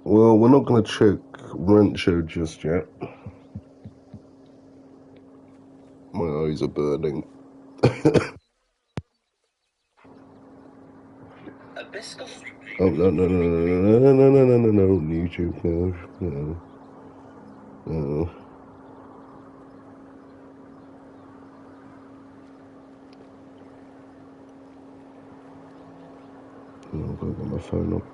Well, we're not going to check Rancho just yet. My eyes are burning. Oh, no, no, no, no, no, no, no, no, no, no, YouTube, no, no. I've got to get my phone up.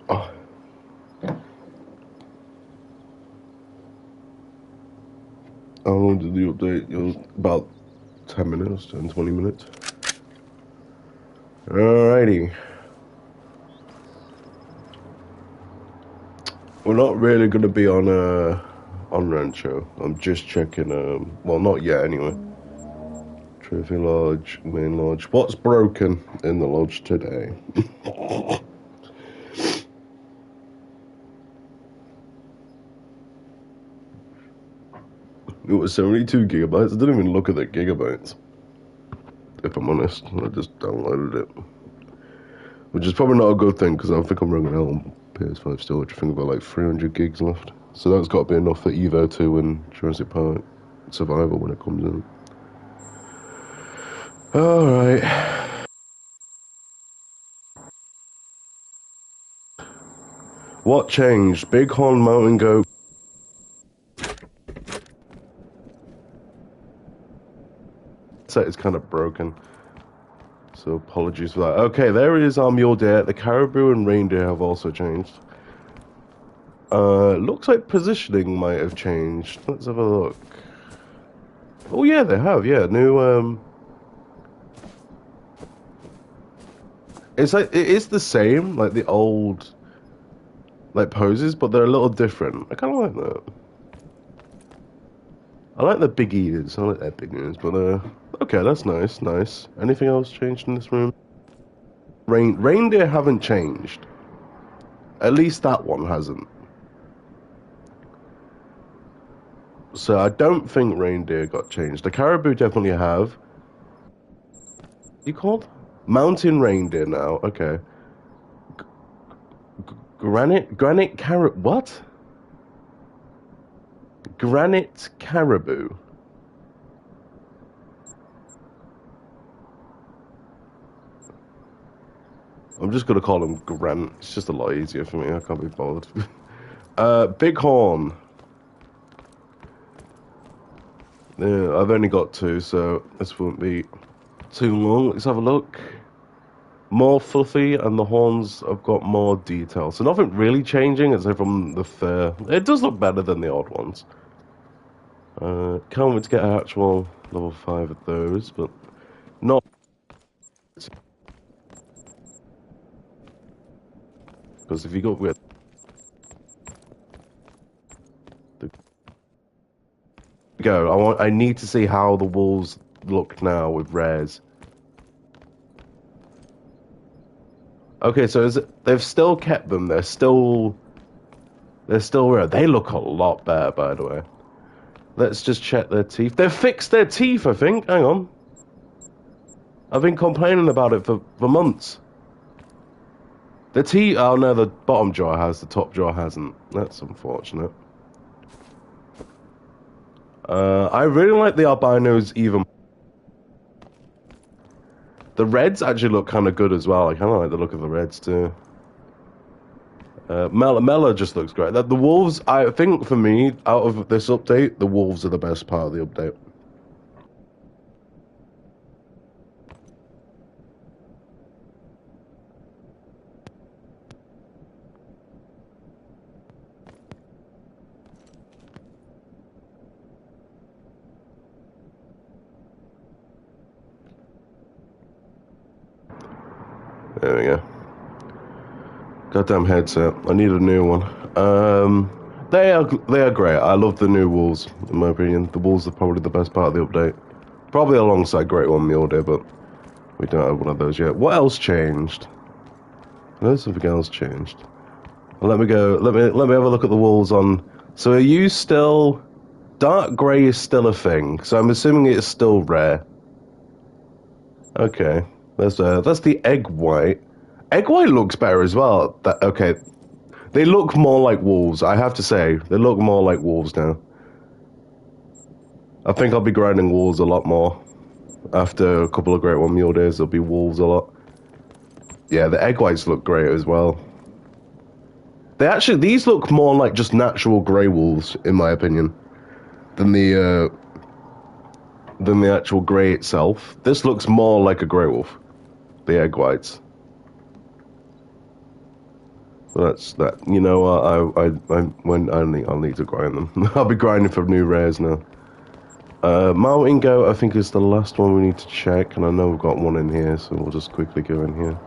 Oh. How long did the update? It was about 10 minutes, 10, 20 minutes. Alrighty. We're not really going to be on Rancho. I'm just checking, well, not yet anyway. Trophy Lodge, Main Lodge. What's broken in the lodge today? It was 72 gigabytes. I didn't even look at the gigabytes, if I'm honest. I just downloaded it. Which is probably not a good thing, because I think I'm running out on PS5 storage. I think I've got like 300 gigs left. So that's got to be enough for Evo 2 and Jurassic Park Survival when it comes in. Alright. What changed? Bighorn Mountain Goat. Set is kind of broken. So apologies for that. Okay, there is our mule deer. The caribou and reindeer have also changed. Looks like positioning might have changed. Let's have a look. Oh yeah, they have. Yeah, new. It's like it is the same, like the old, like poses, but they're a little different. I kind of like that. I like the big ears. I like their big ears, but okay, that's nice. Nice. Anything else changed in this room? Reindeer haven't changed. At least that one hasn't. So I don't think reindeer got changed. The caribou definitely have. You called? Mountain reindeer now. Okay. Granite carrot. What? Granite caribou. I'm just gonna call him Grant. It's just a lot easier for me. I can't be bothered. Bighorn. Yeah, I've only got 2, so this won't be too long. Let's have a look. More fluffy, and the horns have got more detail. So nothing really changing, except from the fur. It does look better than the old ones. Can't wait to get an actual level 5 of those, but not. Because if you go with I need to see how the wolves look now with rares. Okay, so they've still kept them. They're still rare. They look a lot better, by the way. Let's just check their teeth. They've fixed their teeth, I think. Hang on. I've been complaining about it for months. The teeth... Oh, no, the bottom jaw has. The top jaw hasn't. That's unfortunate. I really like the albinos even. The reds actually look kind of good as well. I kind of like the look of the reds too. Mela just looks great. The wolves, I think for me, out of this update, the wolves are the best part of the update. There we go. Goddamn headset. I need a new one. They are great. I love the new wolves, in my opinion. The wolves are probably the best part of the update. Probably alongside Great One Mule Day, but we don't have one of those yet. What else changed? I know something else changed. Well, let me go. Let me have a look at the wolves on. So are you still dark grey is still a thing, so I'm assuming it's still rare. Okay, that's the egg white. Egg white looks better as well. Okay, they look more like wolves. I have to say, they look more like wolves now. I think I'll be grinding wolves a lot more. After a couple of G1 Mule days, there'll be wolves a lot. Yeah, the egg whites look great as well. These look more like just natural grey wolves, in my opinion, than the actual grey itself. This looks more like a grey wolf, the egg whites. So that's that. You know what? I'll need to grind them. I'll be grinding for new rares now. Mountain goat, I think, is the last one we need to check, and I know we've got one in here, so we'll just quickly go in here.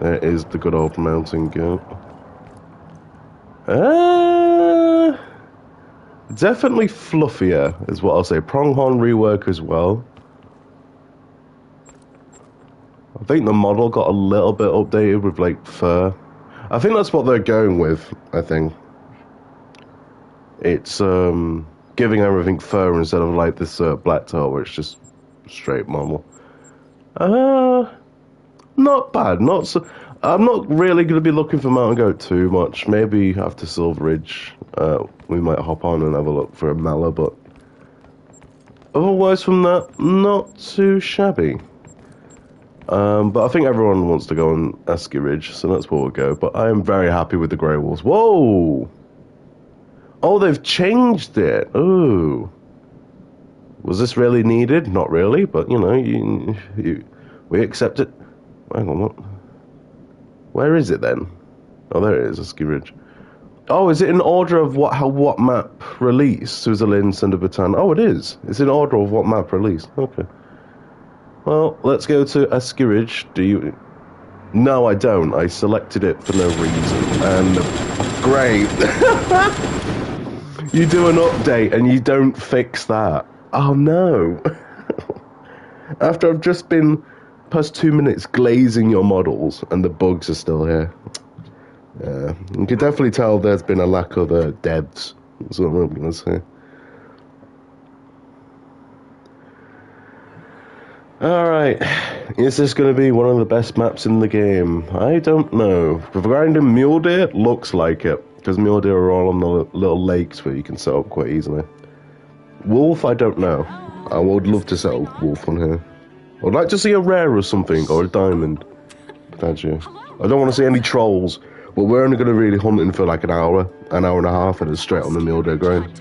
There is the good old mountain goat. Definitely fluffier, is what I'll say. Pronghorn rework as well. I think the model got a little bit updated with, like, fur. I think that's what they're going with, I think. It's, giving everything fur instead of, like, this, black tail, where it's just straight model. Not bad, not so... I'm not really going to be looking for Mountain Goat too much. Maybe after Silver Ridge, we might hop on and have a look for a Mala, but... Otherwise from that, not too shabby. But I think everyone wants to go on Askiy Ridge, so that's where we'll go. But I am very happy with the Grey Wolves. Whoa! Oh, they've changed it. Ooh. Was this really needed? Not really, but, you know, we accept it. Hang on, what? Where is it then? Oh, there it is, Askiy Ridge. Oh, is it in order of what map released? Suzalin, Cinderbatan. Oh, it is. It's in order of what map released. Okay. Well, let's go to Askiy Ridge. Do you... No, I don't. I selected it for no reason. And... Great. You do an update and you don't fix that. Oh, no. After I've just been... past 2 minutes glazing your models, and the bugs are still here. Yeah, you can definitely tell there's been a lack of devs. That's what I'm going to say. Alright, is this going to be one of the best maps in the game? I don't know. For grinding Mule Deer, it looks like it, because Mule Deer are all on the little lakes where you can set up quite easily. Wolf, I don't know. I would love to set up Wolf on here. I'd like to see a rare or something, or a diamond. Potentially. I don't want to see any trolls, but we're only going to really hunt in for like an hour and a half, and it's straight on the Mule Deer grind.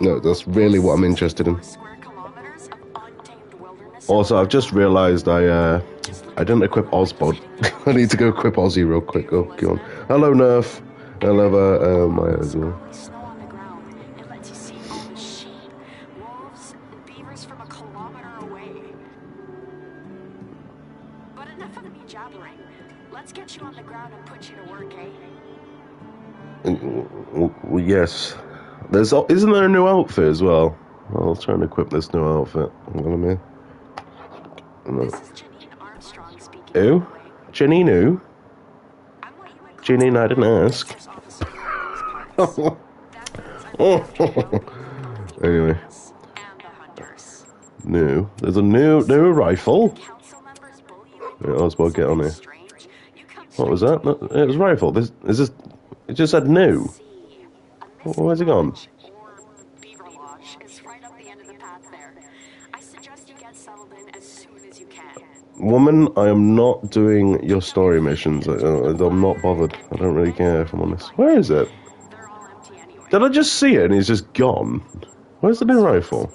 No, that's really what I'm interested in. Also, I've just realised I didn't equip Ozbod. I need to go equip Ozzy real quick. Oh, go on. Hello, Nerf. Hello, Maya as well. Well, yes. Isn't there a new outfit as well? I'll try and equip this new outfit. No. Who? Janine who? Janine, I didn't ask. Anyway. New. There's a new rifle. Yeah, I was about to get on here. What was that? No, it was rifle. It just said new. Where's it gone? Woman, I am not doing your story missions. I'm not bothered. I don't really care, if I'm honest. Where is it? Did I just see it and it's just gone? Where's the new rifle?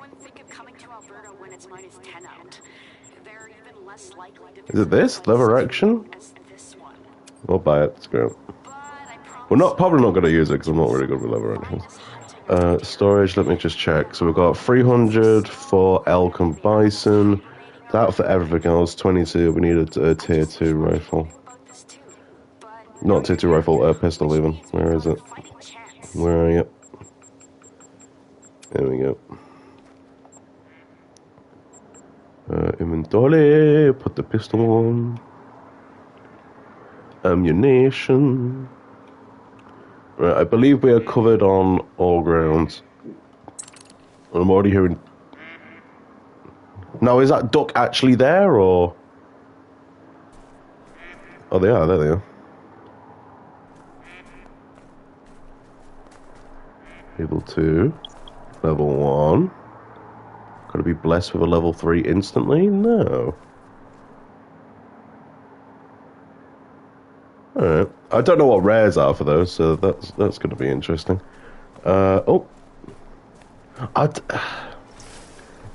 Is it this? Lever action? I'll buy it. It's great. We're probably not going to use it because I'm not really good with lever actions. Storage, let me just check. So we've got 300 for elk and bison. That for everything else, 22. We need a tier 2 rifle. Not tier 2 rifle, pistol even. Where is it? Where are you? There we go. Inventory, put the pistol on. Ammunition. Right, I believe we are covered on all grounds. I'm already hearing... Now, is that duck actually there, or... Oh, they are. There they are. Level 2. Level 1. Gotta be blessed with a level 3 instantly? No. Alright. I don't know what rares are for those, so that's gonna be interesting. Oh.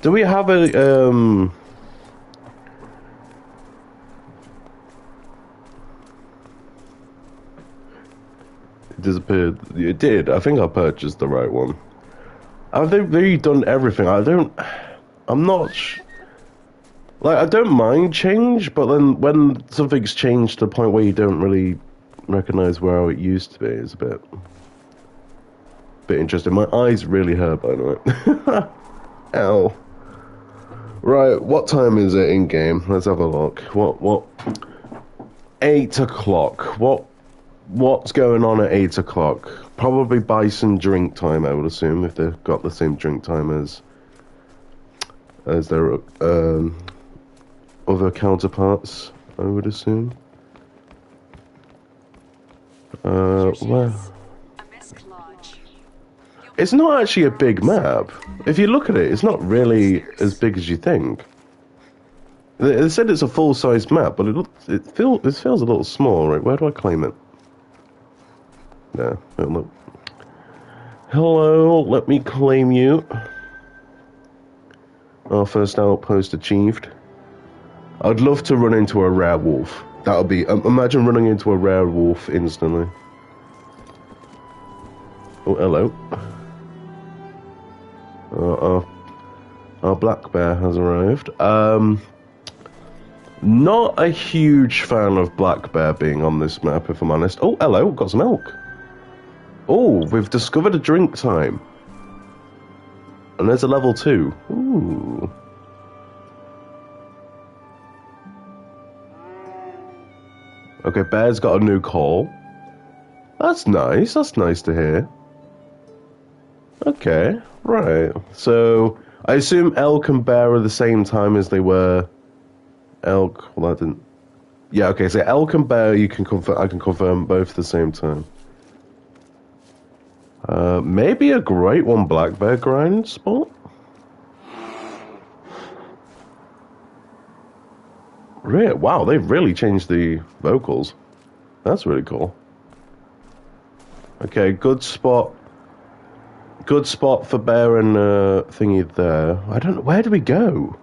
Do we have a, It disappeared. It did. I think I purchased the right one. Have they really done everything? I'm not... Like, I don't mind change, but then when something's changed to the point where you don't really recognize where it used to be, it's a bit interesting. My eyes really hurt, by the way. Ow. Right, what time is it in game? Let's have a look. What? 8 o'clock. What's going on at 8 o'clock? Probably bison drink time, I would assume, if they've got the same drink time as their other counterparts, I would assume. Well, it's not actually a big map. If you look at it, it's not really as big as you think. They said it's a full-size map, but it feels a little small. Right, where do I claim it? There. Look. Hello, let me claim you. Our first outpost achieved. I'd love to run into a rare wolf. That would be... imagine running into a rare wolf instantly. Oh, hello. Our black bear has arrived. Not a huge fan of black bear being on this map, if I'm honest. Oh, hello, got some elk. Oh, we've discovered a drink time. And there's a level 2. Ooh. Okay, bear's got a new call. That's nice. That's nice to hear. Okay, right. So, I assume elk and bear are the same time as they were... Elk... Well, that didn't... Yeah, okay, so elk and bear, I can confirm both at the same time. Maybe a great one black bear grind spot? Really? Wow, they've really changed the vocals. That's really cool. Okay, good spot. Good spot for bear and thingy there. I don't know. Where do we go?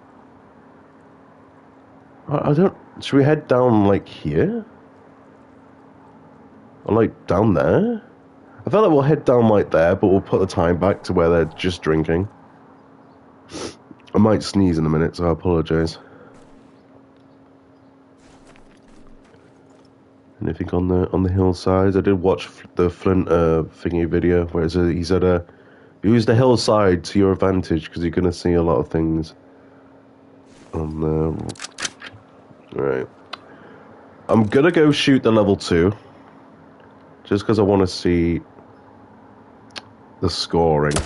I don't... Should we head down, like, here? Or, like, down there? I feel like we'll head down like there, but we'll put the time back to where they're just drinking. I might sneeze in a minute, so I apologise. Anything on the hillsides? I did watch the Flint thingy video where he said use the hillside to your advantage because you're gonna see a lot of things on there. Right. I'm gonna go shoot the level 2 just because I want to see the scoring.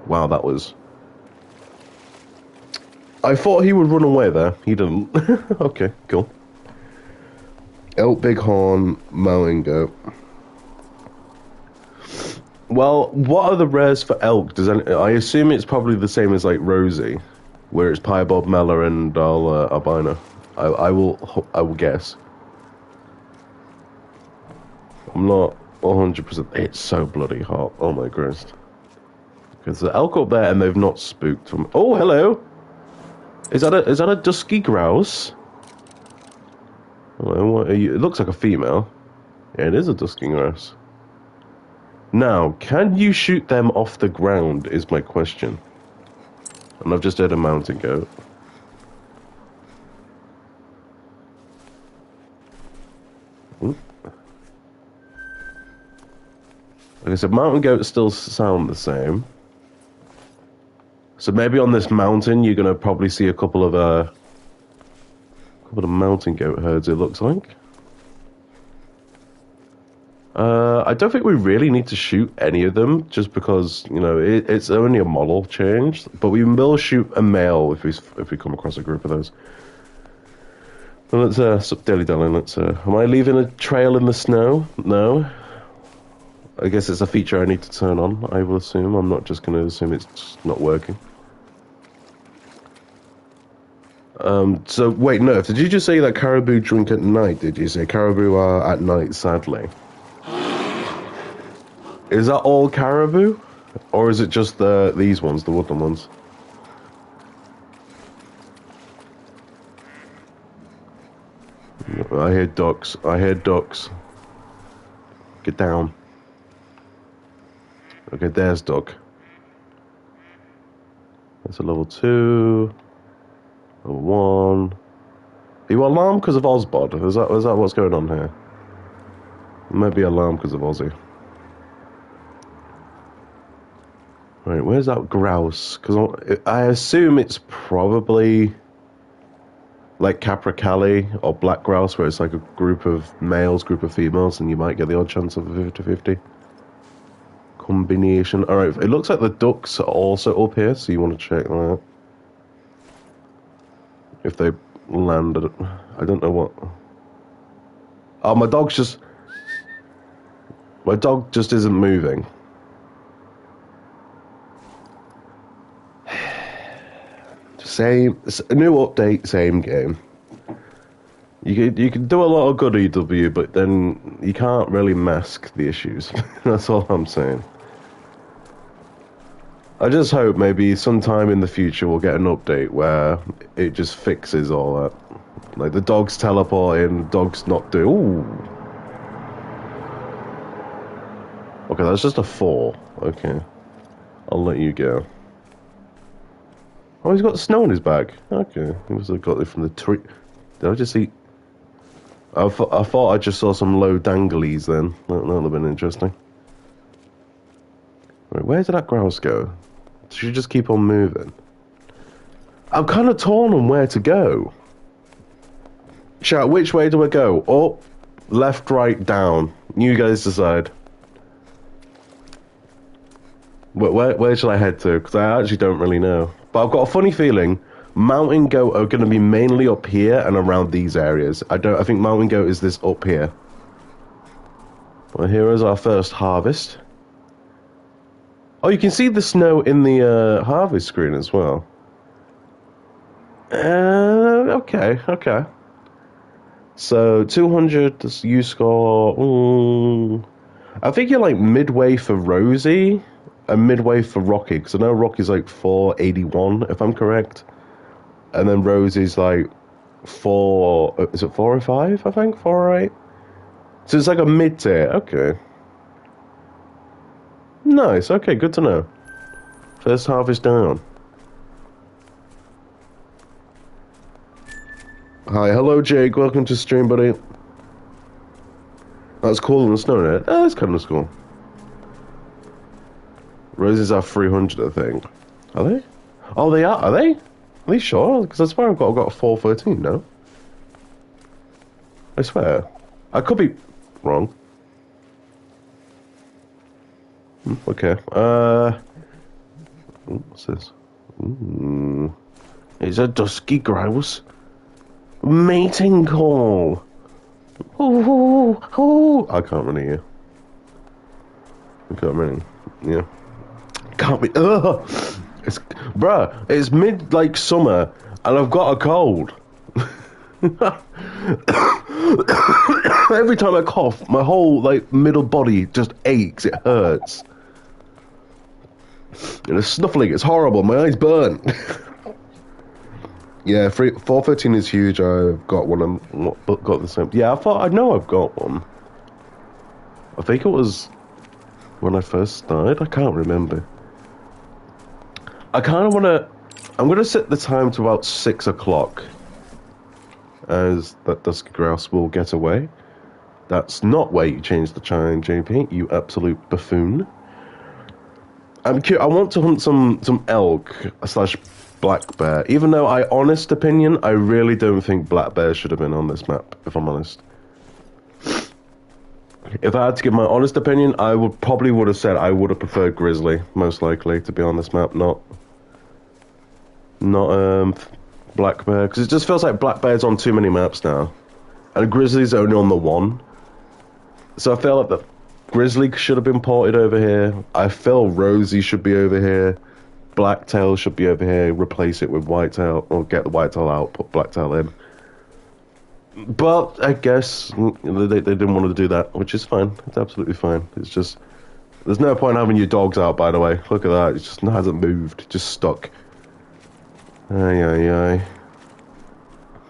Wow, that was... I thought he would run away there. He didn't. Okay, cool. Elk, bighorn, mowing goat. Well, what are the rares for elk? I assume it's probably the same as like Rosie, where it's piebald, mela, and albino. I will guess. I'm not 100%. It's so bloody hot. Oh my Christ. Because the elk up there and they've not spooked from... Oh, hello! Is that a dusky grouse? Hello, what are you? It looks like a female. Yeah, it is a dusky grouse. Now, can you shoot them off the ground is my question. And I've just heard a mountain goat. Ooh. Like I said, mountain goats still sound the same. So maybe on this mountain you're gonna probably see a couple of mountain goat herds. It looks like. I don't think we really need to shoot any of them, just because, you know, it's only a model change. But we will shoot a male if we come across a group of those. Well, let's dilly-dally. Am I leaving a trail in the snow? No. I guess it's a feature I need to turn on, I will assume. I'm not just going to assume it's just not working. So, wait, no. Did you just say that caribou drink at night, did you say? Caribou are at night, sadly. Is that all caribou? Or is it just these ones, the woodland ones? I hear ducks. I hear ducks. Get down. Okay, there's duck. That's a level 2. Level 1. Are you alarmed because of Ozbod? Is that what's going on here? Maybe alarmed because of Ozzy. Right, where's that grouse? Because I assume it's probably like Capercaillie or black grouse, where it's like a group of males, group of females, and you might get the odd chance of a 50-50 combination. Alright, it looks like the ducks are also up here, so you want to check that. If they landed. I don't know what. Oh, my dog just isn't moving. Same, a new update, same game. You can do a lot of good EW, but then you can't really mask the issues. That's all I'm saying. I just hope maybe sometime in the future we'll get an update where it just fixes all that. Like the dogs teleporting, dogs not do. Ooh. Okay, that's just a 4. Okay, I'll let you go. Oh, he's got snow on his back. Okay, he must have got it from the tree. Did I just see? I thought I just saw some low danglies then. That would have been interesting. Right, where did that grouse go? Should you just keep on moving? I'm kind of torn on where to go. Chat, which way do I go? Up, left, right, down. You guys decide. Where should I head to? Because I actually don't really know. But I've got a funny feeling mountain goat are going to be mainly up here and around these areas. I think mountain goat is this up here. Well, here is our first harvest. Oh, you can see the snow in the harvest screen as well. Okay. So 200 you score. I think you're like midway for Rosie and midway for Rocky, because I know Rocky's like 481 if I'm correct, and then Rosie's like 4. Is it 405? I think 408. So it's like a mid tier. Okay. Nice. Okay, good to know. First harvest down. Hi, hello Jake. Welcome to stream, buddy. That's cool in the snow there. Oh, that's kind of cool. Roses are 300, I think. Are they? Oh, they are. Are they? Are they sure? Because I swear I've got a 413. No. I swear. I could be wrong. Okay. What's this? It's a dusky grouse. Mating call. Ooh. I can't really hear. I can't really. Yeah. Can't be. Ugh. It's mid like summer, and I've got a cold. Every time I cough, my whole like middle body just aches. It hurts. And it's snuffling. It's horrible. My eyes burn. Yeah, 413 is huge. I've got one. I'm got the same. Yeah, I know I've got one. I think it was when I first started. I can't remember. I kind of want to. I'm going to set the time to about 6 o'clock, as that dusky grouse will get away. That's not where you change the time, JP. You absolute buffoon. I'm curious. I want to hunt some elk / black bear. Even though, honest opinion, I really don't think black bear should have been on this map. If I'm honest. If I had to give my honest opinion, I would have said I would have preferred Grizzly, most likely, to be on this map, not Black Bear, because it just feels like Black Bear's on too many maps now, and Grizzly's only on the one. So I feel like the Grizzly should have been ported over here. I feel Rosie should be over here. Blacktail should be over here. Replace it with Whitetail, or get the Whitetail out, put Blacktail in. But I guess they didn't want to do that, which is fine. It's absolutely fine. It's just, there's no point having your dogs out, by the way. Look at that. It just hasn't moved. Just stuck. Aye, aye, aye.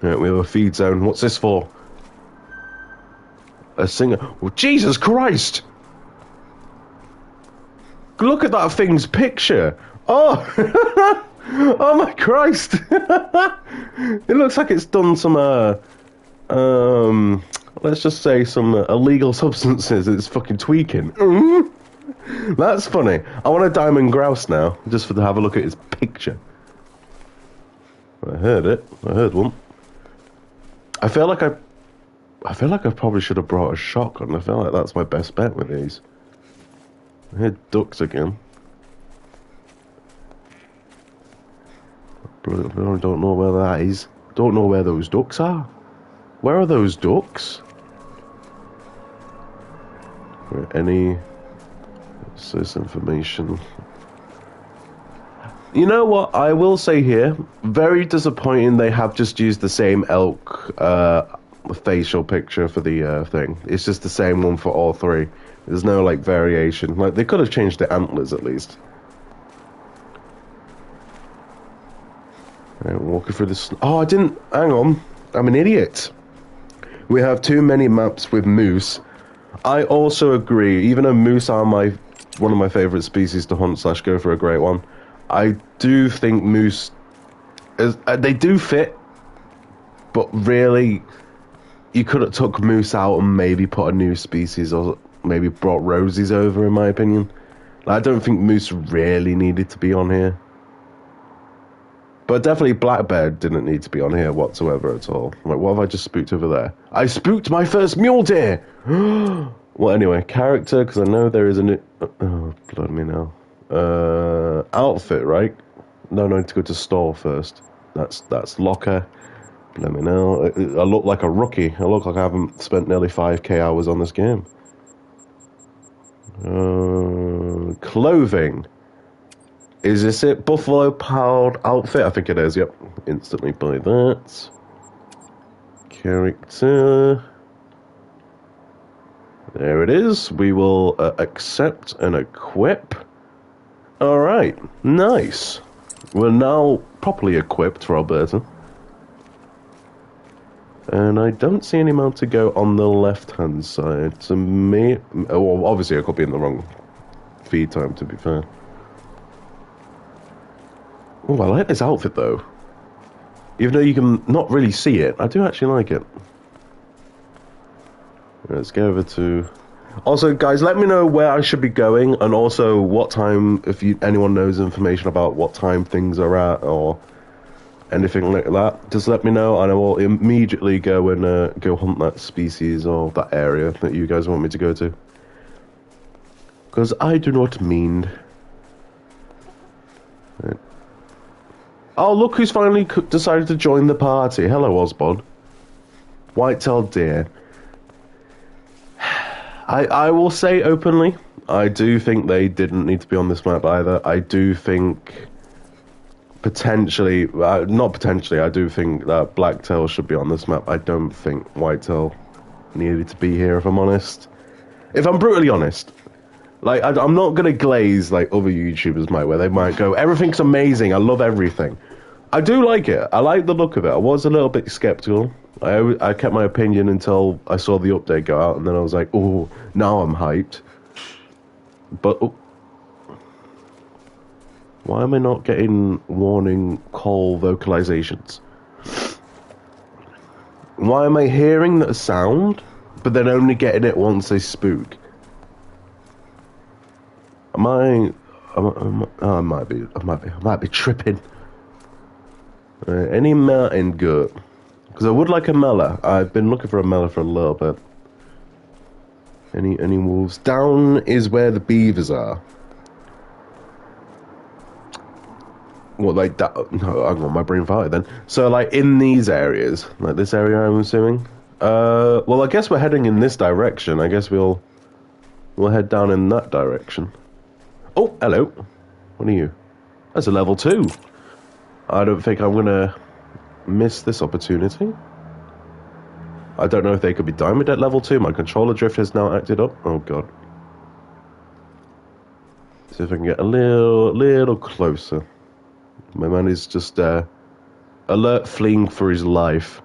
Right, we have a feed zone. What's this for? A singer. Oh, Jesus Christ! Look at that thing's picture. Oh! Oh my Christ! It looks like it's done some, let's just say some illegal substances. It's fucking tweaking. That's funny. I want a diamond grouse now, just to have a look at his picture. I heard it. I heard one. I feel like I probably should have brought a shotgun. I feel like that's my best bet with these. I heard ducks again. I don't know where that is. Don't know where those ducks are. Where are those ducks? Any this information? You know what? I will say here, very disappointing they have just used the same elk facial picture for the thing. It's just the same one for all three. There's no like variation. Like they could have changed the antlers at least. Right, walking through this. Oh, I didn't. Hang on. I'm an idiot. We have too many maps with moose. I also agree. Even though moose are one of my favorite species to hunt / go for a great one, I do think moose they do fit, but really, you could have took moose out and maybe put a new species or maybe brought rosies over. In my opinion, I don't think moose really needed to be on here. But definitely black bear didn't need to be on here whatsoever at all. Like, what have I just spooked over there? I spooked my first mule deer! Well, anyway, character, because I know there is a new... Oh, blood me now. Outfit, right? No, I need to go to store first. That's locker. Let me know. I look like a rookie. I look like I haven't spent nearly 5k hours on this game. Clothing. Is this it? Buffalo powered outfit? I think it is, yep. Instantly buy that. Character. There it is. We will accept and equip. Alright, nice. We're now properly equipped for Alberta. And I don't see any mount to go on the left-hand side. So well, obviously I could be in the wrong feed time, to be fair. Oh, I like this outfit, though. Even though you can not really see it, I do actually like it. Let's go over to... Also, guys, let me know where I should be going, and also what time, if anyone knows information about what time things are at, or anything like that, just let me know, and I will immediately go and go hunt that species or that area that you guys want me to go to. Because I do not mind. Right. Oh, look who's finally decided to join the party. Hello, Osbod. White-tailed deer. I will say openly, I do think they didn't need to be on this map either. I do think, potentially, not potentially, I do think that Blacktail should be on this map. I don't think Whitetail needed to be here, if I'm honest. If I'm brutally honest. Like, I'm not going to glaze like other YouTubers might, where they might go, everything's amazing, I love everything. I do like it. I like the look of it. I was a little bit skeptical. I kept my opinion until I saw the update go out, and then I was like, oh, now I'm hyped. But, oh, why am I not getting warning call vocalizations? Why am I hearing the sound, but then only getting it once they spook? I might be tripping. Any mountain goat? Because I would like a mela. I've been looking for a mela for a little bit. Any wolves? Down is where the beavers are. Well, like that. No, hang on, my brain farted then. So, like in these areas, like this area, I'm assuming. Well, I guess we're heading in this direction. I guess we'll head down in that direction. Oh, hello. What are you? That's a level 2. I don't think I'm gonna miss this opportunity. I don't know if they could be diamond at level 2. My controller drift has now acted up. Oh god. See if I can get a little closer. My man is just alert, fleeing for his life.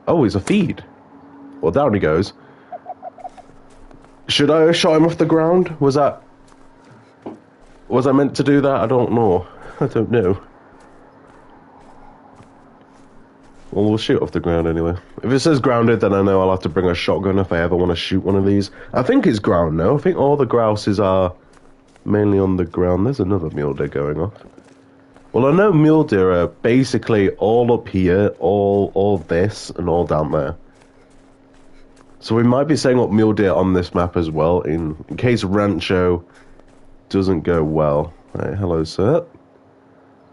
Oh, he's a feed. Well, down he goes. Should I have shot him off the ground? Was I meant to do that? I don't know. I don't know. Well, we'll shoot off the ground anyway. If it says grounded, then I know I'll have to bring a shotgun if I ever want to shoot one of these. I think it's ground now. I think all the grouses are mainly on the ground. There's another mule deer going off. Well, I know mule deer are basically all up here, all this, and all down there. So we might be setting up mule deer on this map as well, in case Rancho doesn't go well. Right, hello, sir.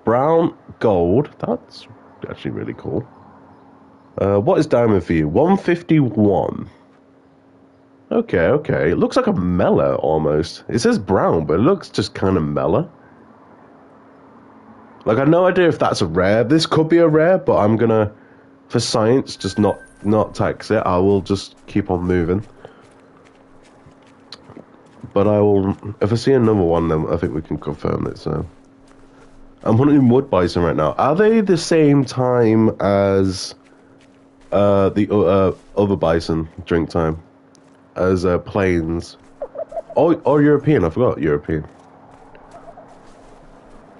Brown, gold. That's actually really cool. What is diamond for you? 151. Okay. It looks like a mellow almost. It says brown, but it looks just kind of mellow. Like, I have no idea if that's a rare. This could be a rare, but I'm gonna, for science, just not tax it. I will just keep on moving. But I will, if I see another one, then I think we can confirm it, so. I'm hunting wood bison right now. Are they the same time as the other bison drink time? As plains? Oh, European, I forgot European.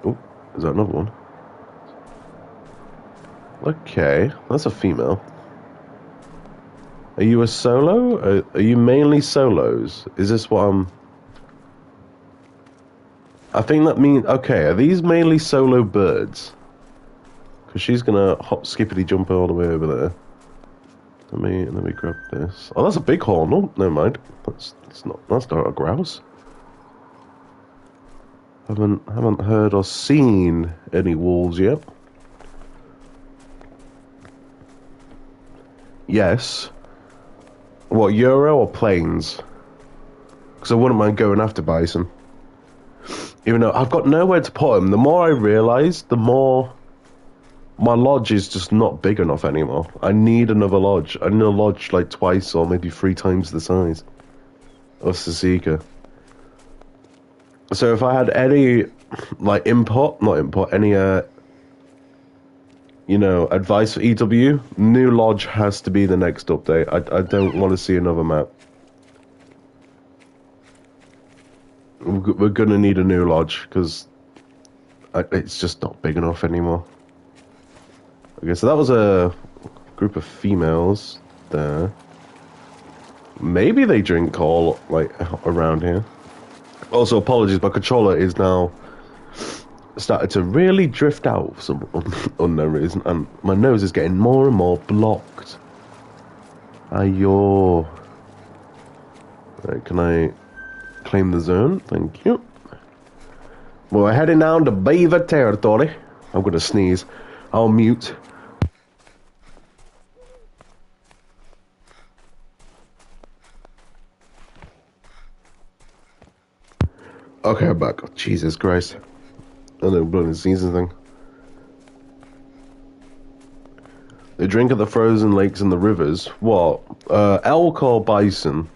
Oh, is that another one? Okay, that's a female. Are you a solo? Are you mainly solos? Is this what I'm... I think that means... Okay, are these mainly solo birds? Because she's gonna hop skippity jump all the way over there. Let me grab this. Oh, that's a bighorn. No, never mind. That's not a grouse. Haven't heard or seen any wolves yet. Yes. What, Euro or plains? Because I wouldn't mind going after bison. Even though I've got nowhere to put them. The more I realise, the more my lodge is just not big enough anymore. I need another lodge. I need a lodge like twice or maybe 3 times the size of Sasika. So if I had any, like, any, you know, advice for EW, new lodge has to be the next update. I don't want to see another map. We're gonna need a new lodge, because it's just not big enough anymore. Okay, so that was a group of females there. Maybe they drink all, like, around here. Also, apologies, my controller is now started to really drift out for some unknown reason, and my nose is getting more and more blocked. Ayo. Right, can I claim the zone? Thank you. Well, we're heading down to beaver territory. I'm gonna sneeze. I'll mute. Okay, I'm back. Oh, Jesus Christ. I know, bloody season thing. They drink at the frozen lakes and the rivers. What? Elk or bison?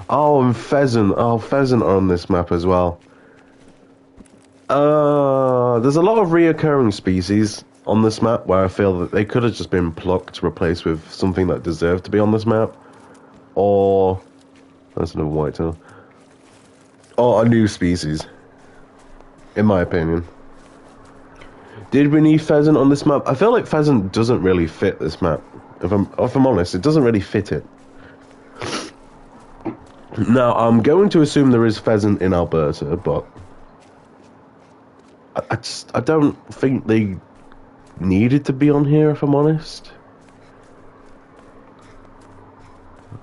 Oh, and pheasant. Oh, pheasant are on this map as well. There's a lot of reoccurring species on this map where I feel that they could have just been plucked, replaced with something that deserved to be on this map. Or... That's another whitetail. Or a new species. In my opinion. Did we need pheasant on this map? I feel like pheasant doesn't really fit this map. If I'm honest, it doesn't really fit it. Now, I'm going to assume there is pheasant in Alberta, but... I don't think they needed to be on here, if I'm honest.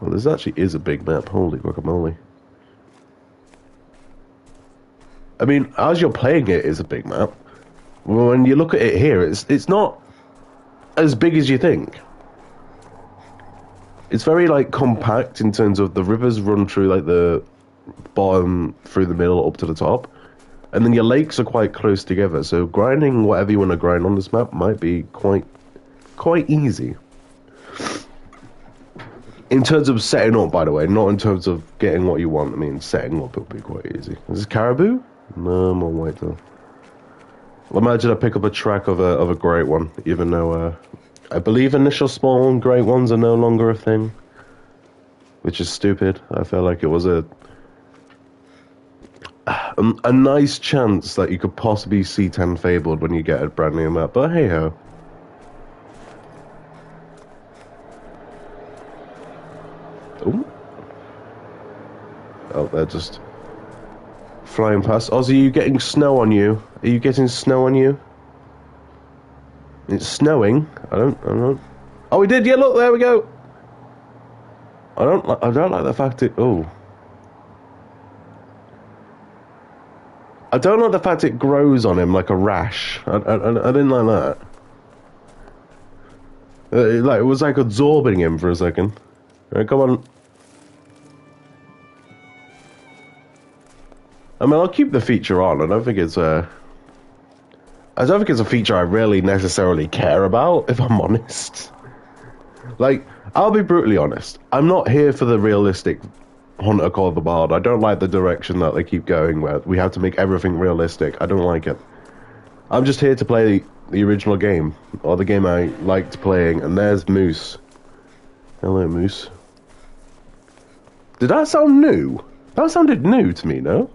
Well, this actually is a big map. Holy guacamole. I mean, as you're playing it, it's a big map. When you look at it here, it's not as big as you think. It's very, like, compact in terms of the rivers run through, like, the bottom, through the middle, up to the top. And then your lakes are quite close together, so grinding whatever you want to grind on this map might be quite easy. In terms of setting up, by the way, not in terms of getting what you want. I mean, setting up will be quite easy. Is this caribou? No, more white though. Well, imagine I pick up a track of a great one, even though I believe initial spawn great ones are no longer a thing, which is stupid. I feel like it was a nice chance that you could possibly see 10 fabled when you get a brand new map, but hey ho. Ooh. Oh, they're just flying past. Ozzy, are you getting snow on you? Are you getting snow on you? It's snowing. I don't. Oh, we did. Yeah, look, there we go. I don't like the fact it. Oh. I don't like the fact it grows on him like a rash. I didn't like that. It was like absorbing him for a second. Right, come on. I mean, I'll keep the feature on. I don't think it's a feature I really necessarily care about, if I'm honest. Like, I'll be brutally honest. I'm not here for the realistic Hunter Call the Bard. I don't like the direction that they keep going where we have to make everything realistic. I don't like it. I'm just here to play the original game, or the game I liked playing, and there's Moose. Hello, Moose. Did that sound new? That sounded new to me, no?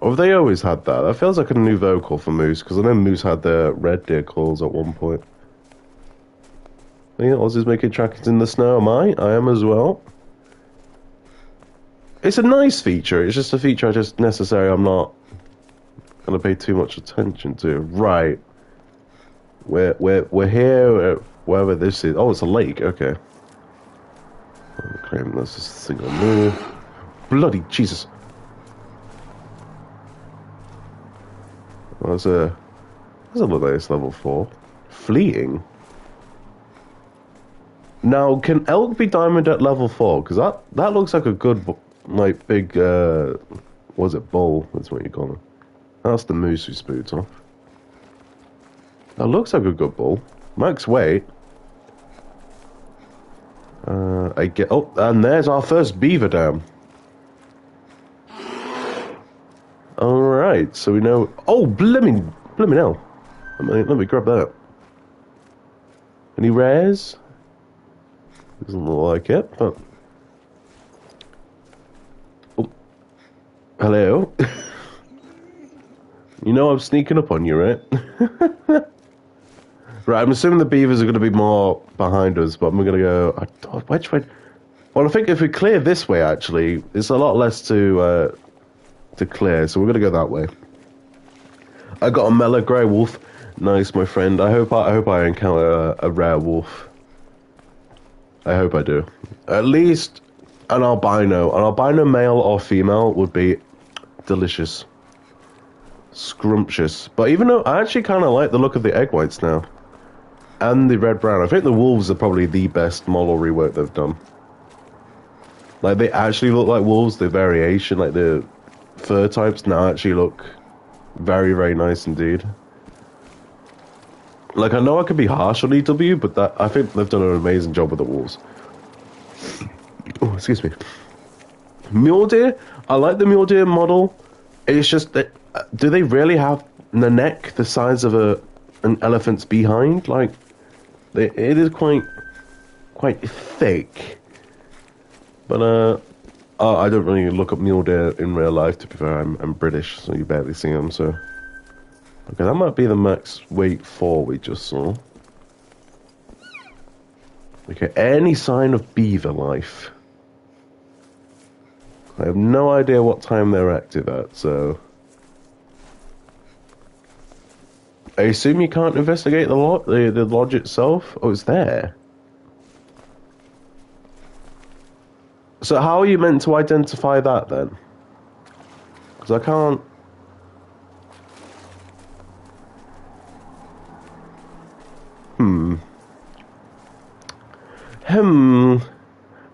Or have they always had that? That feels like a new vocal for Moose, because I know Moose had the red deer calls at one point. Yeah, Ozzy's making trackings in the snow, am I? I am as well. It's a nice feature, it's just a feature I'm not going to pay too much attention to. Right. We're here, wherever this is. Oh, it's a lake, okay. Okay, that's a single move. Bloody Jesus. Well, that's a nice level 4. Fleeting. Now, can elk be diamond at level 4? Because that looks like a good, like, big, what is it, bull? That's what you call it. That's the moose who spoots off. That looks like a good bull. Max weight. Oh, and there's our first beaver dam. Alright, so we know... Oh, blimmin' hell. Let me grab that. Any rares? Doesn't look like it, but... Oh. Hello? You know I'm sneaking up on you, right? Right, I'm assuming the beavers are going to be more behind us, but I'm going to go... which way? Well, I think if we clear this way, actually, it's a lot less to clear, so we're going to go that way. I got a mellow grey wolf. Nice, my friend. I hope I encounter a rare wolf. I hope I do. At least an albino. An albino male or female would be delicious. Scrumptious. But even though I actually kind of like the look of the egg whites now. And the red brown. I think the wolves are probably the best model rework they've done. Like, they actually look like wolves. The variation, like the fur types now actually look very, very nice indeed. Like, I know I could be harsh on EW, but I think they've done an amazing job with the wolves. Oh, excuse me. Mule deer, I like the mule deer model. It's just that, do they really have the neck the size of an elephant's behind? Like, it is quite thick. But, I don't really look at mule deer in real life, to be fair. I'm British, so you barely see them, so... Okay, that might be the max weight 4 we just saw. Okay, any sign of beaver life? I have no idea what time they're active at, so... I assume you can't investigate the lodge itself? Oh, it's there. So how are you meant to identify that then? Because I can't...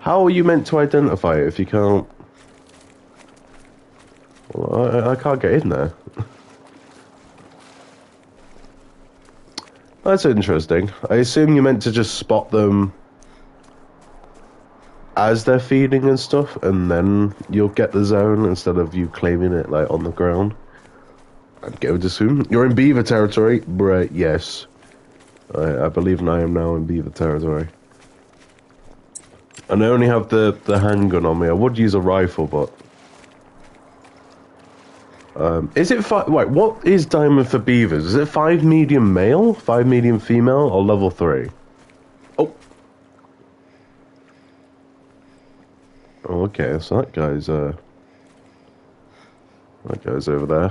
How are you meant to identify it if you can't... Well, I can't get in there. That's interesting. I assume you're meant to just spot them as they're feeding and stuff, and then you'll get the zone instead of you claiming it like on the ground. I'd go to assume. You're in beaver territory? Right, yes. I believe I am now in beaver territory. And I only have the handgun on me. I would use a rifle, but... is it five... Wait, what is diamond for beavers? Is it 5 medium male, 5 medium female, or level 3? Oh. Oh, okay, so that guy's over there.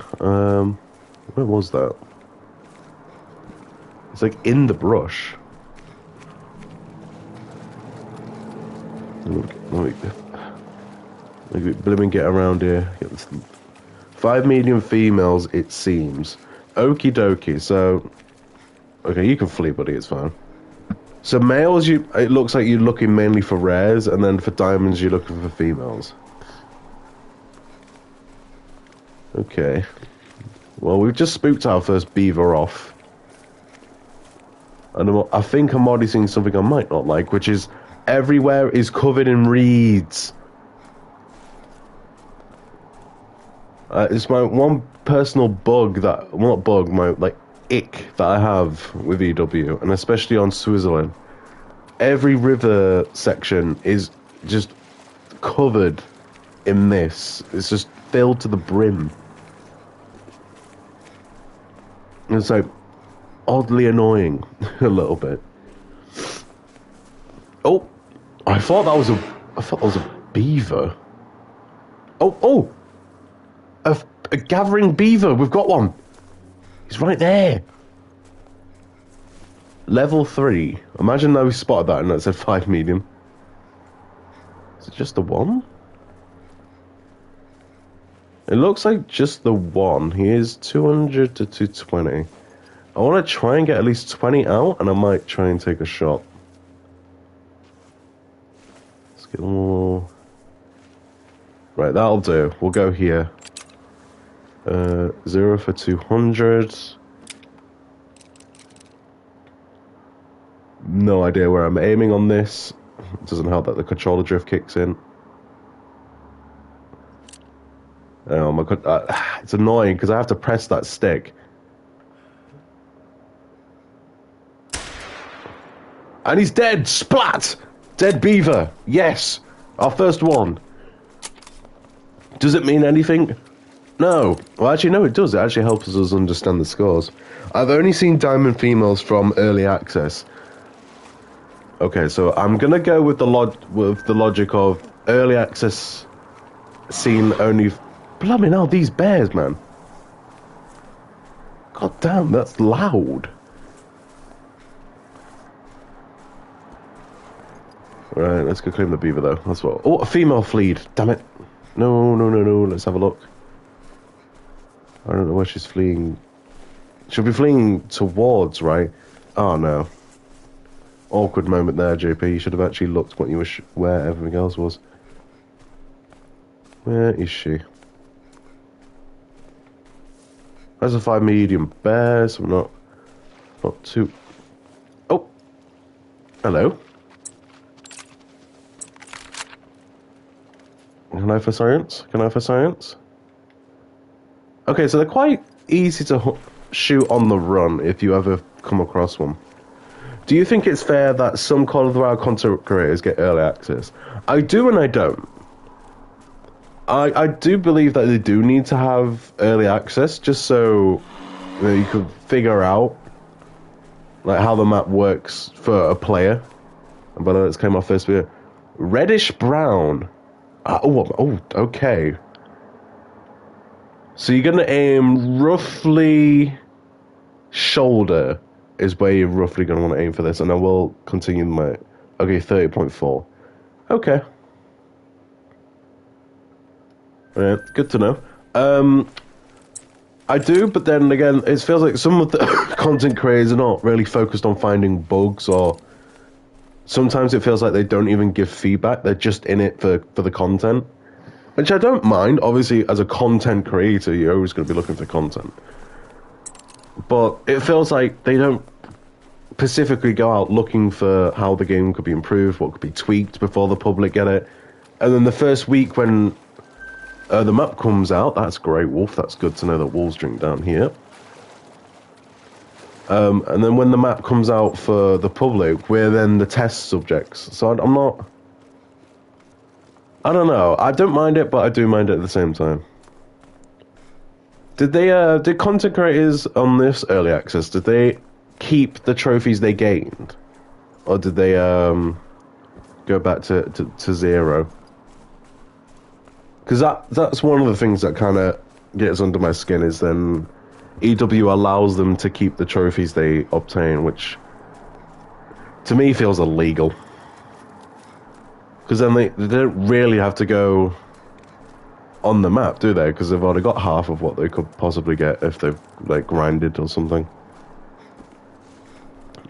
Where was that? It's like in the brush. Let me get around here. 5 medium females, it seems. Okie dokie, so... Okay, you can flee, buddy, it's fine. So males, it looks like you're looking mainly for rares, and then for diamonds, you're looking for females. Okay. Well, we've just spooked our first beaver off. And I think I'm already seeing something I might not like, which is everywhere is covered in reeds. It's my one personal bug that... Well, not bug, my, like, ick that I have with EW, and especially on Switzerland. Every river section is just covered in this. It's just filled to the brim. It's like oddly annoying a little bit. Oh, I thought that was a beaver. Oh, a gathering beaver. We've got one. He's right there. Level 3. Imagine that we spotted that and that said 5 medium. Is it just the one? It looks like just the one. He is 200 to 220. I want to try and get at least 20 out, and I might try and take a shot. Let's get more. Right, that'll do. We'll go here. 0 for 200. No idea where I'm aiming on this. It doesn't help that the controller drift kicks in. Oh my god, it's annoying because I have to press that stick. And he's dead! Splat! Dead beaver! Yes! Our first one. Does it mean anything? No. Well, actually, no, it does. It actually helps us understand the scores. I've only seen diamond females from early access. Okay, so I'm gonna go with the logic of early access seen only... Blimey hell, these bears, man. God damn, that's loud. Right, let's go claim the beaver, though. That's what... Oh, a female fleed. Damn it. No. Let's have a look. I don't know where she's fleeing. She'll be fleeing towards, right? Oh, no. Awkward moment there, JP. You should have actually looked what you were where everything else was. Where is she? That's a 5 medium bear, so I'm not too... Oh! Hello. Can I for science? Okay, so they're quite easy to shoot on the run if you ever come across one. Do you think it's fair that some Call of Duty content creators get early access? I do and I don't. I do believe that they do need to have early access just so you can figure out like how the map works for a player. And by the way, it's came off first video. Reddish brown. Okay. So you're gonna aim roughly shoulder is where you're roughly gonna want to aim for this, and I will continue my 30.4. Okay. Yeah, good to know. I do, but then again, it feels like some of the content creators are not really focused on finding bugs, or sometimes it feels like they don't even give feedback. They're just in it for the content, which I don't mind. Obviously, as a content creator, you're always going to be looking for content. But it feels like they don't specifically go out looking for how the game could be improved, what could be tweaked before the public get it. And then the first week when the map comes out, that's great, Wolf. That's good to know that wolves drink down here. And then when the map comes out for the public, we're then the test subjects. So I'm not... I don't know. I don't mind it, but I do mind it at the same time. Did content creators on this early access, did they keep the trophies they gained? Or did they go back to zero? Because that's one of the things that kind of gets under my skin, is then EW allows them to keep the trophies they obtain, which to me feels illegal. Because then they don't really have to go on the map, do they? Because they've already got half of what they could possibly get if they've like grinded or something.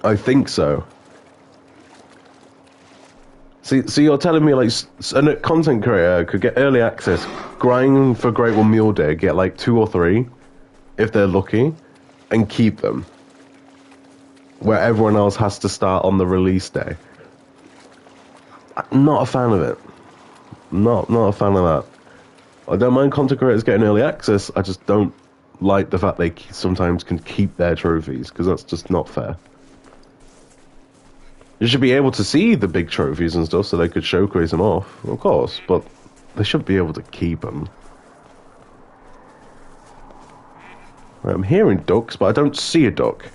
I think so. See, so you're telling me like a content creator could get early access, grind for Great One Mule Day, get like 2 or 3, if they're lucky, and keep them, where everyone else has to start on the release day. I'm not a fan of it. Not a fan of that. I don't mind content creators getting early access. I just don't like the fact they sometimes can keep their trophies, because that's just not fair. You should be able to see the big trophies and stuff so they could showcase them off, of course, but they should be able to keep them. Right, I'm hearing ducks, but I don't see a duck.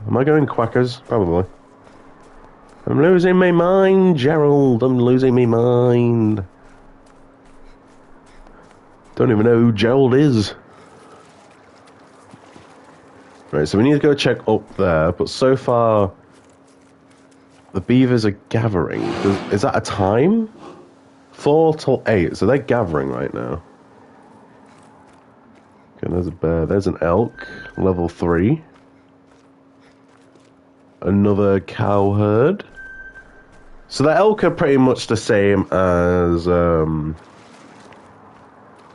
Am I going quackers? Probably. I'm losing my mind, Gerald. I'm losing my mind. Don't even know who Gerald is. Right, so we need to go check up there, but so far the beavers are gathering. Is that a time? 4 till 8, so they're gathering right now. Okay, there's a bear. There's an elk, level 3. Another cow herd. So the elk are pretty much the same as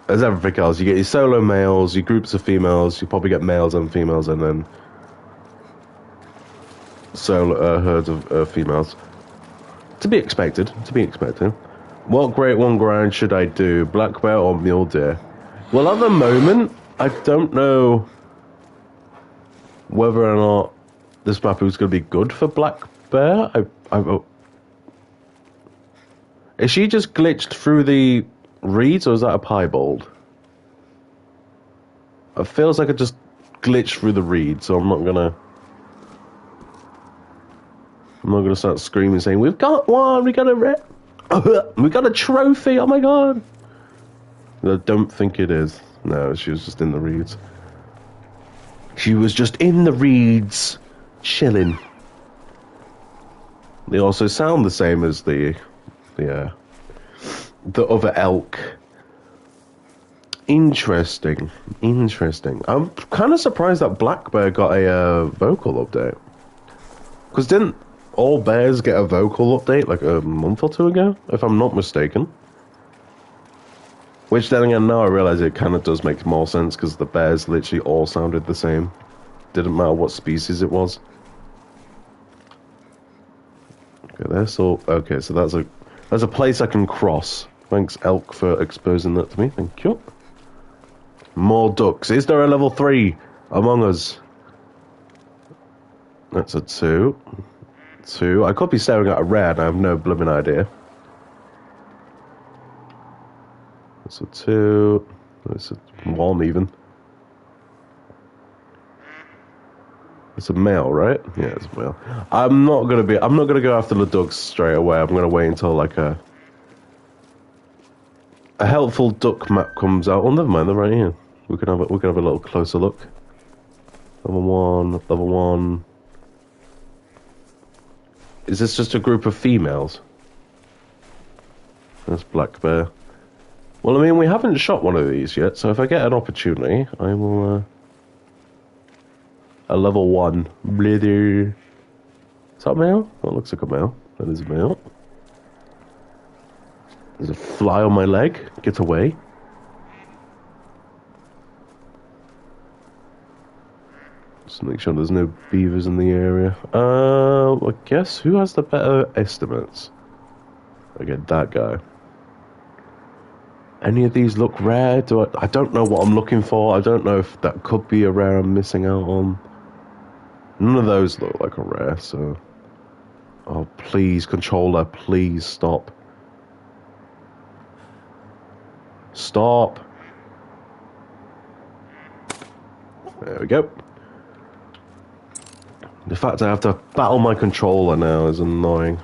everything else. You get your solo males, your groups of females. You probably get males and females, and then solo herds of females. To be expected. To be expected. What Great One grind should I do? Black bear or mule deer? Well, at the moment, I don't know whether or not this map is going to be good for black bear. Is she just glitched through the reeds, or is that a piebald? It feels like it just glitched through the reeds, so I'm not gonna start screaming saying, "We've got one! We got we got a trophy! Oh my god!" I don't think it is. No, she was just in the reeds. She was just in the reeds, chilling. They also sound the same as the other elk. Interesting. I'm kind of surprised that Black Bear got a vocal update. Because didn't all bears get a vocal update like a month or 2 ago, if I'm not mistaken? Which then again, now I realise it kind of does make more sense, because the bears literally all sounded the same. Didn't matter what species it was. Okay, okay, so that's a place I can cross. Thanks, elk, for exposing that to me. Thank you. More ducks. Is there a level 3 among us? That's a 2. 2. I could be staring at a red. I have no blooming idea. That's a 2. That's a 1 even. It's a male, right? Yeah, it's a male. I'm not gonna go after the ducks straight away. I'm gonna wait until like a helpful duck map comes out. Oh, never mind, they're right here. We can have a little closer look. Level 1. Is this just a group of females? That's black bear. Well, I mean, we haven't shot one of these yet, so if I get an opportunity, I will, a level 1. Blither. Is that a male? That looks like a male. That is a male. There's a fly on my leg. Get away. Just make sure there's no beavers in the area. I guess who has the better estimates? I get that guy. Any of these look rare? I don't know what I'm looking for. I don't know if that could be a rare I'm missing out on. None of those look like a rare, so... Oh, please, controller, please stop. Stop. There we go. The fact I have to battle my controller now is annoying.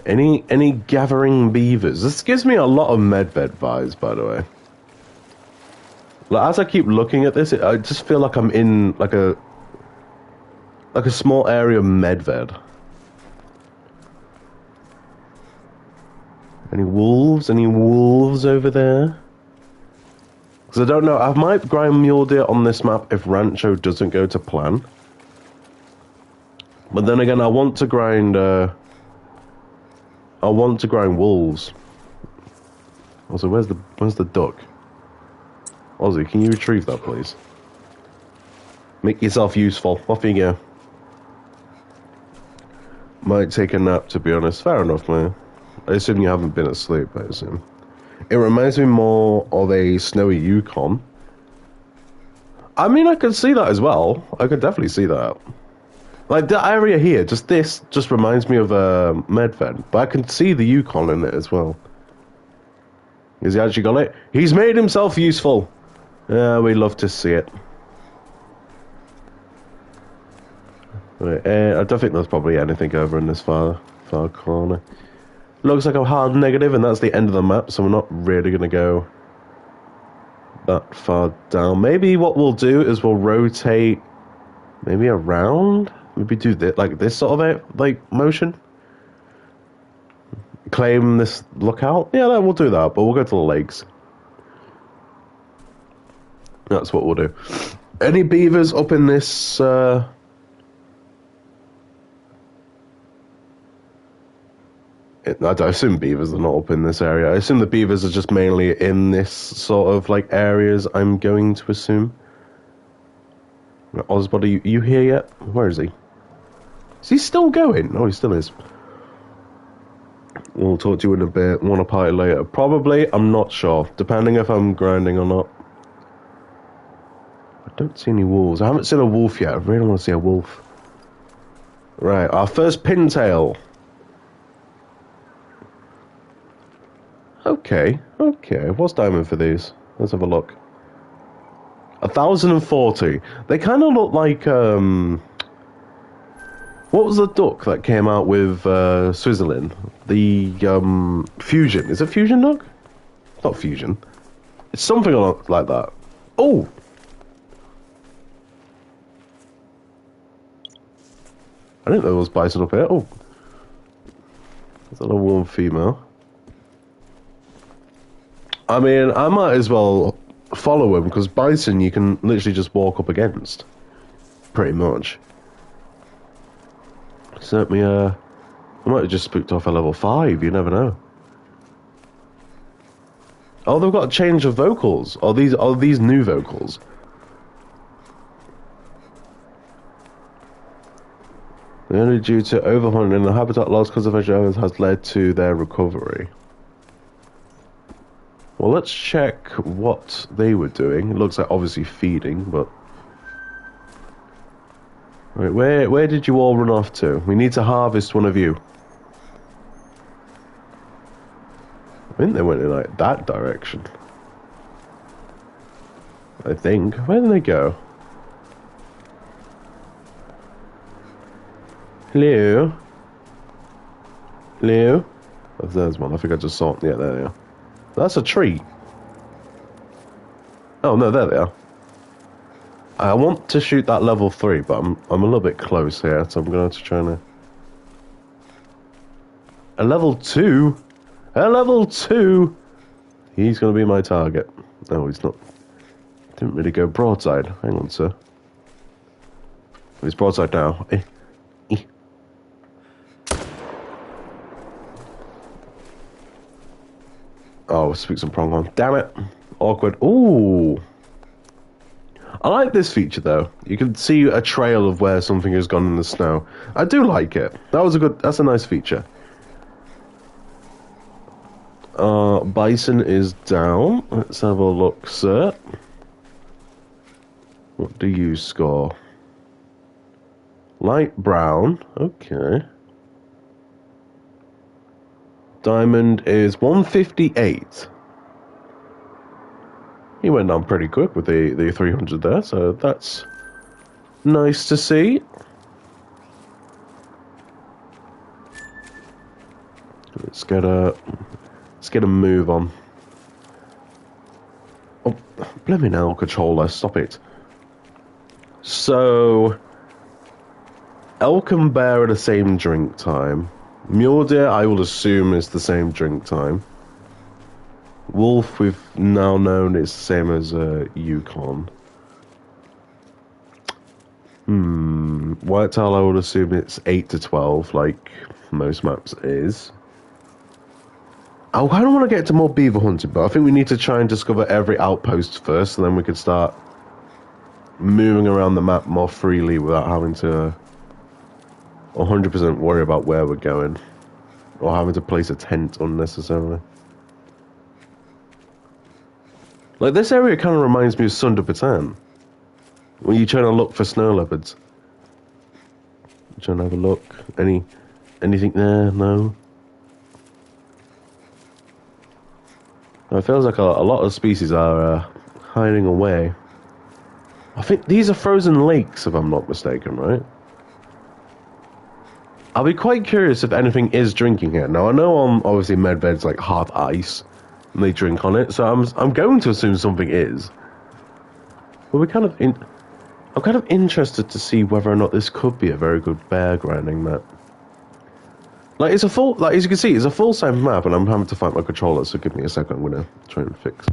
Any gathering beavers? This gives me a lot of medved vibes, by the way. Like, as I keep looking at this, I just feel like I'm in like a small area of medved. Any wolves? Any wolves over there? Because I don't know. I might grind mule deer on this map if Rancho doesn't go to plan. But then again, I want to grind wolves. Also, where's the duck? Ozzy, can you retrieve that, please? Make yourself useful. Off you go. Might take a nap, to be honest. Fair enough, man. I assume you haven't been asleep, I assume. It reminds me more of a snowy Yukon. I mean, I could see that as well. I could definitely see that. Like, the area here, this reminds me of Medved. But I can see the Yukon in it as well. Has he actually got it? He's made himself useful. Yeah, we love to see it. Right, I don't think there's probably anything over in this far corner. Looks like a hard negative, and that's the end of the map, so we're not really going to go that far down. Maybe what we'll do is we'll rotate maybe around. Maybe do this, like this sort of motion. Claim this lookout. Yeah, we'll do that, but we'll go to the lakes. That's what we'll do. Any beavers up in this... I assume beavers are not up in this area. I assume the beavers are just mainly in this sort of like areas, I'm going to assume. Ozbot, are you here yet? Where is he? Is he still going? Oh, he still is. We'll talk to you in a bit. Want to party later? Probably. I'm not sure. Depending if I'm grinding or not. I don't see any wolves. I haven't seen a wolf yet. I really want to see a wolf. Right, our first pintail. Okay. What's diamond for these? Let's have a look. 1,040. They kind of look like, what was the duck that came out with, Switzerland? The, Fusion. Is it Fusion duck? It's not Fusion. It's something like that. Oh! I didn't know there was bison up here. Oh. There's a one female. I mean, I might as well follow him, because bison you can literally just walk up against. Pretty much. Certainly, I might have just spooked off a level 5, you never know. Oh, they've got a change of vocals. Are these new vocals? Only due to overhunting and the habitat loss conservation has led to their recovery. Well, let's check what they were doing. It looks like obviously feeding, but... Right, where did you all run off to? We need to harvest one of you. I think they went in like that direction. I think. Where did they go? Hello? Hello? Oh, there's one. I think I just saw it. Yeah, there they are. That's a tree. Oh, no, there they are. I want to shoot that level 3, but I'm a little bit close here, so I'm going to try to... A level 2? At level 2, he's going to be my target. No, he's not. Didn't really go broadside. Hang on, sir. He's broadside now. Oh, speak some prong on. Damn it. Awkward. Ooh. I like this feature, though. You can see a trail of where something has gone in the snow. I do like it. That's a nice feature. Bison is down. Let's have a look, sir. What do you score? Light brown. Okay. Diamond is 158. He went down pretty quick with the 300 there, so that's nice to see. Let's get a move on. Oh, blimmin' hell, controller, stop it. So, elk and bear are the same drink time. Mule deer, I will assume, is the same drink time. Wolf, we've now known it's the same as Yukon. Whitetail, I would assume it's 8 to 12, like most maps is. I kind of want to get to more beaver hunting, but I think we need to try and discover every outpost first, and then we could start moving around the map more freely without having to 100% worry about where we're going, or having to place a tent unnecessarily. Like, this area kind of reminds me of Sunderbatan, when you're trying to look for snow leopards. Trying to have a look. Anything there? No. It feels like a lot of species are hiding away. I think these are frozen lakes, if I'm not mistaken, right? I'll be quite curious if anything is drinking here. Now, I know obviously Medved's like half ice, and they drink on it, so I'm going to assume something is. But I'm kind of interested to see whether or not this could be a very good bear grinding map. Like, it's a full, like, as you can see, it's a full-size map, and I'm having to find my controller, so give me a second, I'm gonna try and fix.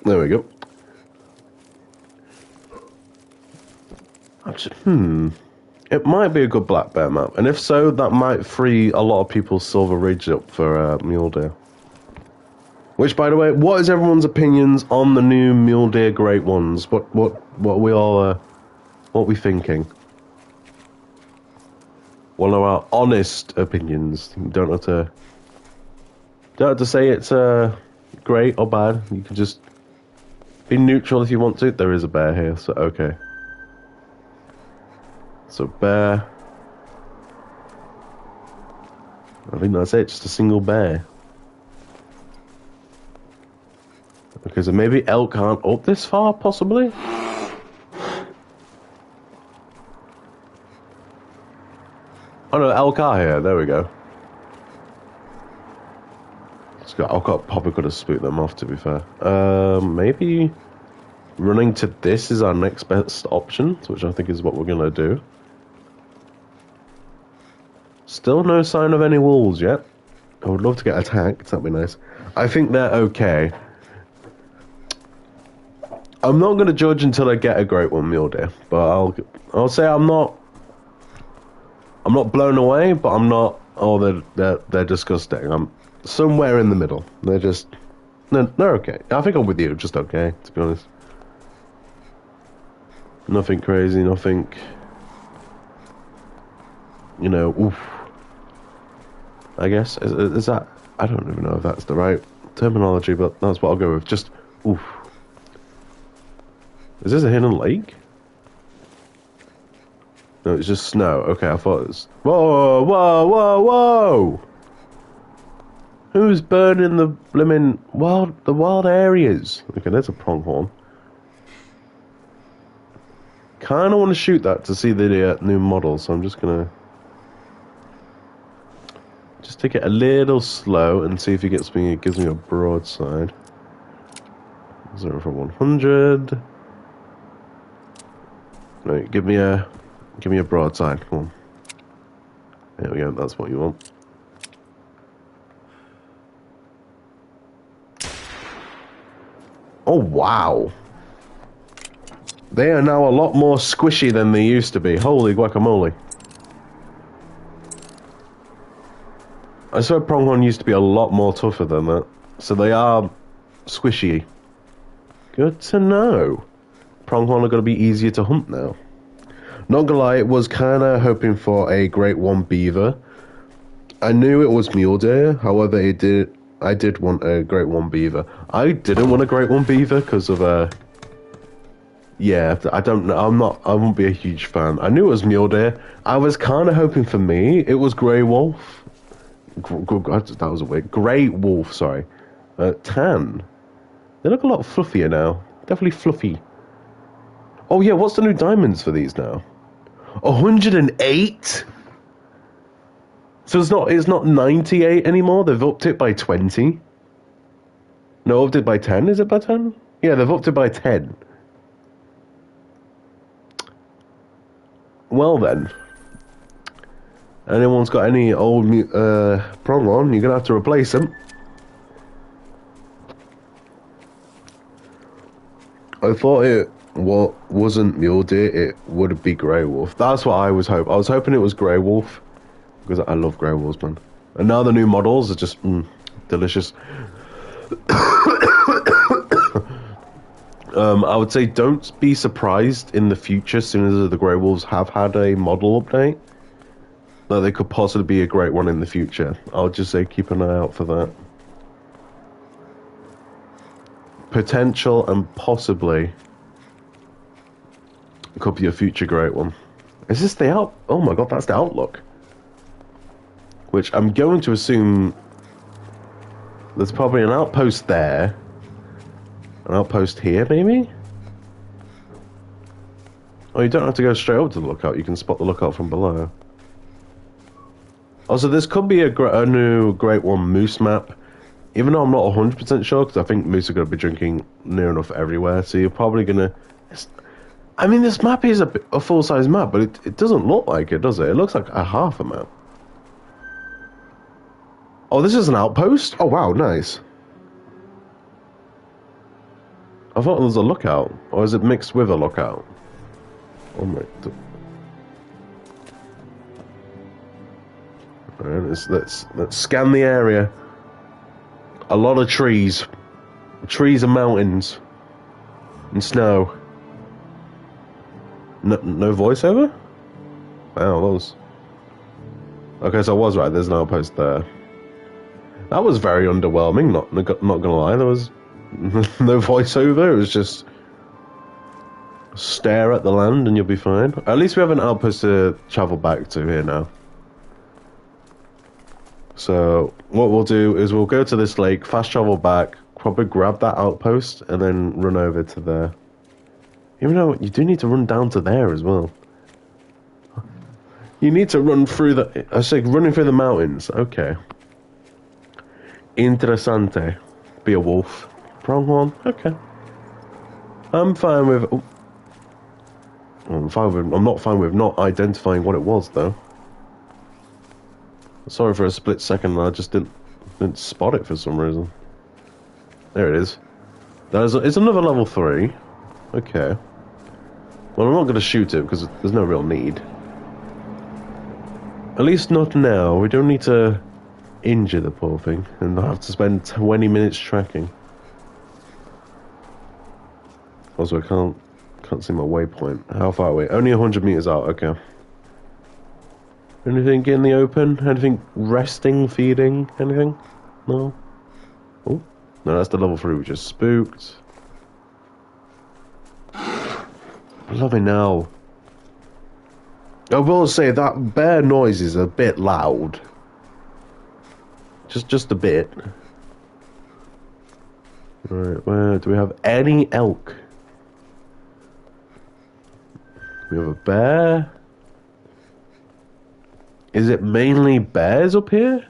There we go. It might be a good black bear map, and if so, that might free a lot of people's Silver Ridge up for mule deer. Which, by the way, what is everyone's opinions on the new mule deer great ones? What we all what we thinking? One of our honest opinions. You don't have to say it's great or bad. You can just be neutral if you want to. There is a bear here, so okay. So bear. I think that's it, just a single bear. Okay, so maybe elk aren't up this far, possibly? Oh no, elk are here, there we go. Probably could have spooked them off, to be fair. Maybe running to this is our next best option, which I think is what we're gonna do. Still no sign of any wolves yet. I would love to get attacked, that'd be nice. I think they're okay. I'm not gonna judge until I get a great one mule deer, but I'll say I'm not blown away, but I'm not. Oh, they're disgusting. I'm somewhere in the middle. They're okay. I think I'm with you, just okay, to be honest. Nothing crazy, nothing. You know, oof. I guess is that? I don't even know if that's the right terminology, but that's what I'll go with. Just oof. Is this a hidden lake? No, it's just snow. Okay, I thought it was... Whoa, whoa, whoa, whoa! Who's burning the blimmin' wild areas? Okay, there's a pronghorn. Kinda want to shoot that to see the new model, so I'm just gonna... Just take it a little slow and see if he gives me a broadside. 0 for 100... Right, give me a Give me a broadside. Come on. There we go. That's what you want. Oh, wow. They are now a lot more squishy than they used to be. Holy guacamole. I swear pronghorn used to be a lot more tougher than that. So they are squishy. Good to know. Pronghorn are going to be easier to hunt now. Not gonna lie, it was kind of hoping for a Great One beaver. I knew it was mule deer, however, I did want a Great One beaver. I didn't want a Great One beaver because of yeah, I don't know. I won't be a huge fan. I knew it was mule deer. I was kind of hoping for me it was grey wolf. That was a weird. Grey wolf, sorry. Tan. They look a lot fluffier now. Definitely fluffy. Oh yeah, what's the new diamonds for these now? 108? So it's not 98 anymore. They've upped it by 20. No, upped it by 10. Is it by 10? Yeah, they've upped it by 10. Well then, anyone's got any old pronghorn, you're gonna have to replace them. I thought it wasn't mule deer, it would be grey wolf. That's what I was hoping. I was hoping it was grey wolf because I love grey wolves, man. And now the new models are just delicious. I would say don't be surprised in the future, as soon as the grey wolves have had a model update, that they could possibly be a great one in the future. I'll just say keep an eye out for that. Potential and possibly it could be a future great one. Is this the out? Oh my god, that's the outlook. Which I'm going to assume there's probably an outpost there. An outpost here, maybe? Oh, you don't have to go straight up to the lookout. You can spot the lookout from below. Also, this could be a new Great One moose map. Even though I'm not 100% sure, because I think moose are going to be drinking near enough everywhere. So you're probably going to... I mean, this map is a full-size map, but it doesn't look like it, does it? It looks like a half a map. Oh, this is an outpost? Oh, wow, nice. I thought there was a lookout. Or is it mixed with a lookout? Oh my... Alright, let's scan the area. A lot of trees. Trees and mountains. And snow. No voiceover? Wow, that was... Okay, so I was right, there's an outpost there. That was very underwhelming, not gonna lie. There was no voiceover, it was just... Stare at the land and you'll be fine. At least we have an outpost to travel back to here now. So, what we'll do is we'll go to this lake, fast travel back, probably grab that outpost, and then run over to there. Even though you do need to run down to there as well. You need to run through the... I say running through the mountains. Okay. Interessante. Be a wolf. Pronghorn. Okay. I'm fine with... Oh. I'm not fine with not identifying what it was, though. Sorry for a split second, I just didn't spot it for some reason. There it is. It's another level 3. Okay. Well, I'm not going to shoot it because there's no real need. At least not now. We don't need to injure the poor thing and have to spend 20 minutes tracking. Also, I can't see my waypoint. How far away? Only 100 meters out. Okay. Anything in the open? Anything resting, feeding? Anything? No? Oh, no, that's the level 3 we just spooked. Love it now. I will say that bear noise is a bit loud. Just a bit. Right, where do we have any elk? We have a bear. Is it mainly bears up here?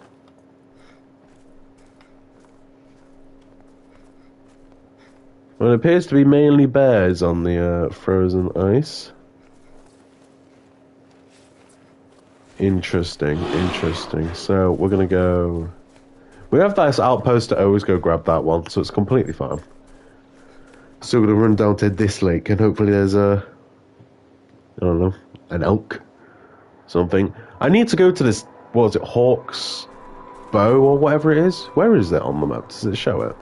Well, it appears to be mainly bears on the frozen ice. Interesting, interesting. So we're gonna go. We have this outpost to always go grab that one, so it's completely fine. So we're gonna run down to this lake, and hopefully there's I don't know, an elk, something. I need to go to this. What is it, Hawk's Bow or whatever it is? Where is it on the map? Does it show it?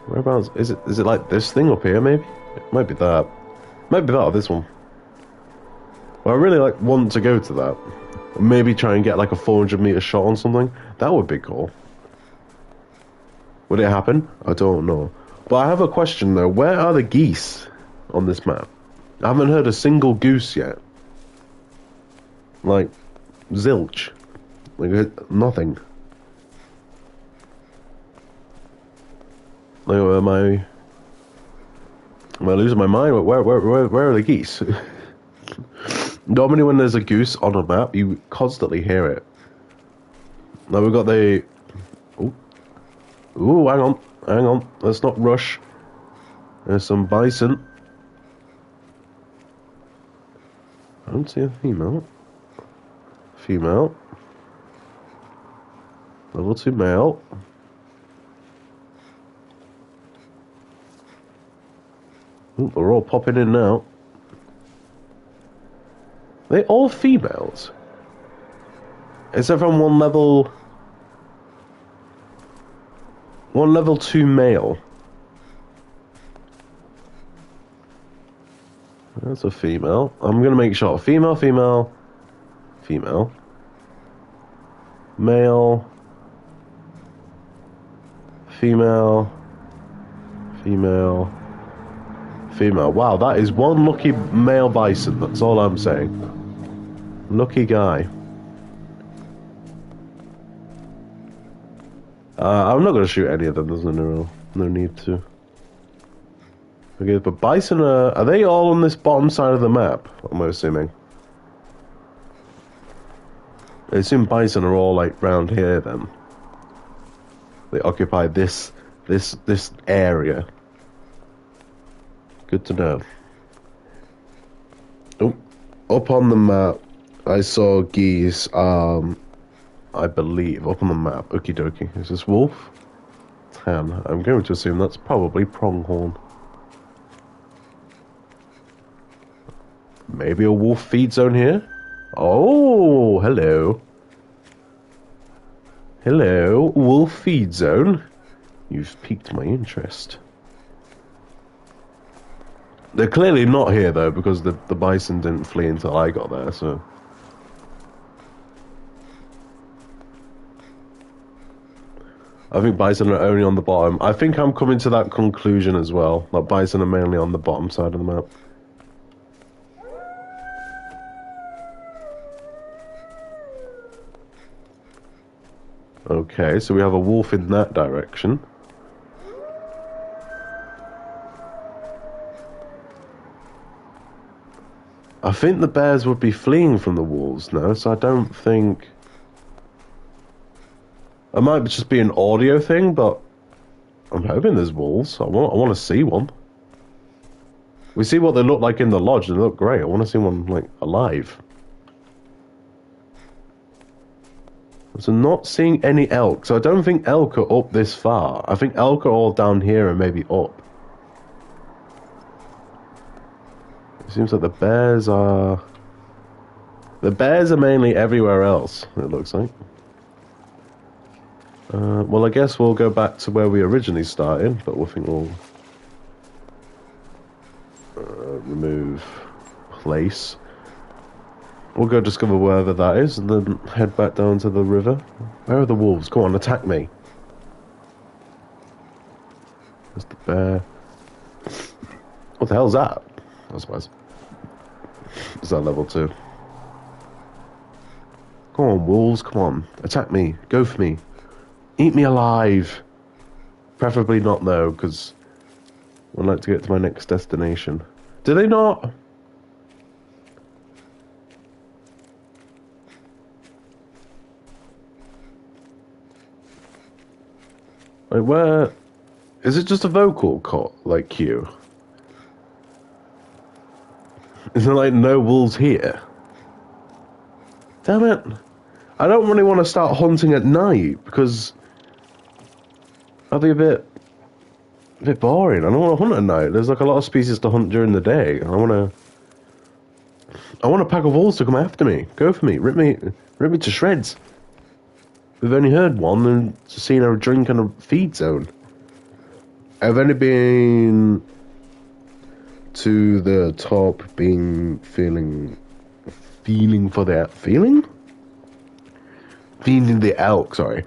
Whereabouts is it? Is it like this thing up here? Maybe it might be that. Might be that or this one. Well, I really want to go to that. Maybe try and get like a 400-meter shot on something. That would be cool. Would it happen? I don't know. But I have a question though. Where are the geese on this map? I haven't heard a single goose yet. Like, zilch. Like, nothing. Like, am I losing my mind? Where are the geese? Normally when there's a goose on a map, you constantly hear it. Now we've got the... Ooh, hang on. Let's not rush. There's some bison. I don't see a female. Female. Level 2 male. Ooh, they're all popping in now. They're all females. Except from one level 2 male. That's a female. I'm gonna make sure. Female. Male. Female. Wow, that is one lucky male bison. That's all I'm saying. Lucky guy. I'm not going to shoot any of them. There's no need to. Okay, but bison are they all on this bottom side of the map? I'm assuming. I assume bison are all like round here then. They occupy this area. Good to know. Oh, up on the map, I saw geese. I believe up on the map. Okie dokie. Is this wolf? 10. I'm going to assume that's probably pronghorn. Maybe a wolf feed zone here? Oh, hello. Hello, wolf feed zone. You've piqued my interest. They're clearly not here though, because the bison didn't flee until I got there, so... I think bison are only on the bottom. I think I'm coming to that conclusion as well. That bison are mainly on the bottom side of the map. Okay, so we have a wolf in that direction. I think the bears would be fleeing from the wolves now, so I don't think... It might just be an audio thing, but I'm hoping there's wolves. I want to see one. We see what they look like in the lodge, and they look great. I want to see one, like, alive. So not seeing any elk. So I don't think elk are up this far. I think elk are all down here and maybe up. It seems like the bears are... The bears are mainly everywhere else, it looks like. Well, I guess we'll go back to where we originally started, but we'll remove place. We'll go discover wherever that is, and then head back down to the river. Where are the wolves? Come on, attack me. There's the bear. What the hell's that? I suppose. Is that level 2? Come on, wolves, come on. Attack me. Go for me. Eat me alive. Preferably not, though, because I'd like to get to my next destination. Do they not? Like, where... Is it just a vocal cut, like Q? Is there like no wolves here? Damn it. I don't really want to start hunting at night because that'd be a bit boring. I don't want to hunt at night. There's like a lot of species to hunt during the day. I want a pack of wolves to come after me. Go for me. Rip me to shreds. We've only heard one and seen a drink and a feed zone. I've only been to the top, feeling for that feeling the elk. Sorry,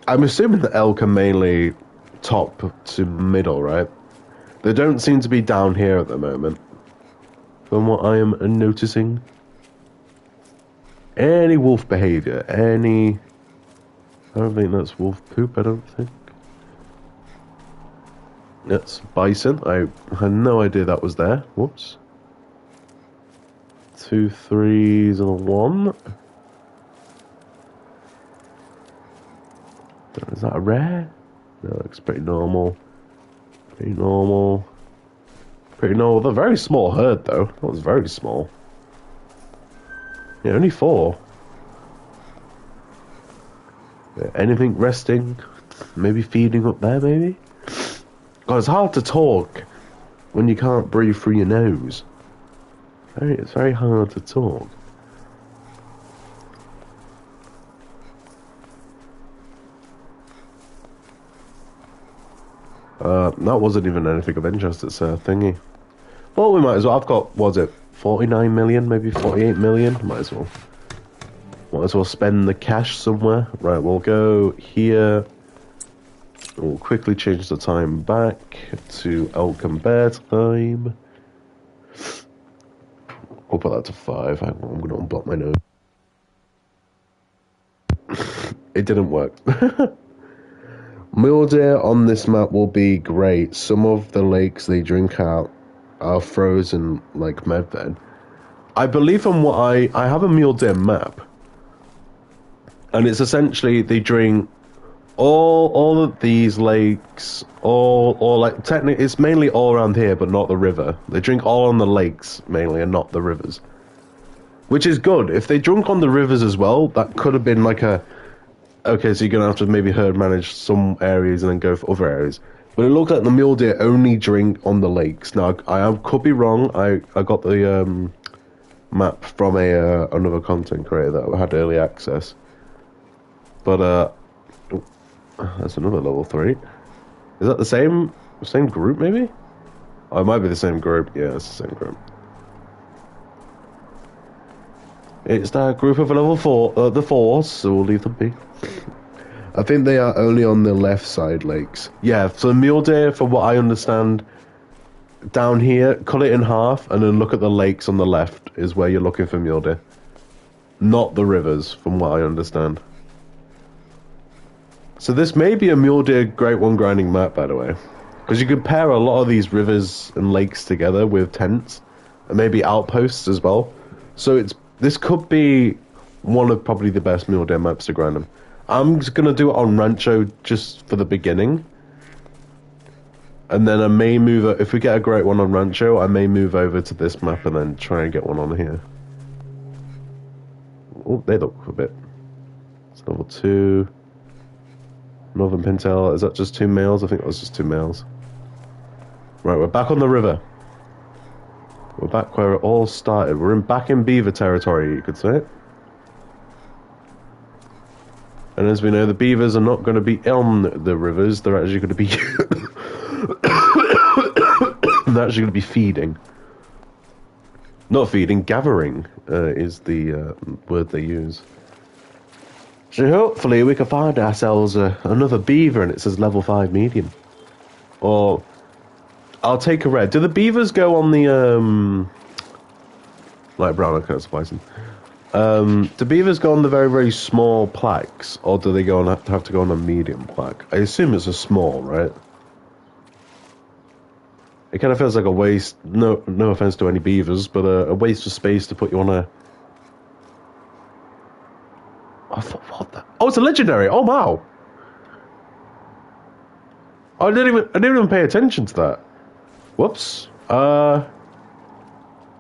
I'm assuming the elk are mainly top to middle, right? They don't seem to be down here at the moment, from what I am noticing. Any wolf behavior, I don't think that's wolf poop. I don't think. That's bison. I had no idea that was there. Whoops. 2 3s and a 1. Is that a rare? No, it's pretty normal. Pretty normal. They're very small herd though. That was very small. Yeah, only 4. Yeah, anything resting? Maybe feeding up there, maybe? God, it's hard to talk when you can't breathe through your nose. It's very hard to talk. That wasn't even anything of interest. It's a thingy. Well, we might as well. I've got, what was it, 49 million, maybe 48 million? Might as well spend the cash somewhere. Right, we'll go here. We'll quickly change the time back to elk and bear time. We'll put that to 5. I'm going to unblock my nose. It didn't work. Mule deer on this map will be great. Some of the lakes they drink out are frozen like medved. I believe from what I have a mule deer map. And it's essentially they drink all of these lakes, or like technically it's mainly all around here, but not the river. They drink all on the lakes mainly, and not the rivers, which is good. If they drunk on the rivers as well, that could have been like okay, so you're gonna have to maybe herd manage some areas and then go for other areas. But it looks like the mule deer only drink on the lakes. Now I could be wrong. I got the map from another content creator that had early access, but that's another level 3. Is that the same group, maybe? Oh, it might be the same group. Yeah, it's the same group. It's that group of a level 4, the 4s, so we'll leave them be. I think they are only on the left side lakes. Yeah, so mule deer, from what I understand, down here, cut it in half, and then look at the lakes on the left is where you're looking for mule deer. Not the rivers, from what I understand. So this may be a mule deer Great One grinding map, by the way. Because you could pair a lot of these rivers and lakes together with tents. And maybe outposts as well. So this could be one of probably the best mule deer maps to grind them. I'm just going to do it on Rancho just for the beginning. And then I may move, if we get a great one on Rancho, I may move over to this map and then try and get one on here. Oh, they look a bit. It's level 2. Northern Pintail, is that just 2 males? I think that was just 2 males. Right, we're back on the river. We're back where it all started. We're back in beaver territory, you could say. And as we know, the beavers are not going to be on the rivers. They're actually going to be... they're actually going to be feeding. Not feeding, gathering is the word they use. So hopefully we can find ourselves another beaver and it says level 5 medium. Or I'll take a red. Do the beavers go on the light brown? Okay, that's bison. Do beavers go on the very, very small plaques, or do they go on have to go on a medium plaque? I assume it's a small, right? It kind of feels like a waste. No offense to any beavers, but a waste of space to put you on a. What the? Oh, it's a legendary. Oh wow! I didn't even pay attention to that. Whoops.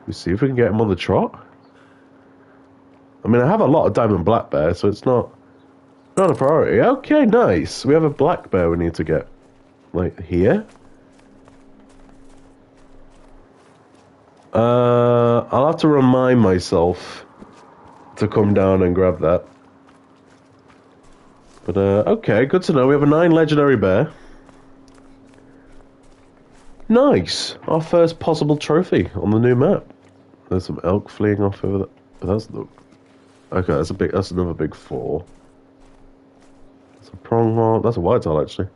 We see if we can get him on the trot. I mean, I have a lot of diamond black bear, so it's not a priority. Okay, nice. We have a black bear we need to get, like, here. I'll have to remind myself to come down and grab that. But, okay, good to know. We have a 9 legendary bear. Nice. Our first possible trophy on the new map. There's some elk fleeing off over there. That's the... Okay, that's another big 4. That's a pronghorn. That's a whitetail, actually.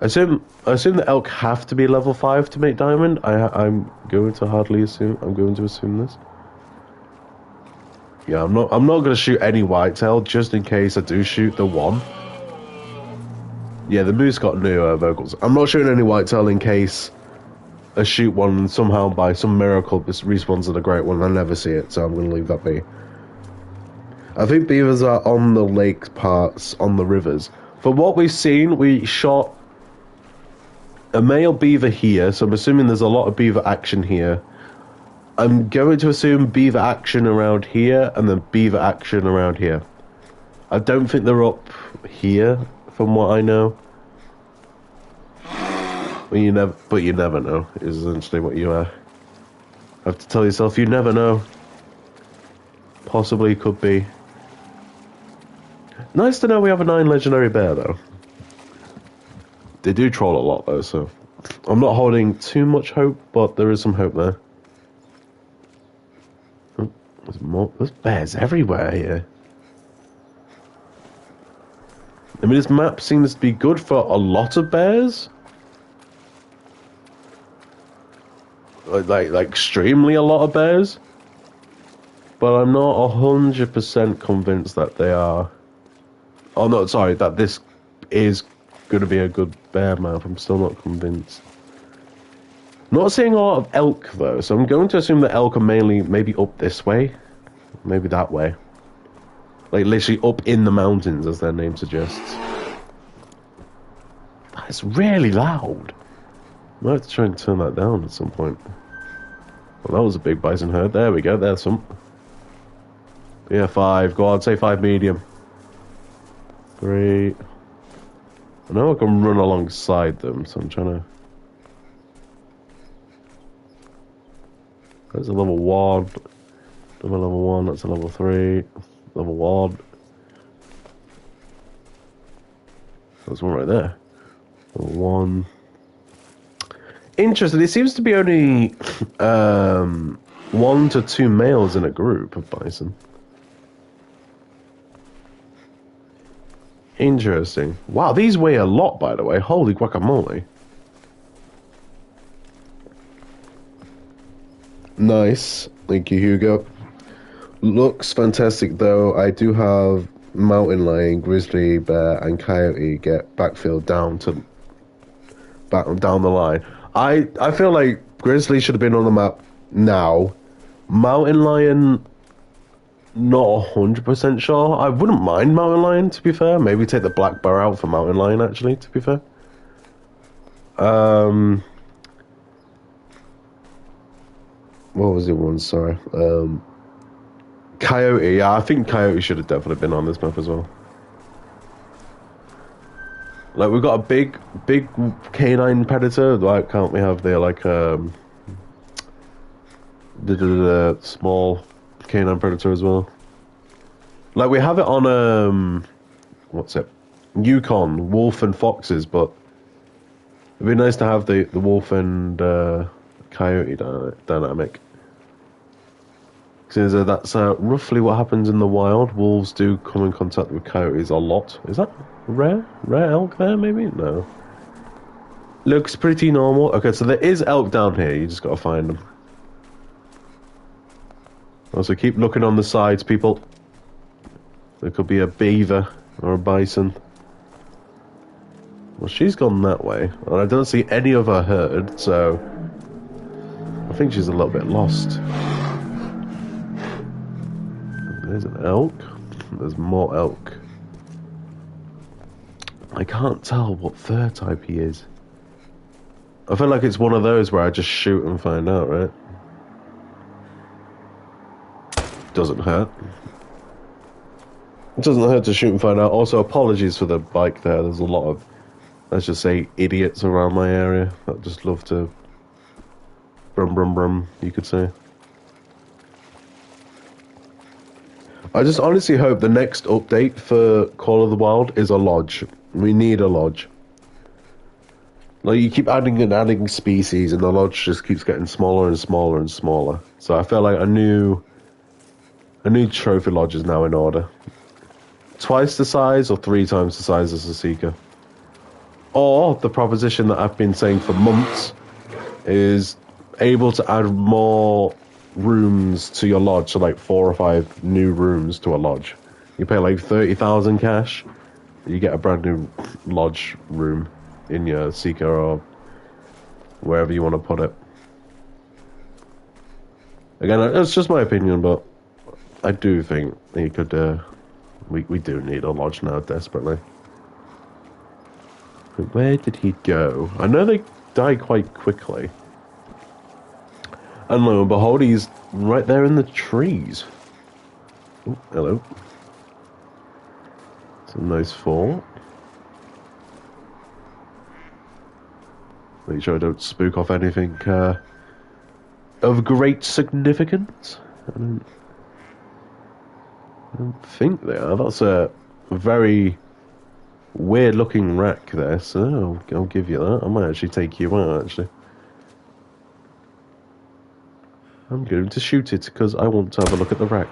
I assume the elk have to be level 5 to make diamond. I'm going to assume this. Yeah, I'm not going to shoot any whitetail just in case I do shoot the one. Yeah, the moose got new vocals. I'm not shooting any whitetail in case I shoot one and somehow by some miracle this respawns at a great one. I never see it, so I'm going to leave that be. I think beavers are on the lake parts, on the rivers. For what we've seen, we shot a male beaver here, so I'm assuming there's a lot of beaver action here. I'm going to assume beaver action around here, and then beaver action around here. I don't think they're up here, from what I know. But you never know, is essentially what you have to tell yourself. You never know. Possibly could be. Nice to know we have a 9 legendary bear, though. They do troll a lot, though, so I'm not holding too much hope, but there is some hope there. Oh, there's bears everywhere here. I mean, this map seems to be good for a lot of bears. Like extremely a lot of bears. But I'm not 100% convinced that they are... Oh, no, sorry, that this is going to be a good bear map. I'm still not convinced. Not seeing a lot of elk, though, so I'm going to assume that elk are mainly maybe up this way. Maybe that way. Like, literally up in the mountains, as their name suggests. That's really loud. I might have to try and turn that down at some point. Well, that was a big bison herd. There we go, there's some. Yeah, 5. Go on, say 5 medium. 3. I know I can run alongside them, so I'm trying to... That's a level 1. Double level 1, that's a level 3. Level 1. There's one right there. Level 1. Interesting, it seems to be only 1 to 2 males in a group of bison. Interesting. Wow, these weigh a lot, by the way. Holy guacamole. Nice. Thank you, Hugo. Looks fantastic, though. I do have mountain lion, grizzly bear, and coyote get backfilled down the line. I feel like grizzly should have been on the map now. Mountain lion, not 100% sure. I wouldn't mind mountain lion, to be fair. Maybe take the black bear out for mountain lion, actually, to be fair. What was the one? Sorry. Coyote. Yeah, I think coyote should have definitely been on this map as well. Like, we've got a big canine predator. Why can't we have the small canine predator as well? Like, we have it on what's it? Yukon, wolf and foxes, but it'd be nice to have the wolf and coyote dynamic. Because that's roughly what happens in the wild. Wolves do come in contact with coyotes a lot. Is that rare? Rare elk there, maybe? No. Looks pretty normal. Okay, so there is elk down here. You just got to find them. Also, keep looking on the sides, people. There could be a beaver or a bison. Well, she's gone that way. And I don't see any of her herd, so... I think she's a little bit lost. There's an elk. There's more elk. I can't tell what fur type he is. I feel like it's one of those where I just shoot and find out, right? Doesn't hurt. It doesn't hurt to shoot and find out. Also, apologies for the bike there. There's a lot of, let's just say, idiots around my area that just love to brum brum brum, you could say. I just honestly hope the next update for Call of the Wild is a lodge. We need a lodge. Like, you keep adding and adding species, and the lodge just keeps getting smaller and smaller and smaller. So I feel like a new trophy lodge is now in order. Twice the size or 3 times the size as a Seeker. Or the proposition that I've been saying for months is able to add more rooms to your lodge, so like 4 or 5 new rooms to a lodge. You pay like 30,000 cash, you get a brand new lodge room in your Seeker or wherever you want to put it. Again, it's just my opinion, but I do think you could. We do need a lodge now desperately. But where did he go? I know they die quite quickly. And lo and behold, he's right there in the trees. Oh, hello. It's a nice fort. Make sure I don't spook off anything of great significance. I don't think they are. That's a very weird looking wreck there, so I'll give you that. I might actually take you out, actually. I'm going to shoot it because I want to have a look at the wreck.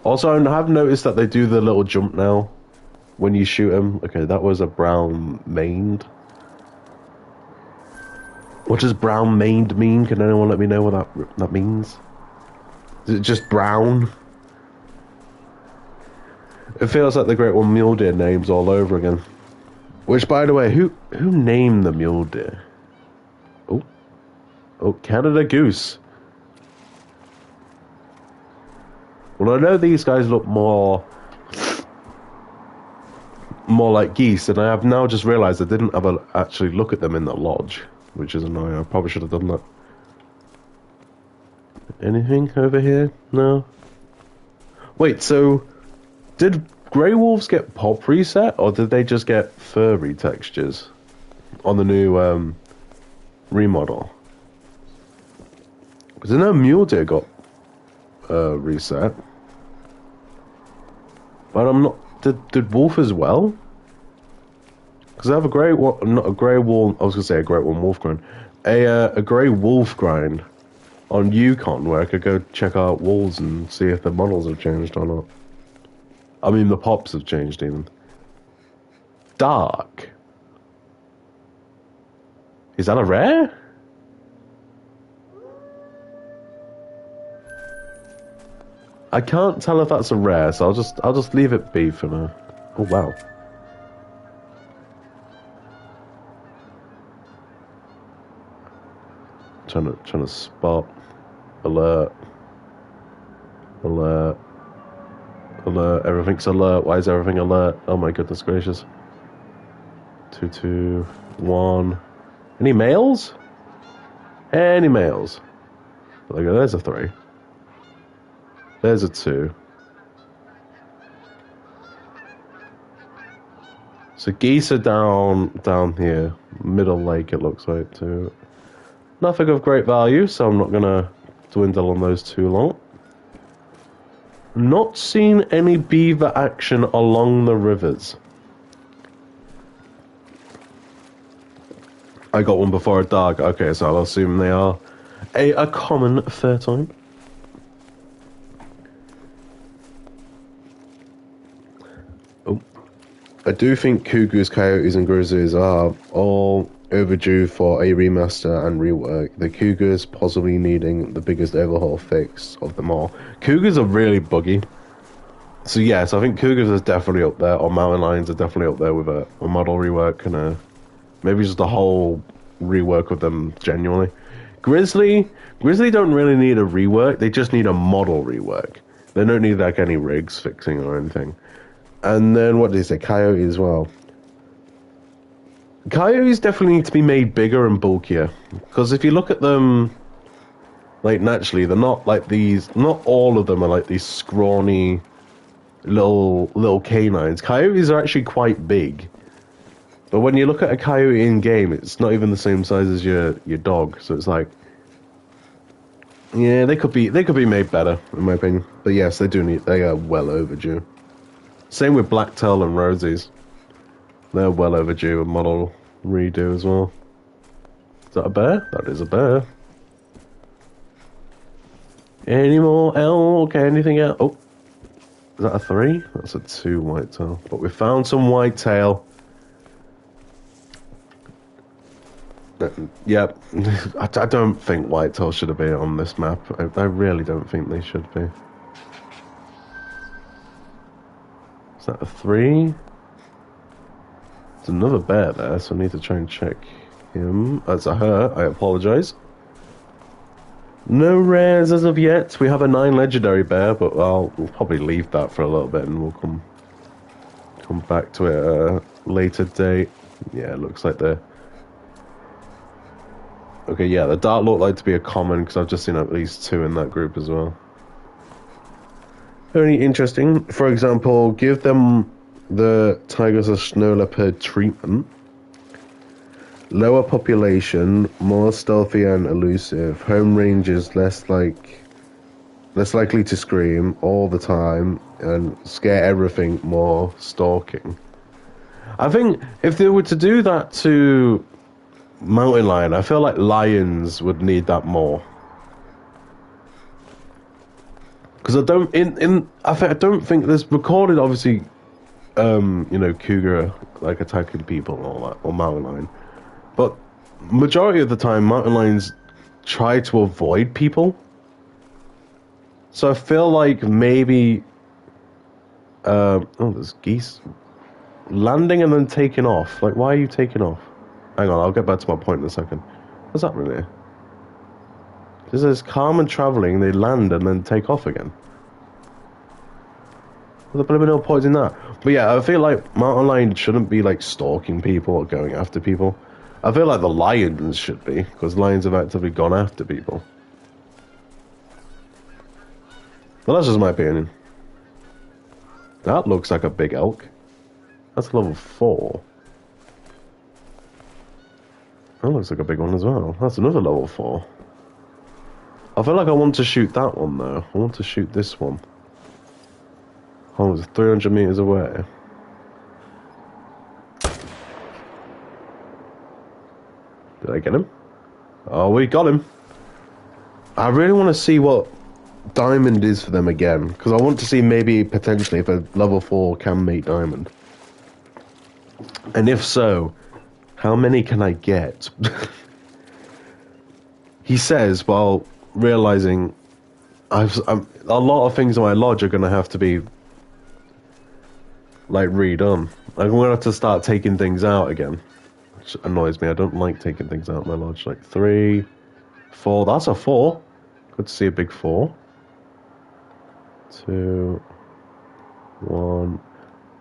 Also, I have noticed that they do the little jump now when you shoot them. Okay, that was a brown maned. What does brown maned mean? Can anyone let me know what that means? Is it just brown? It feels like the Great One Mule Deer names all over again. Which, by the way, who named the mule deer? Oh, Canada Goose. Well, I know these guys look more like geese, and I have now just realised I didn't actually look at them in the lodge, which is annoying. I probably should have done that. Anything over here? No. Wait, so did Grey Wolves get pop reset, or did they just get furry textures on the new remodel? Because I know Mule Deer got reset, but I'm not. Did Wolf as well? Because I have a grey, not a grey wolf. I was gonna say a Great One Wolf grind, a grey wolf grind on Yukon, where I could go check out wolves and see if the models have changed or not. I mean, the pops have changed even. Dark. Is that a rare? I can't tell if that's a rare, so I'll just leave it be for now. Oh wow. Trying to spot. Alert. Alert. Alert. Everything's alert. Why is everything alert? Oh my goodness gracious. 2, 2, 1. Any males? Any males? There you go. There's a 3. There's a 2. So geese are down here. Middle lake, it looks like, too. Nothing of great value, so I'm not going to dwindle on those too long. Not seen any beaver action along the rivers. I got one before a dog. Okay, so I'll assume they are a common fair time. I do think cougars, coyotes, and grizzlies are all overdue for a remaster and rework. The cougars possibly needing the biggest overhaul fix of them all. Cougars are really buggy. So yes, I think cougars is definitely up there, or mountain lions are definitely up there with a model rework and maybe just a whole rework of them genuinely. Grizzly don't really need a rework, they just need a model rework. They don't need like any rigs fixing or anything. And then what did he say? Coyote as well. Coyotes definitely need to be made bigger and bulkier. Because if you look at them, like, naturally, they're not like these... Not all of them are like these scrawny little canines. Coyotes are actually quite big. But when you look at a coyote in game, it's not even the same size as your dog. So it's like, yeah, they could be made better, in my opinion. But yes, they are well overdue. Same with Blacktail and Rosies. They're well overdue a model redo as well. Is that a bear? That is a bear. Any more elk? Anything else? Oh, is that a 3? That's a 2 whitetail. But we found some whitetail. Yep. I don't think whitetail should have been on this map. I really don't think they should be. Is that a 3? There's another bear there, so I need to try and check him. That's a her. I apologize. No rares as of yet. We have a 9 legendary bear, but we'll probably leave that for a little bit and we'll come back to it at a later date. Yeah, it looks like they're... Okay, yeah, the dart looked like to be a common, because I've just seen at least 2 in that group as well. Very interesting. For example, give them the tigers a snow leopard treatment. Lower population, more stealthy and elusive. Home range is less likely to scream all the time and scare everything, more stalking. I think if they were to do that to mountain lion, I feel like lions would need that more. Because I don't think there's recorded, obviously, cougar like attacking people and all that, or mountain lion. But majority of the time, mountain lions try to avoid people. So I feel like maybe, there's geese landing and then taking off. Like, why are you taking off? Hang on, I'll get back to my point in a second. What's happening here? This is calm and traveling, they land and then take off again. There's probably no point in that. But yeah, I feel like mountain lions shouldn't be like stalking people or going after people. I feel like the lions should be, because lions have actively gone after people. Well, that's just my opinion. That looks like a big elk. That's level 4. That looks like a big one as well. That's another level 4. I feel like I want to shoot that one though. I want to shoot this one. Oh, it's 300 meters away. Did I get him? Oh, we got him. I really want to see what diamond is for them again, because I want to see maybe potentially if a level 4 can make diamond. And if so, how many can I get? He says, while realizing a lot of things in my lodge are going to have to be like redone. Like, I'm going to have to start taking things out again, which annoys me. I don't like taking things out of my lodge. Like 3, 4. That's a 4. Good to see a big 4. 2, 1.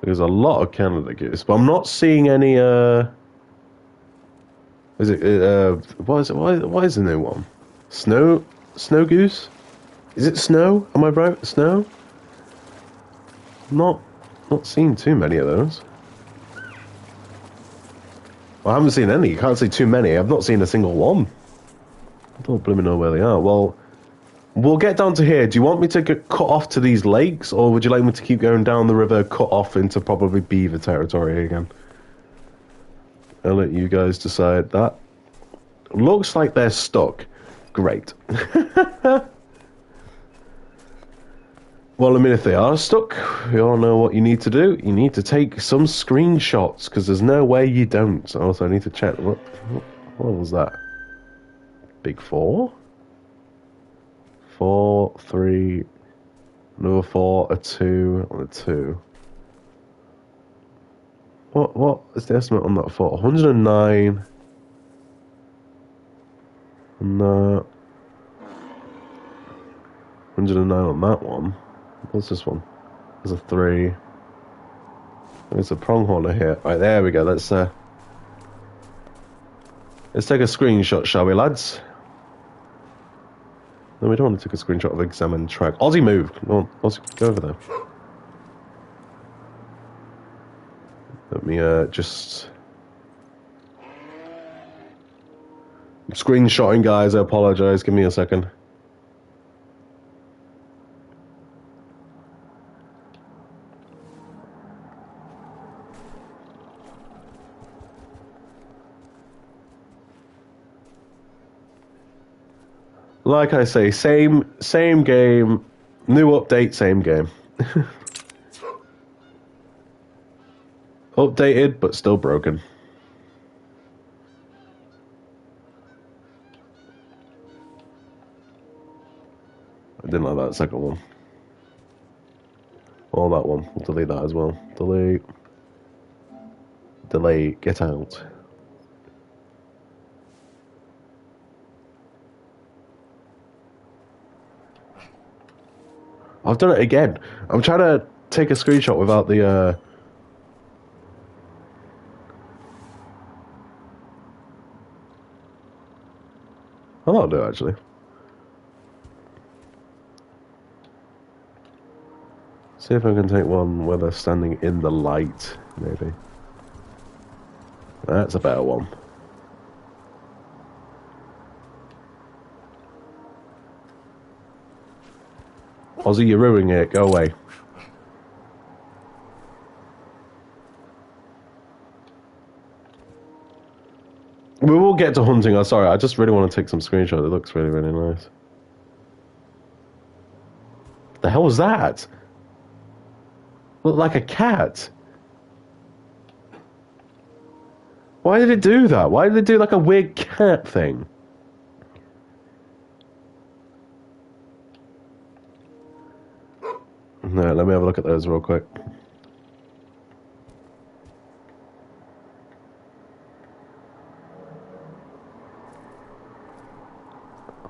There's a lot of Canada goose, but I'm not seeing any. Is it? What is it? What is the new one? Snow goose? Is it snow? Am I right? Snow? Not seen too many of those. Well, I haven't seen any. You can't see too many. I've not seen a single one. I don't blooming know where they are. Well, we'll get down to here. Do you want me to get cut off to these lakes, or would you like me to keep going down the river, cut off into probably beaver territory again? I'll let you guys decide that. Looks like they're stuck. Great. Well, I mean, if they are stuck, we all know what you need to do. You need to take some screenshots, because there's no way you don't. Also, I need to check. What was that? Big 4? 4, 3, another 4, a 2, and a 2. What is the estimate on that 4? 109. And 109 on that one. What's this one? There's a 3. There's a pronghorn here. Right, there we go. Let's Let's take a screenshot, shall we, lads? No, we don't want to take a screenshot of examine track. Aussie, move. Come on, Aussie, go over there. Let me just... I'm screenshotting, guys. I apologise. Give me a second. Like I say, same game, new update, same game. Updated, but still broken. I didn't like that second one. Or that one. We'll delete that as well. Delete. Delete. Get out. I've done it again. I'm trying to take a screenshot without the I'll do it, actually. See if I can take one where they're standing in the light, maybe. That's a better one. Aussie, you're ruining it. Go away. We will get to hunting. I'm sorry. I just really want to take some screenshots. It looks really, really nice. The hell was that? Looked like a cat. Why did it do that? Why did it do like a weird cat thing? No, let me have a look at those real quick.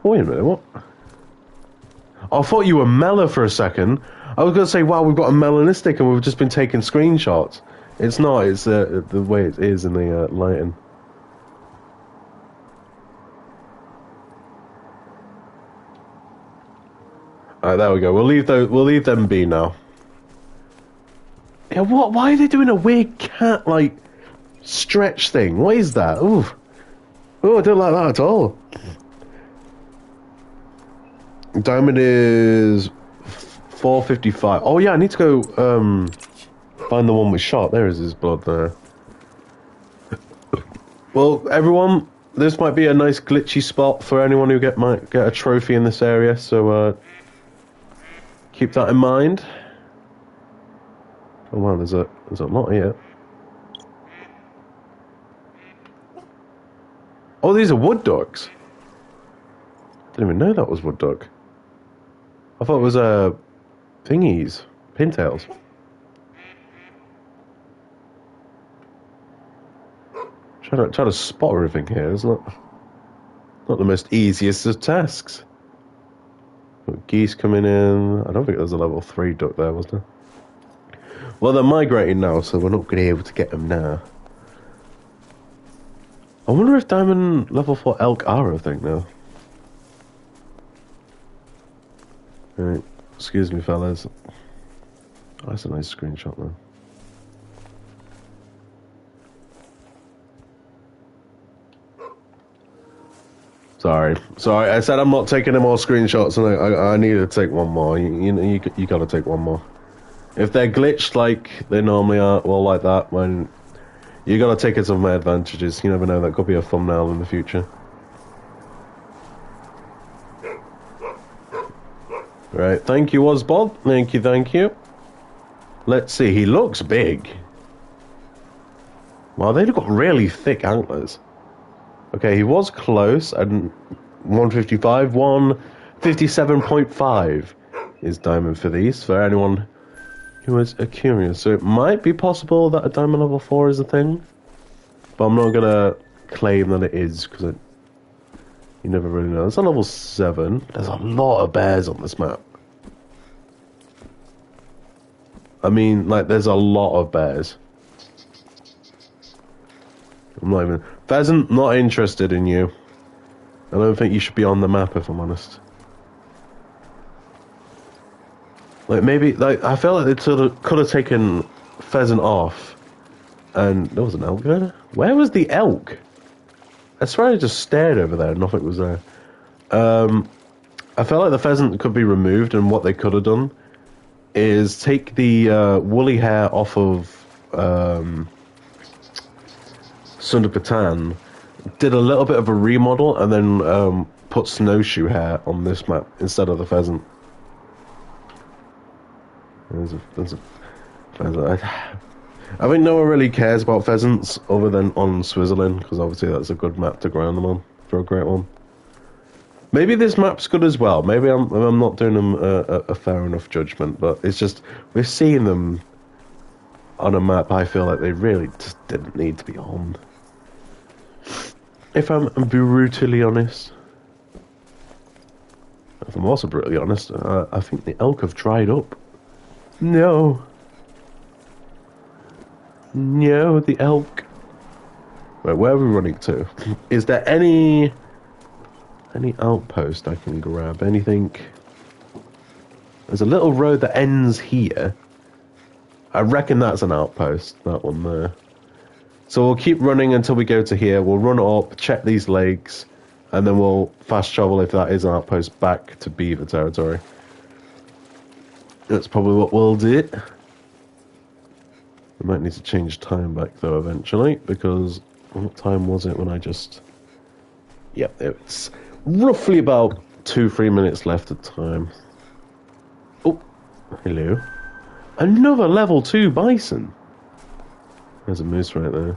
Wait a minute, what? I thought you were mellow for a second. I was going to say, wow, we've got a melanistic and we've just been taking screenshots. It's not, it's the way it is in the lighting. Alright, there we go. We'll leave them be now. Yeah, what? Why are they doing a weird cat, like, stretch thing? What is that? Ooh. Oh, I don't like that at all. Diamond is 455. Oh yeah, I need to go find the one with shot. There is his blood there. Well, everyone, this might be a nice glitchy spot for anyone who might get a trophy in this area, so keep that in mind. Oh wow, there's a lot here. Oh, these are wood ducks. Didn't even know that was wood duck. I thought it was thingies, pintails. Try to spot everything here. It's not the most easiest of tasks. Got geese coming in. I don't think there's a level 3 duck there, was there? Well, they're migrating now, so we're not going to be able to get them now. I wonder if diamond level 4 elk are a thing now. Right, excuse me, fellas. Oh, that's a nice screenshot, though. Sorry. I said I'm not taking any more screenshots, and I need to take one more. You gotta take one more. If they're glitched like they normally are, well, like that, when you gotta take some of my advantages. You never know, that could be a thumbnail in the future. Right, thank you, Ozbob. Thank you. Let's see, he looks big. Wow, they've got really thick antlers. Okay, he was close, and 155, 157.5 is diamond for these, for anyone who is curious. So it might be possible that a diamond level 4 is a thing, but I'm not gonna claim that it is, because you never really know. It's a level 7. There's a lot of bears on this map. I mean, like, there's a lot of bears. I'm not even... Pheasant, not interested in you. I don't think you should be on the map, if I'm honest. Like, maybe, like, I felt like they sort of could have taken Pheasant off. And there was an elk there? Where was the elk? I swear I just stared over there and nothing was there. I felt like the pheasant could be removed, and what they could have done is take the woolly hair off of Sundar, did a little bit of a remodel, and then put snowshoe hair on this map instead of the pheasant. There's a pheasant. I think no one really cares about pheasants other than on Switzerland, because obviously that's a good map to ground them on for a great one. Maybe this map's good as well. Maybe I'm not doing them a fair enough judgment, but it's just we're seeing them on a map I feel like they really just didn't need to be on. If I'm brutally honest. If I'm also brutally honest, I think the elk have dried up. No. No, the elk. Right, where are we running to? Is there any outpost I can grab? Anything? There's a little road that ends here. I reckon that's an outpost, that one there. So we'll keep running until we go to here. We'll run up, check these lakes, and then we'll fast travel if that is an outpost back to Beaver territory. That's probably what we'll do. I might need to change time back though eventually, because what time was it when I just... Yep, it's roughly about 2-3 minutes left of time. Oh, hello. Another level 2 bison. There's a moose right there.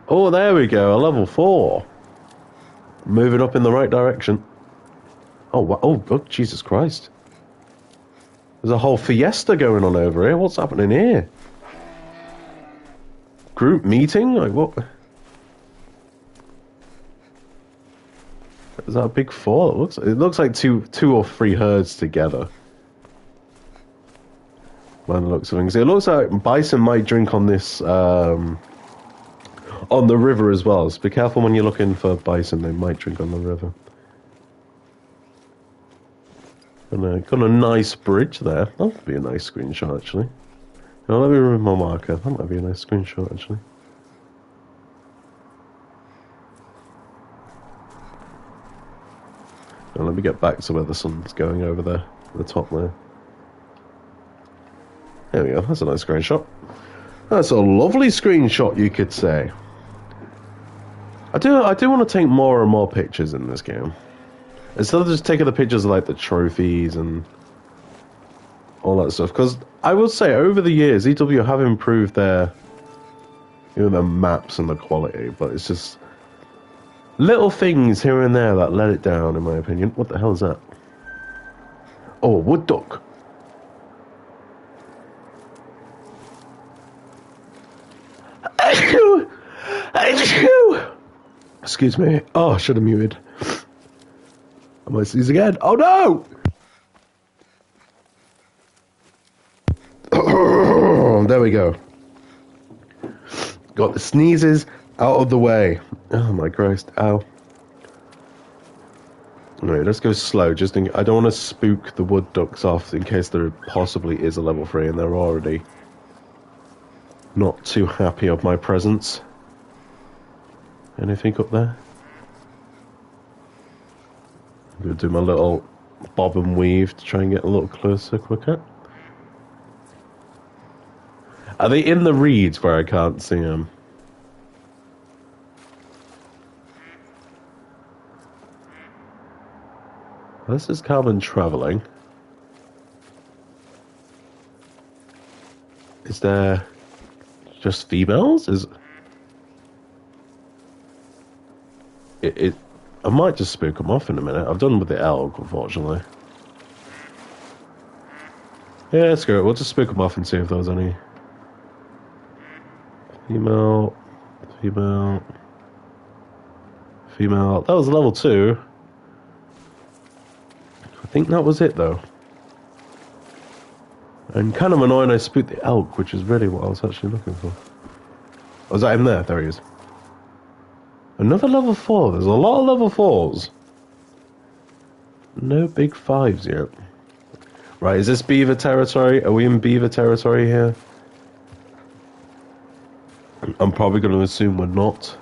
Oh, there we go, a level 4. Moving up in the right direction. Oh, oh, Jesus Christ. There's a whole fiesta going on over here. What's happening here? Group meeting? Like, what? Is that a big 4? It looks like two or three herds together. By the looks of things. It looks like bison might drink on this, on the river as well. So be careful when you're looking for bison. They might drink on the river. And got a nice bridge there. That would be a nice screenshot, actually. Now, let me remove my marker. That might be a nice screenshot, actually. Now, let me get back to where the sun's going over there, at the top there. There we go. That's a nice screenshot. That's a lovely screenshot, you could say. I do want to take more and more pictures in this game. Instead of just taking the pictures of, like, the trophies and all that stuff. Because I will say, over the years, EW have improved their, you know, their maps and the quality. But it's just little things here and there that let it down, in my opinion. What the hell is that? Oh, a wood duck. Excuse me. Oh, I should have muted. I might sneeze again. Oh no! There we go. Got the sneezes out of the way. Oh my Christ. Ow. Alright, let's go slow. I don't want to spook the wood ducks off in case there possibly is a level 3 and they're already not too happy of my presence. Anything up there? I'm going to do my little bob and weave to try and get a little closer quicker. Are they in the reeds where I can't see them? This is Carmen travelling. Is there just females? I might just spook them off in a minute. I've done with the elk, unfortunately. Yeah, screw it. We'll just spook them off and see if there's any. Female. That was level 2. I think that was it, though. And kind of annoying I spooked the elk, which is really what I was actually looking for. Was that him there? There he is. Another level 4. There's a lot of level 4s. No big 5s yet. Right, is this beaver territory? Are we in beaver territory here? I'm probably going to assume we're not.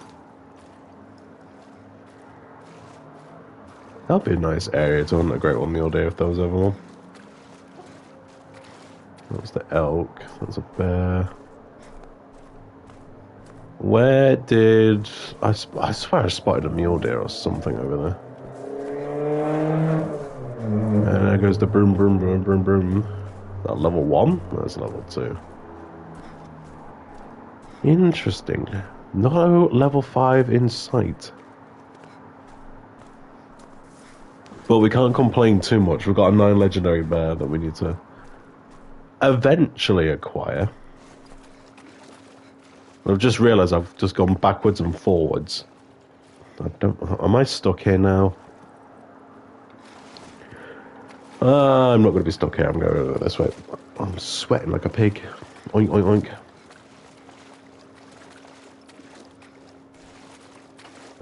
That'd be a nice area to hunt a Great One Mule Deer if there was ever one. That's the elk. That's a bear. Where did... I swear I spotted a mule deer or something over there. And there goes the broom, broom, broom, broom, broom. That level 1? That's level 2. Interesting. No level 5 in sight. But we can't complain too much. We've got a 9 legendary bear that we need to eventually acquire. I've just realised I've just gone backwards and forwards. Am I stuck here now? I'm not going to be stuck here. I'm going over this way. I'm sweating like a pig. Oink, oink, oink.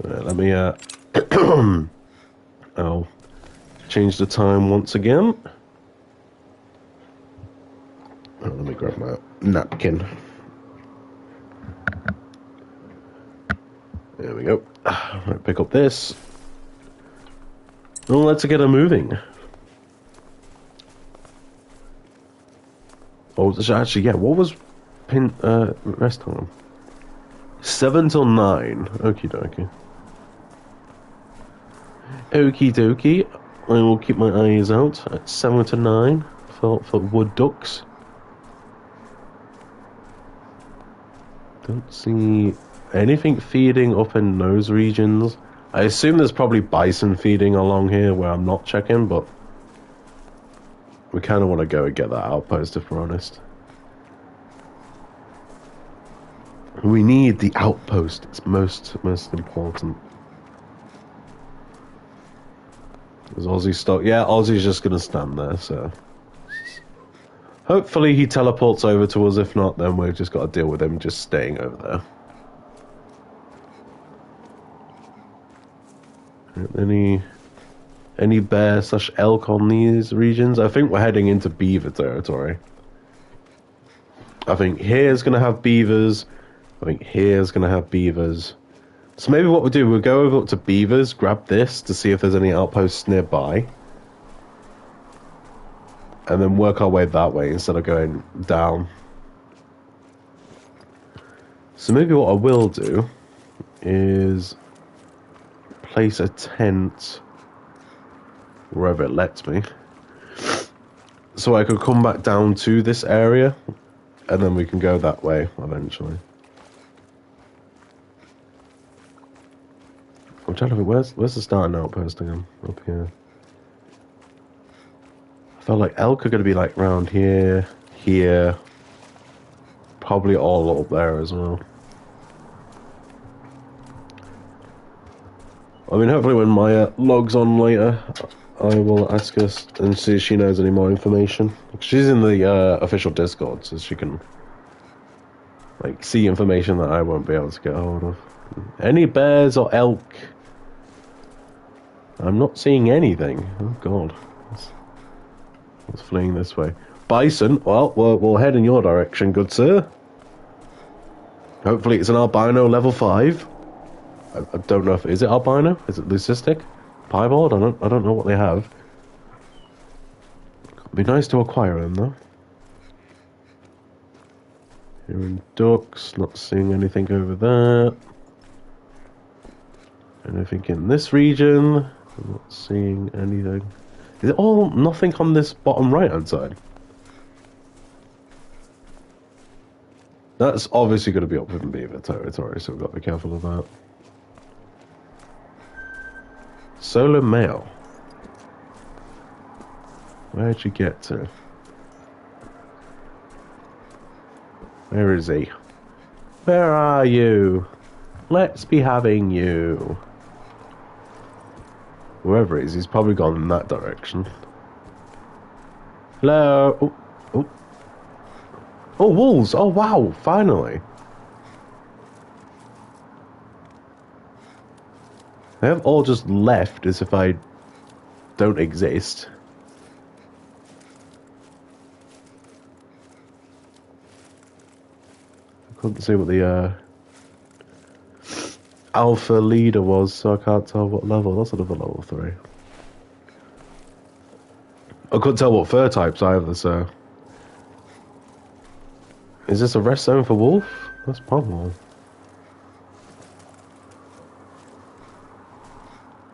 Let me, I'll change the time once again. Oh, let me grab my napkin. There we go. Right, pick up this. Well, let's get her moving. Oh, actually, yeah, what was rest time? 7 till 9. Okie dokie. Okie dokie. I will keep my eyes out at 7 to 9 for wood ducks. Don't see anything feeding up in those regions. I assume there's probably bison feeding along here where I'm not checking, but we kind of want to go and get that outpost if we're honest. We need the outpost. It's most important. Is Ozzy stuck? Yeah, Ozzy's just going to stand there, so... Hopefully he teleports over to us. If not, then we've just got to deal with him just staying over there. Any bear / elk on these regions? I think we're heading into beaver territory. I think here's going to have beavers. I think here's going to have beavers. So maybe what we'll do, we'll go over to beavers, grab this to see if there's any outposts nearby. And then work our way that way instead of going down. So maybe what I will do is place a tent wherever it lets me. So I could come back down to this area and then we can go that way eventually. I'm trying to think, where's the starting outpost again? Up here. I felt like elk are going to be like around here, here, probably all up there as well. I mean, hopefully when Maya logs on later, I will ask her and see if she knows any more information. She's in the official Discord, so she can like see information that I won't be able to get hold of. Any bears or elk? I'm not seeing anything. Oh god. It's fleeing this way. Bison, well, we'll head in your direction, good sir. Hopefully it's an albino level 5. I don't know if... Is it albino? Is it leucistic? Piebald? I don't know what they have. It'd be nice to acquire them, though. Hearing ducks, not seeing anything over there. Anything in this region? I'm not seeing anything. Is it all nothing on this bottom right hand side? That's obviously going to be up in beaver territory, so we've got to be careful of that. Solar male. Where'd you get to? Where is he? Where are you? Let's be having you. Whoever it is, he's probably gone in that direction. Hello? Oh, oh. Oh, wolves! Oh, wow! Finally! They have all just left as if I don't exist. I couldn't see what the alpha leader was, so I can't tell what level. That's another level 3. I couldn't tell what fur types either, so... Is this a rest zone for wolf? That's possible.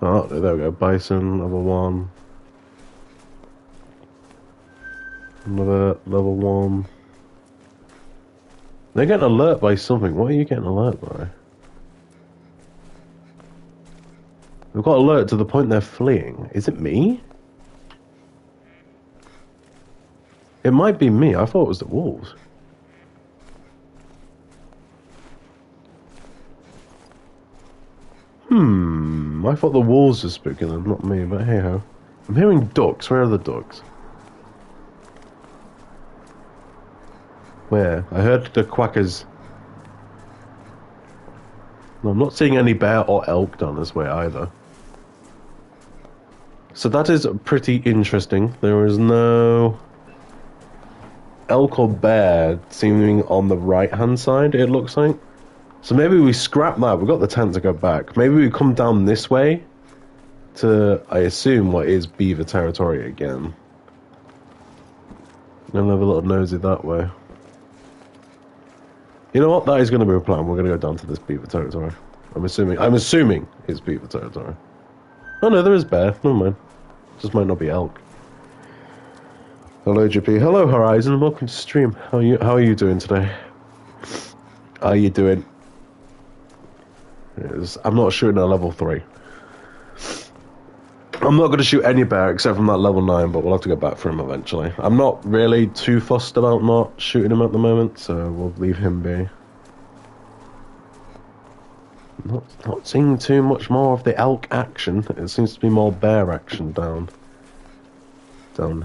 Oh, there we go. Bison, level 1. Another level 1. They're getting alert by something. What are you getting alert by? We've got alert to the point they're fleeing. Is it me? It might be me. I thought it was the wolves. I thought the wolves were spooking them, not me, but hey ho. I'm hearing ducks. Where are the ducks? Where? I heard the quackers. No, I'm not seeing any bear or elk down this way either. So that is pretty interesting. There is no elk or bear seeming on the right-hand side, it looks like. So maybe we scrap that. We've got the tent to go back. Maybe we come down this way to, I assume, what is beaver territory again. And have a little nosy that way. You know what? That is going to be a plan. We're going to go down to this beaver territory. I'm assuming it's beaver territory. Oh no, there is bear. Never mind. Just might not be elk. Hello, GP. Hello, Horizon. Welcome to stream. How are you doing today? How are you doing? I'm not shooting at level 3. I'm not going to shoot any bear except from that level 9, but we'll have to go back for him eventually. I'm not really too fussed about not shooting him at the moment, so we'll leave him be. Not seeing too much more of the elk action. It seems to be more bear action down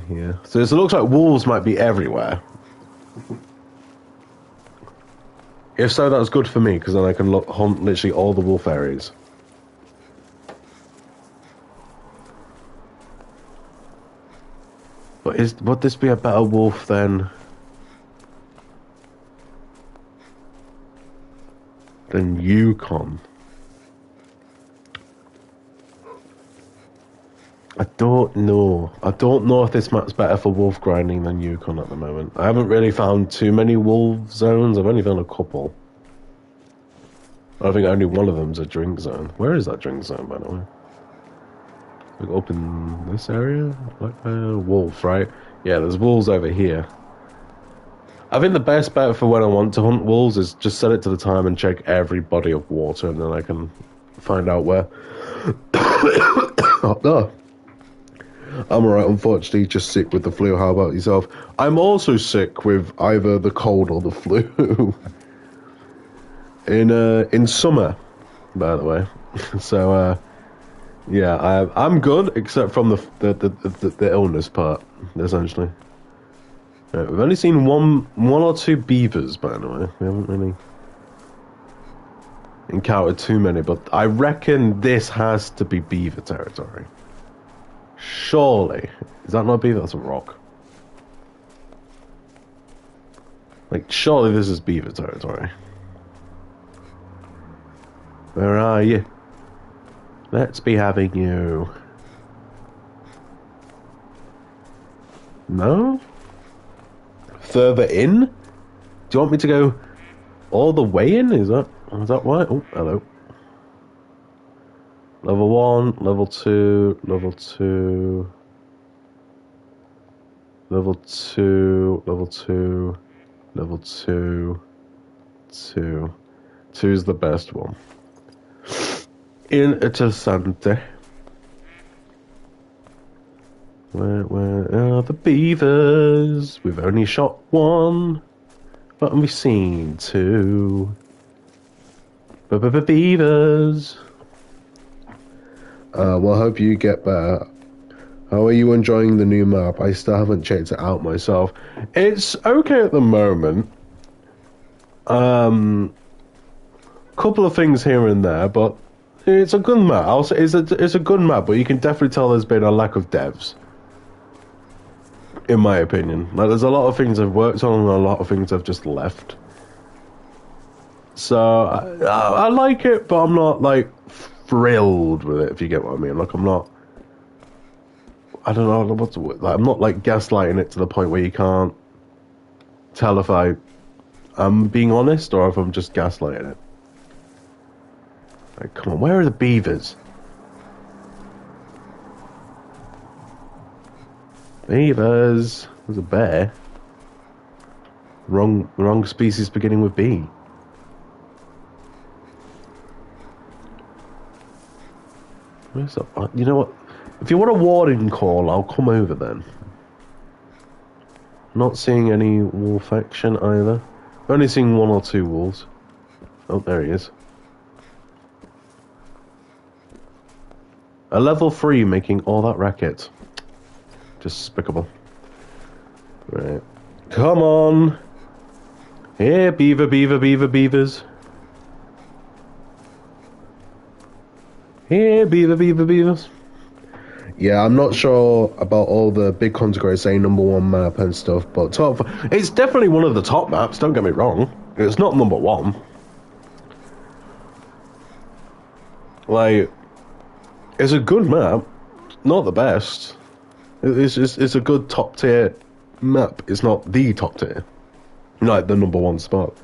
here. So it looks like wolves might be everywhere. If so, that's good for me, because then I can hunt literally all the wolf areas. But would this be a better wolf than Yukon? I don't know. I don't know if this map's better for wolf grinding than Yukon at the moment. I haven't really found too many wolf zones. I've only found a couple. I think only one of them's a drink zone. Where is that drink zone, by the way? Like up in this area? Like wolf, right? Yeah, there's wolves over here. I think the best bet for when I want to hunt wolves is just set it to the time and check every body of water, and then I can find out where. Oh, no. I'm alright, unfortunately, just sick with the flu. How about yourself? I'm also sick with either the cold or the flu. In summer, by the way. So, yeah, I'm good, except from the illness part, essentially. Right, we've only seen one or two beavers, by the way. We haven't really encountered too many, but I reckon this has to be beaver territory. Surely. Is that not beaver? That's a rock. Like, surely this is beaver territory. Where are you? Let's be having you. No? Further in? Do you want me to go all the way in? Is that right? Oh, hello. Level 1, level 2, level 2, level 2, level 2, level 2, 2. 2 is the best one. Interessante. Where are the beavers? We've only shot 1, but we've seen 2. Beavers. Well, I hope you get better. How are you enjoying the new map? I still haven't checked it out myself. It's okay at the moment. Couple of things here and there, but It's a good map. I'll say it's a good map, but you can definitely tell there's been a lack of devs, in my opinion. Like, there's a lot of things I've worked on and a lot of things I've just left. So I like it, but I'm not like thrilled with it. If you get what I mean. Like, I'm not. I don't know what's the word. Like, I'm not like gaslighting it to the point where you can't tell if I'm being honest or if I'm just gaslighting it. Like, come on, where are the beavers? Beavers. There's a bear. Wrong species beginning with B. Where's that? You know what? If you want a warning call, I'll come over then. Not seeing any wolf action either. Only seeing 1 or 2 wolves. Oh, there he is. A level 3 making all that racket. Despicable. Right. Come on! Here, beavers. Here, beavers. Yeah, I'm not sure about all the big content saying #1 map and stuff, but it's definitely one of the top maps, don't get me wrong. It's not #1. Like, it's a good map, not the best. It's a good top tier map. It's not the top tier, like the #1 spot.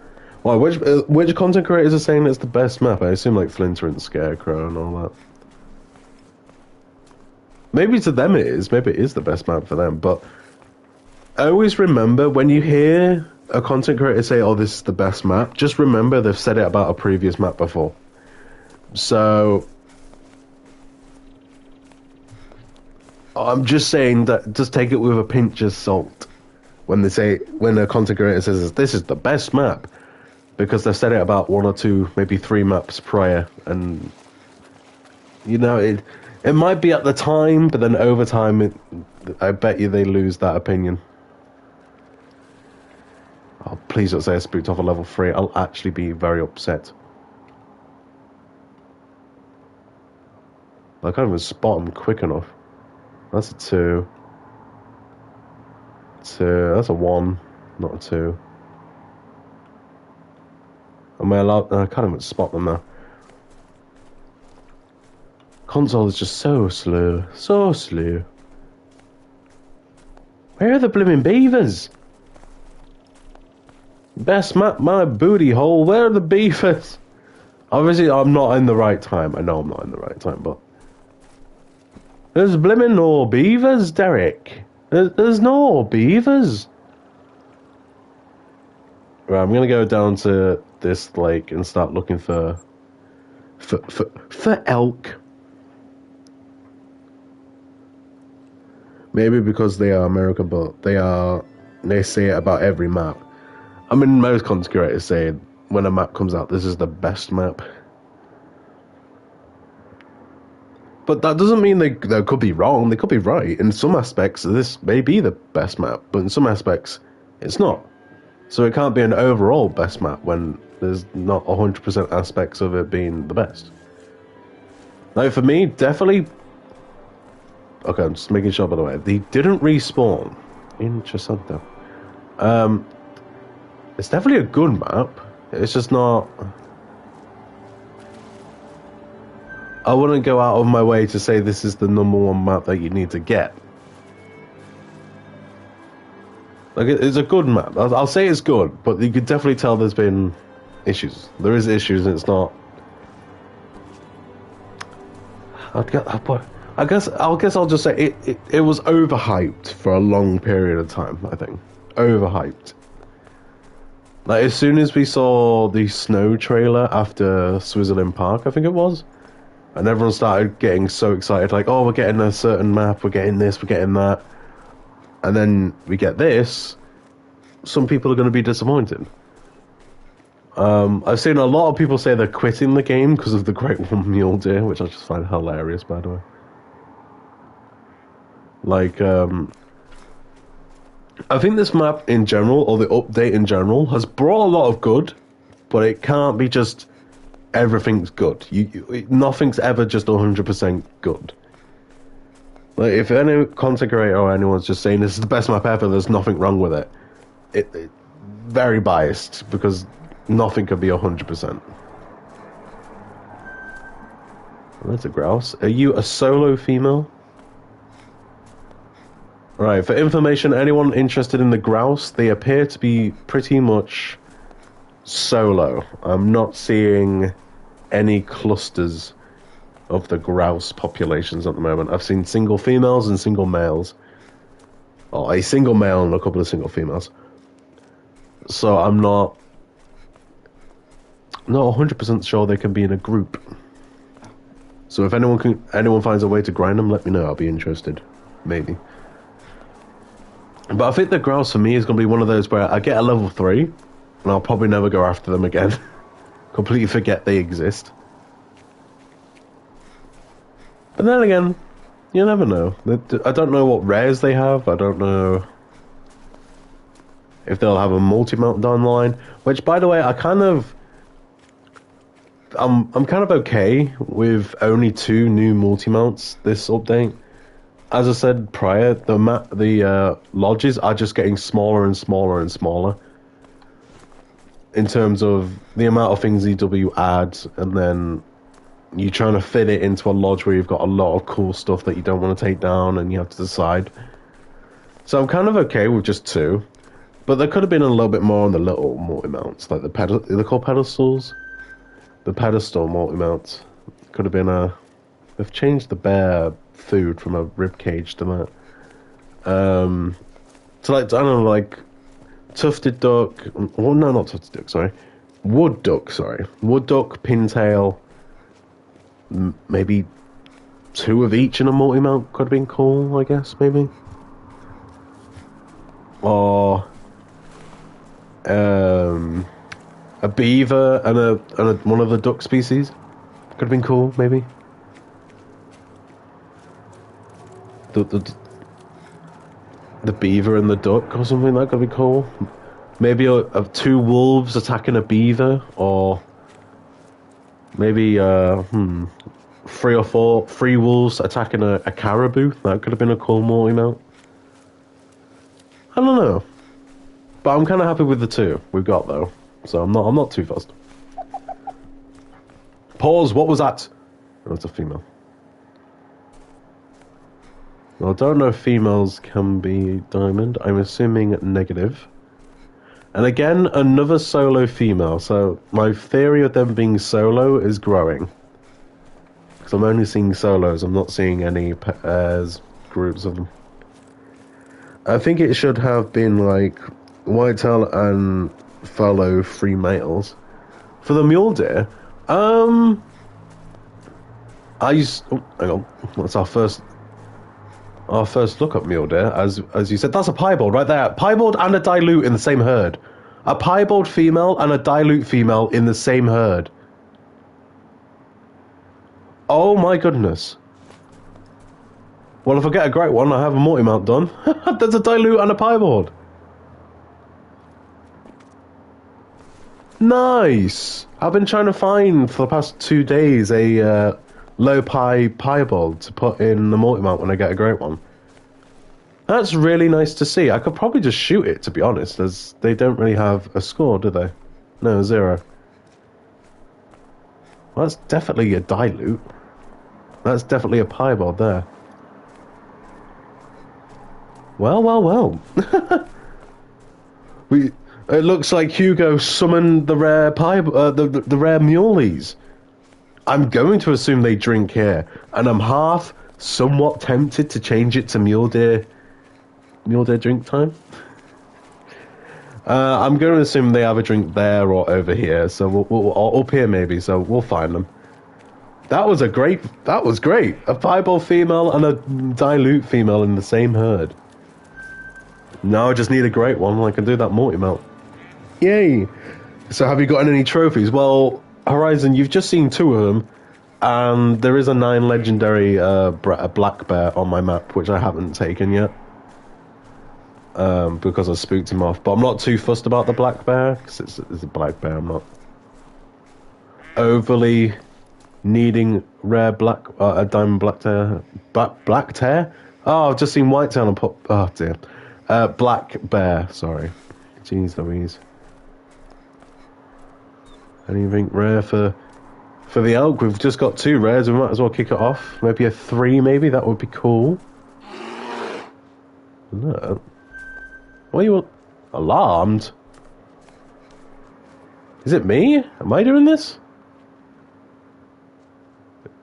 Why? Which content creators are saying it's the best map? I assume like Flinter and Scarecrow and all that. Maybe to them it is. Maybe it is the best map for them. But I always remember when you hear a content creator say, "Oh, this is the best map," just remember they've said it about a previous map before. So I'm just saying that just take it with a pinch of salt when a content creator says this is the best map, because they've said it about 1 or 2, maybe 3 maps prior, and you know it might be at the time, but then over time I bet you they lose that opinion. Oh, please don't say I spooked off a level 3. I'll actually be very upset. I can't even spot them quick enough. That's a 2. 2. That's a 1, not a 2. Am I allowed? I can't even spot them now. Console is just so slow. So slow. Where are the blooming beavers? Best map, my booty hole. Where are the beavers? Obviously, I'm not in the right time. I know I'm not in the right time, but there's blooming no beavers, Derek. There's no beavers. Right, I'm gonna go down to this lake and start looking for elk. Maybe because they are American, but they say it about every map. I mean, most content creators say when a map comes out, this is the best map. But that doesn't mean they could be wrong. They could be right. In some aspects, this may be the best map, but in some aspects, it's not. So it can't be an overall best map when there's not 100% aspects of it being the best. Like, for me, definitely... Okay, I'm just making sure, by the way. They didn't respawn. Interesting, though. It's definitely a good map. It's just not... I wouldn't go out of my way to say this is the #1 map that you need to get. Like, it's a good map. I'll say it's good, but you could definitely tell there's been issues. There is issues, and it's not... I guess I'll just say it was overhyped for a long period of time, I think. Overhyped. Like, as soon as we saw the snow trailer after Switzerland Park, I think it was, and everyone started getting so excited, like, oh, we're getting a certain map, we're getting this, we're getting that, and then we get this, some people are going to be disappointed. I've seen a lot of people say they're quitting the game because of the G1 Mulie, which I just find hilarious, by the way. Like, I think this map in general, or the update in general, has brought a lot of good, but it can't be just everything's good. Nothing's ever just 100% good. Like, if any content creator or anyone's just saying this is the best map ever, there's nothing wrong with it. It very biased, because nothing can be 100%. That's a grouse. Are you a solo female? Right, for information, anyone interested in the grouse, they appear to be pretty much solo. I'm not seeing any clusters of the grouse populations at the moment. I've seen single females and single males. Or a single male and a couple of single females. So I'm not 100% sure they can be in a group. So if anyone finds a way to grind them, let me know. I'll be interested. Maybe. But I think the grouse for me is going to be one of those where I get a level 3, and I'll probably never go after them again. Completely forget they exist. But then again, you never know. I don't know what rares they have. I don't know if they'll have a multi-mount down the line. Which, by the way, I'm kind of okay with only 2 new multi-mounts this update. As I said prior, the lodges are just getting smaller and smaller and smaller in terms of the amount of things EW adds, and then you're trying to fit it into a lodge where you've got a lot of cool stuff that you don't want to take down, and you have to decide. So I'm kind of okay with just 2, but there could have been a little bit more on the little multi-mounts, like they're called pedestals? The pedestal multi-mounts. Could have been they've changed the bear food from a rib cage to that. So like, I don't know, like tufted duck. Well, no, not tufted duck. Sorry, wood duck. Sorry, wood duck, pintail. Maybe 2 of each in a multi-mount could have been cool. I guess maybe. Or a beaver and a one of the duck species could have been cool. Maybe. The beaver and the duck or something, that could be cool. Maybe 2 wolves attacking a beaver, or maybe 3 or 4 wolves attacking a caribou. That could have been a cool multi-mount. I don't know, but I'm kind of happy with the 2 we've got though, so I'm not too fussed. Pause. What was that? Oh, it's a female. Well, I don't know if females can be diamond. I'm assuming negative. And again, another solo female. So my theory of them being solo is growing. Because I'm only seeing solos. I'm not seeing any pairs, groups of them. I think it should have been like whitetail and fallow 3 males. For the mule deer, hang on. That's our first look at mule deer, as you said. That's a piebald right there. Piebald and a dilute in the same herd. A piebald female and a dilute female in the same herd. Oh my goodness. Well, if I get a great one, I have a multi-mount done. There's a dilute and a piebald. Nice. I've been trying to find for the past 2 days a low piebald to put in the multi-mount when I get a great one. That's really nice to see. I could probably just shoot it, to be honest, as they don't really have a score, do they? No, 0. Well, that's definitely a dilute. That's definitely a piebald there. Well. It looks like Hugo summoned the rare the rare muleys. I'm going to assume they drink here, and I'm somewhat tempted to change it to mule deer drink time. I'm going to assume they have a drink there or over here, so we'll up here maybe, so we'll find them. That was great. A piebald female and a dilute female in the same herd. Now I just need a great one, and I can do that multi-mount. Yay! So have you gotten any trophies? Well, Horizon, you've just seen 2 of them, and there is a 9 legendary black bear on my map, which I haven't taken yet. Because I spooked him off. But I'm not too fussed about the black bear, because it's a black bear. I'm not. overly needing rare black, a diamond black tear, black tear. Oh, I've just seen white tail and pop. Oh dear, black bear. Sorry, jeez Louise. Anything rare for the elk? We've just got 2 rares. We might as well kick it off. Maybe a 3. Maybe that would be cool. No. Why are you alarmed? Is it me? Am I doing this?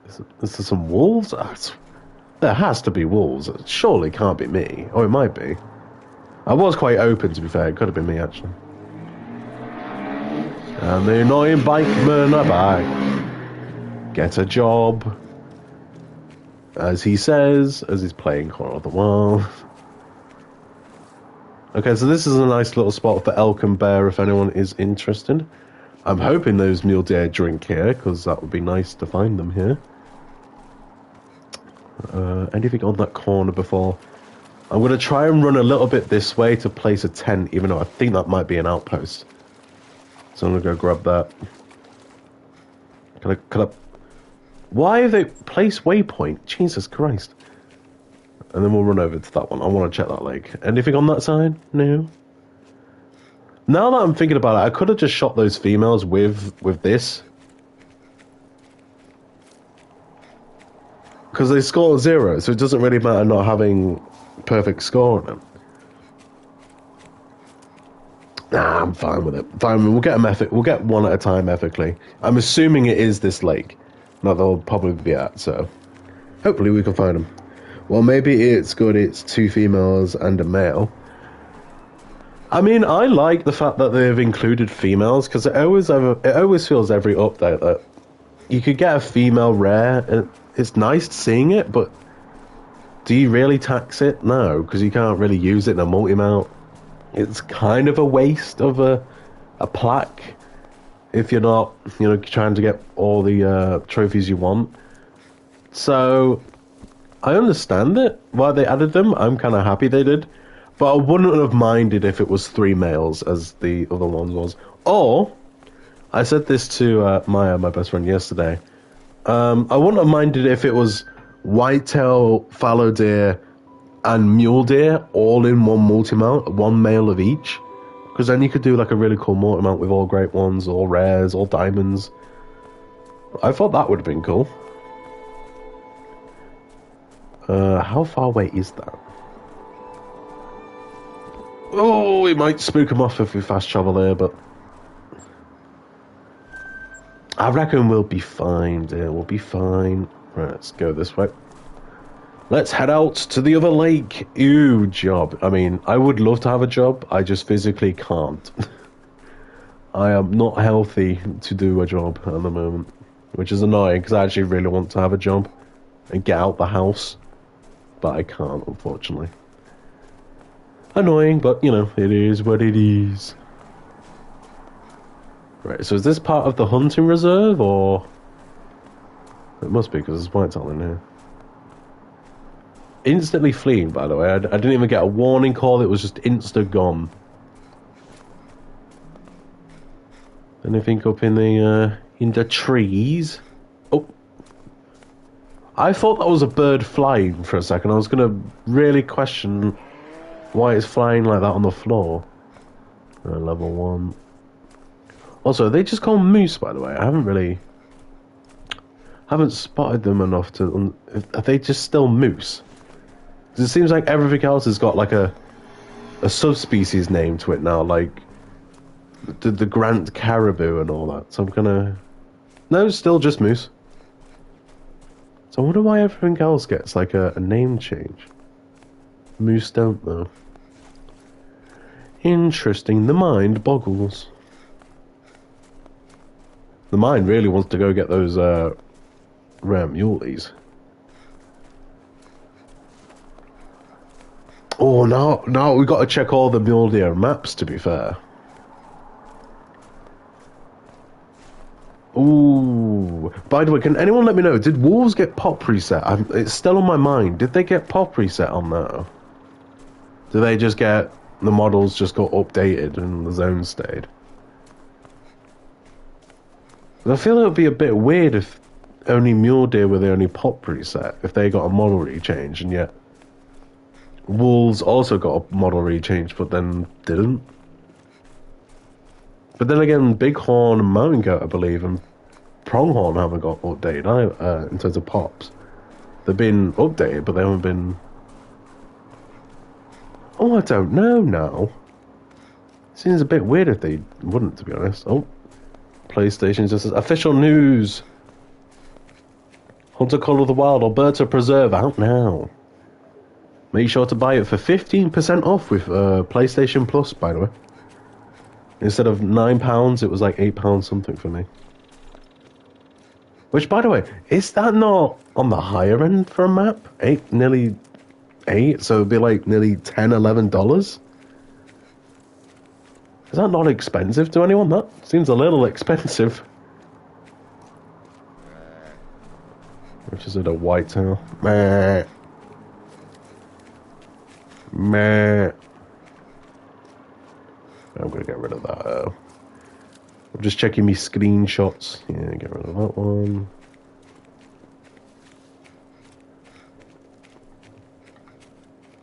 Is there some wolves? There has to be wolves. It surely can't be me. Oh, it might be. I was quite open, to be fair. It could have been me, actually. And the annoying bikemen are back. Get a job. As he says, as he's playing Corner of the Wild. Okay, so this is a nice little spot for elk and bear if anyone is interested. I'm hoping those mule deer drink here, because that would be nice to find them here. Anything on that corner before? I'm going to try and run a little bit this way to place a tent, even though I think that might be an outpost. So I'm going to go grab that. Can I... Why have they placed waypoint? Jesus Christ. And then we'll run over to that one. I want to check that lake. Anything on that side? No. Now that I'm thinking about it, I could have just shot those females with this. Because they score 0, so it doesn't really matter not having perfect score on them. Nah, I'm fine with it. Fine, we'll get them we'll get one at a time ethically. I'm assuming it is this lake. That they'll probably be at, so hopefully we can find them. Well, maybe it's good it's 2 females and a male. I mean, I like the fact that they've included females, because it always feels every update that you could get a female rare, and it's nice seeing it, but do you really tax it? No, because you can't really use it in a multi-mount. It's kind of a waste of a plaque if you're not, trying to get all the trophies you want. So I understand it, why they added them. I'm kind of happy they did. But I wouldn't have minded if it was 3 males, as the other ones was. Or, I said this to Maya, my best friend, yesterday. I wouldn't have minded if it was whitetail, fallow deer, and mule deer all in one multi-mount, 1 male of each. Because then you could do like a really cool multi-mount with all great ones, all rares, all diamonds. I thought that would have been cool. How far away is that? Oh, we might spook them off if we fast travel there, but I reckon we'll be fine, dear. We'll be fine. Right, let's go this way. Let's head out to the other lake. Ew, job. I mean, I would love to have a job. I just physically can't. I am not healthy to do a job at the moment, which is annoying because I actually really want to have a job and get out the house, but I can't, unfortunately. Annoying, but, it is what it is. Right, so is this part of the hunting reserve, or... It must be, because there's whitetail in here. Instantly fleeing, by the way. I didn't even get a warning call, it was just insta gone. Anything up in the trees? Oh. I thought that was a bird flying for a second. I was going to really question why it's flying like that on the floor. Level 1. Also, they just call them moose, by the way. I haven't spotted them enough to... Are they just still moose? Because it seems like everything else has got like a subspecies name to it now, like the Grant caribou and all that. So I'm gonna... No, still just moose. So I wonder why everything else gets like a name change. Moose don't, though. Interesting. The mind boggles. The mind really wants to go get those rare muleys. Oh, no, we've got to check all the mule deer maps, to be fair. Ooh. By the way, can anyone let me know, did wolves get pop reset? It's still on my mind. Did they get pop reset on that? Did they just get... The models just got updated and the zone stayed? I feel it would be a bit weird if only Mule Deer were the only pop reset, if they got a model rechange, and yet Wolves also got a model rechange, but then didn't. But then again, Bighorn and Mountain Goat, I believe, and Pronghorn haven't got updated in terms of pops. They've been updated, but they haven't been... Oh, I don't know now. Seems a bit weird if they wouldn't, to be honest. Oh, PlayStation just says, official news. Hunter Call of the Wild Alberta Preserve out now. Make sure to buy it for 15% off with PlayStation Plus, by the way. Instead of £9, it was like £8 something for me. Which, by the way, is that not on the higher end for a map? Nearly 8, so it'd be like nearly $10, $11. Is that not expensive to anyone? That seems a little expensive. Which is it, a whitetail? Meh. Meh. I'm gonna get rid of that. I'm just checking me screenshots. Yeah, get rid of that one.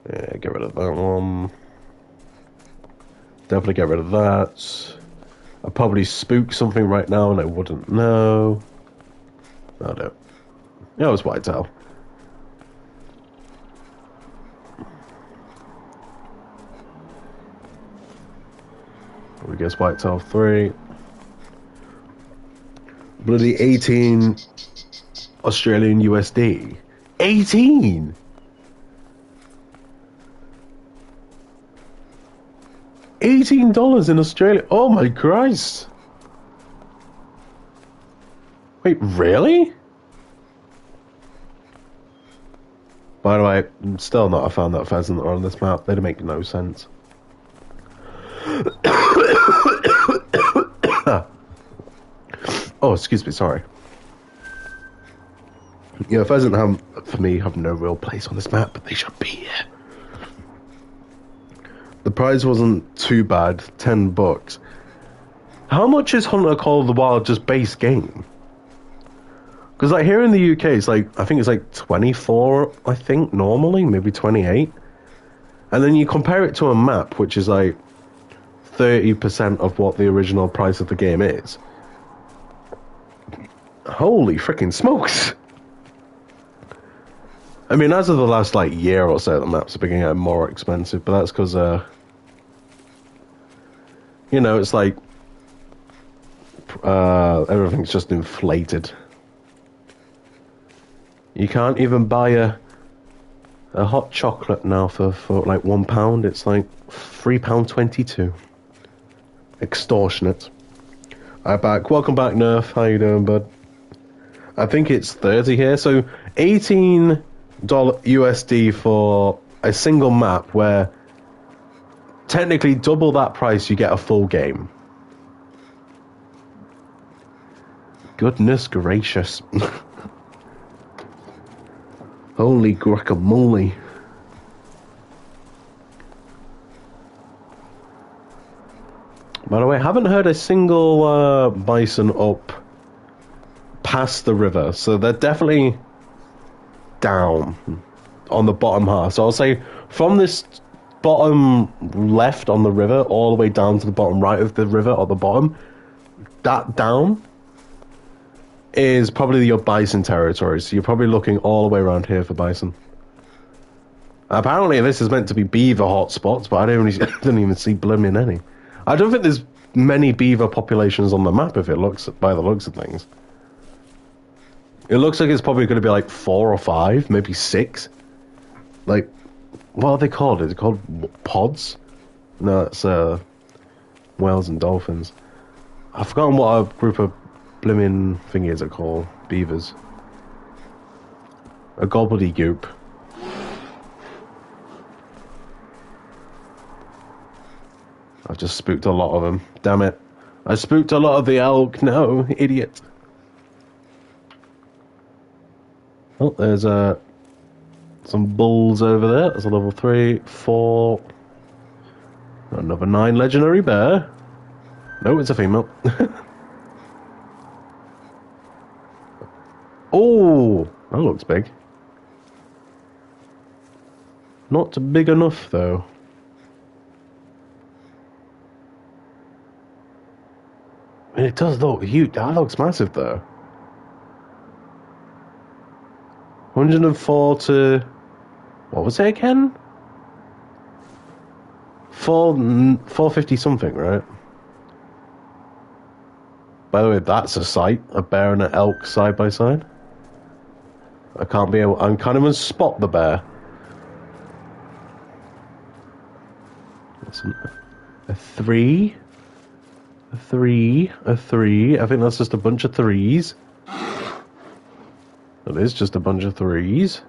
Yeah, get rid of that one. Definitely get rid of that. I'd probably spook something right now and I wouldn't know. I don't. Yeah, it was whitetail. We guess whitetail 3. Bloody 18 Australian USD. 18! $18 in Australia. Oh my Christ. Wait, really? By the way, I'm still not a fan that pheasant are on this map. They'd make no sense. Oh, excuse me, sorry. Yeah, pheasant for me, have no real place on this map, but they should be here. The price wasn't too bad, $10. How much is Hunter Call of the Wild just base game? Because like here in the UK, it's like, I think it's like 24, I think, normally, maybe 28. And then you compare it to a map, which is like 30% of what the original price of the game is. Holy freaking smokes! I mean, as of the last like year or so, the maps are getting more expensive, but that's because, you know, it's like everything's just inflated. You can't even buy a hot chocolate now for like £1. It's like £3.22. Extortionate. Alright, back. Welcome back, Nerf. How you doing, bud? I think it's 30 here. So $18 USD for a single map where technically double that price you get a full game. Goodness gracious. Holy guacamole. By the way, I haven't heard a single bison up past the river, so they're definitely down on the bottom half. So I'll say from this bottom left on the river all the way down to the bottom right of the river or the bottom, that down is probably your bison territory. So you're probably looking all the way around here for bison. Apparently this is meant to be beaver hotspots, but I don't even see blooming any. I don't think there's many beaver populations on the map if it looks by the looks of things. It looks like it's probably going to be like 4 or 5, maybe 6. Like, what are they called? Is it called pods? No, it's whales and dolphins. I've forgotten what a group of blimmin' thingies are called. Beavers. A gobbledygook. I've just spooked a lot of them. Damn it. I spooked a lot of the elk. No, idiot. Oh, there's some bulls over there. There's a level 3, 4. Another 9 legendary bear. No, it's a female. looks big. Not big enough, though. I mean, it does look huge. That looks massive, though. 104 to... What was it again? 450 something, right? By the way, that's a sight. A bear and an elk side by side. I can't even spot the bear. That's a 3. A 3. A 3. I think that's just a bunch of 3s. It is just a bunch of 3s.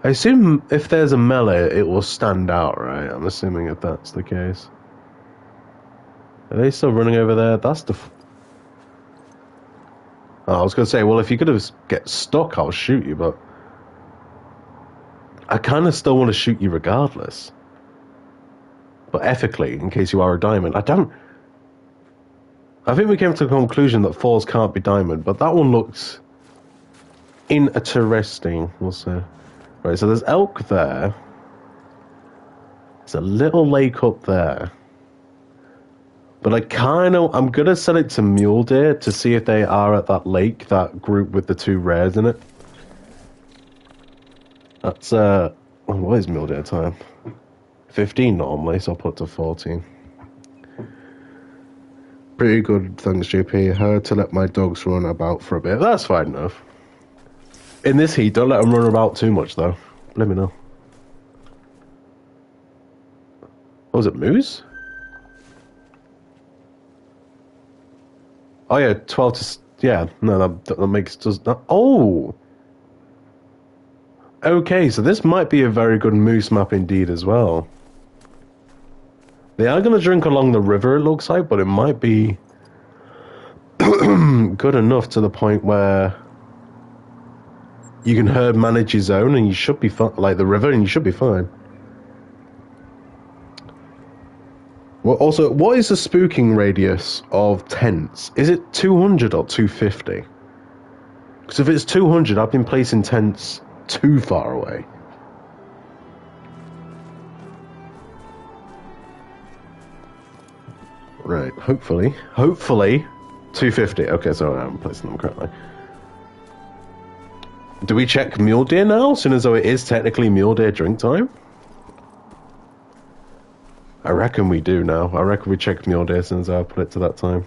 I assume if there's a melee, it will stand out, right? I'm assuming if that's the case. Are they still running over there? That's the... Oh, I was going to say, well, if you could have get stuck, I'll shoot you, but... I kind of still want to shoot you regardless. But ethically, in case you are a diamond, I don't... I think we came to the conclusion that 4s can't be diamond, but that one looks... interesting, we'll say. Right, so there's elk there. There's a little lake up there. But I'm going to set it to mule deer to see if they are at that lake, that group with the 2 rares in it. That's, what is mule deer time? 15 normally, so I'll put it to 14. Pretty good, thanks, JP. Heard to let my dogs run about for a bit. That's fine enough. In this heat, don't let them run about too much, though. Let me know. Oh, was it moose? Oh yeah, 12 to... Yeah, no, that makes... Does not... Oh! Okay, so this might be a very good moose map indeed as well. They are going to drink along the river, it looks like, but it might be... good enough to the point where... you can herd manage your zone and you should be fine. Like the river, and you should be fine. Well, also, what is the spooking radius of tents? Is it 200 or 250? Because if it's 200, I've been placing tents too far away. Right, hopefully 250. Okay, so I'm placing them correctly. Do we check mule deer now, soon as though it is technically mule deer drink time? I reckon we do now. I reckon we check mule deer since I put it to that time.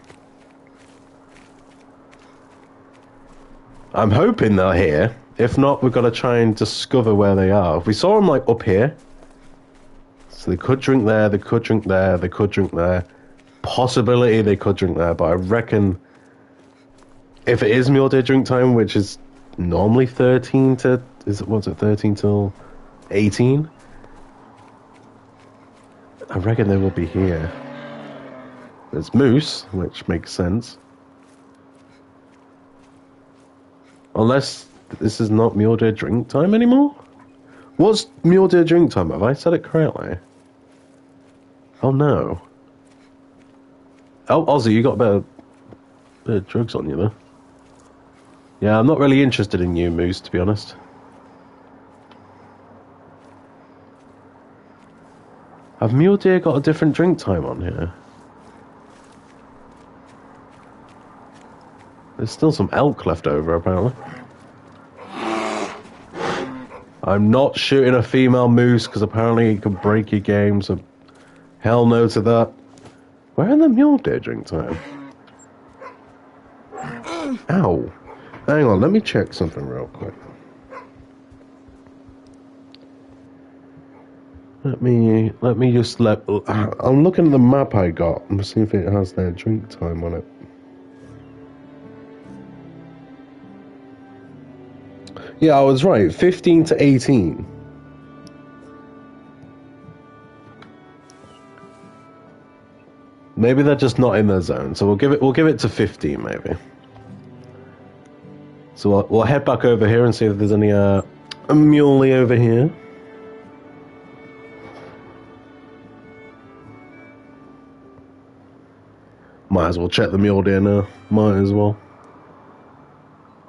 I'm hoping they're here. If not, we've got to try and discover where they are. If we saw them like up here, so they could drink there, they could drink there, they could drink there. Possibility they could drink there, but I reckon if it is mule deer drink time, which is normally 13 to... what's it, 13 till 18? I reckon they will be here. There's moose, which makes sense. Unless this is not mule deer drink time anymore? What's mule deer drink time? Have I said it correctly? Oh no. Oh, Ozzy, you got a bit of drugs on you though. Yeah, I'm not really interested in you, Moose, to be honest. Have mule deer got a different drink time on here? There's still some elk left over, apparently. I'm not shooting a female moose, because apparently it can break your game, so hell no to that. Where in the mule deer drink time? Ow. Hang on, let me check something real quick. Let me just I'm looking at the map I got and see if it has their drink time on it. Yeah, I was right. 15 to 18. Maybe they're just not in their zone, so we'll give it to 15 maybe. So we'll head back over here and see if there's any a muley over here. Might as well check the mule deer now. Might as well.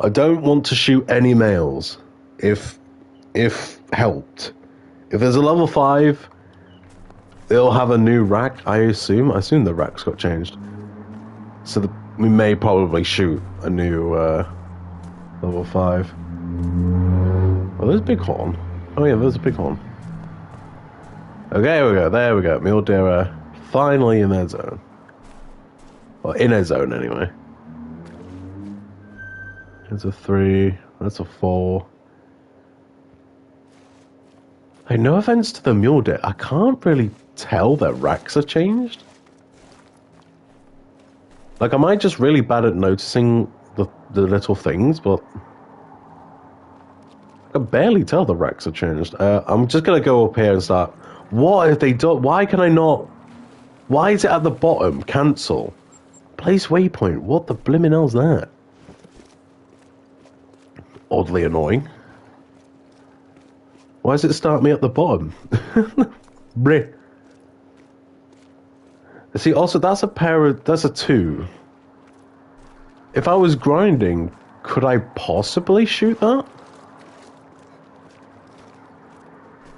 I don't want to shoot any males if helped. If there's a level 5, they'll have a new rack, I assume. I assume the racks got changed. So we may probably shoot a new level 5. Oh, there's a bighorn. Oh yeah, there's a bighorn. Okay, there we go. Mule deer are finally in their zone. Well, in their zone anyway. There's a 3, that's a 4. Hey, no offense to the mule deer, I can't really tell their racks have changed. Like, am I just really bad at noticing the little things, but I can barely tell the racks have changed. I'm just going to go up here and start. What have they done? Why can I not? Why is it at the bottom? Cancel. Place waypoint. What the blimmin' hell's that? Oddly annoying. Why does it start me at the bottom? Bleh. See, also, that's a 2. If I was grinding, could I possibly shoot that?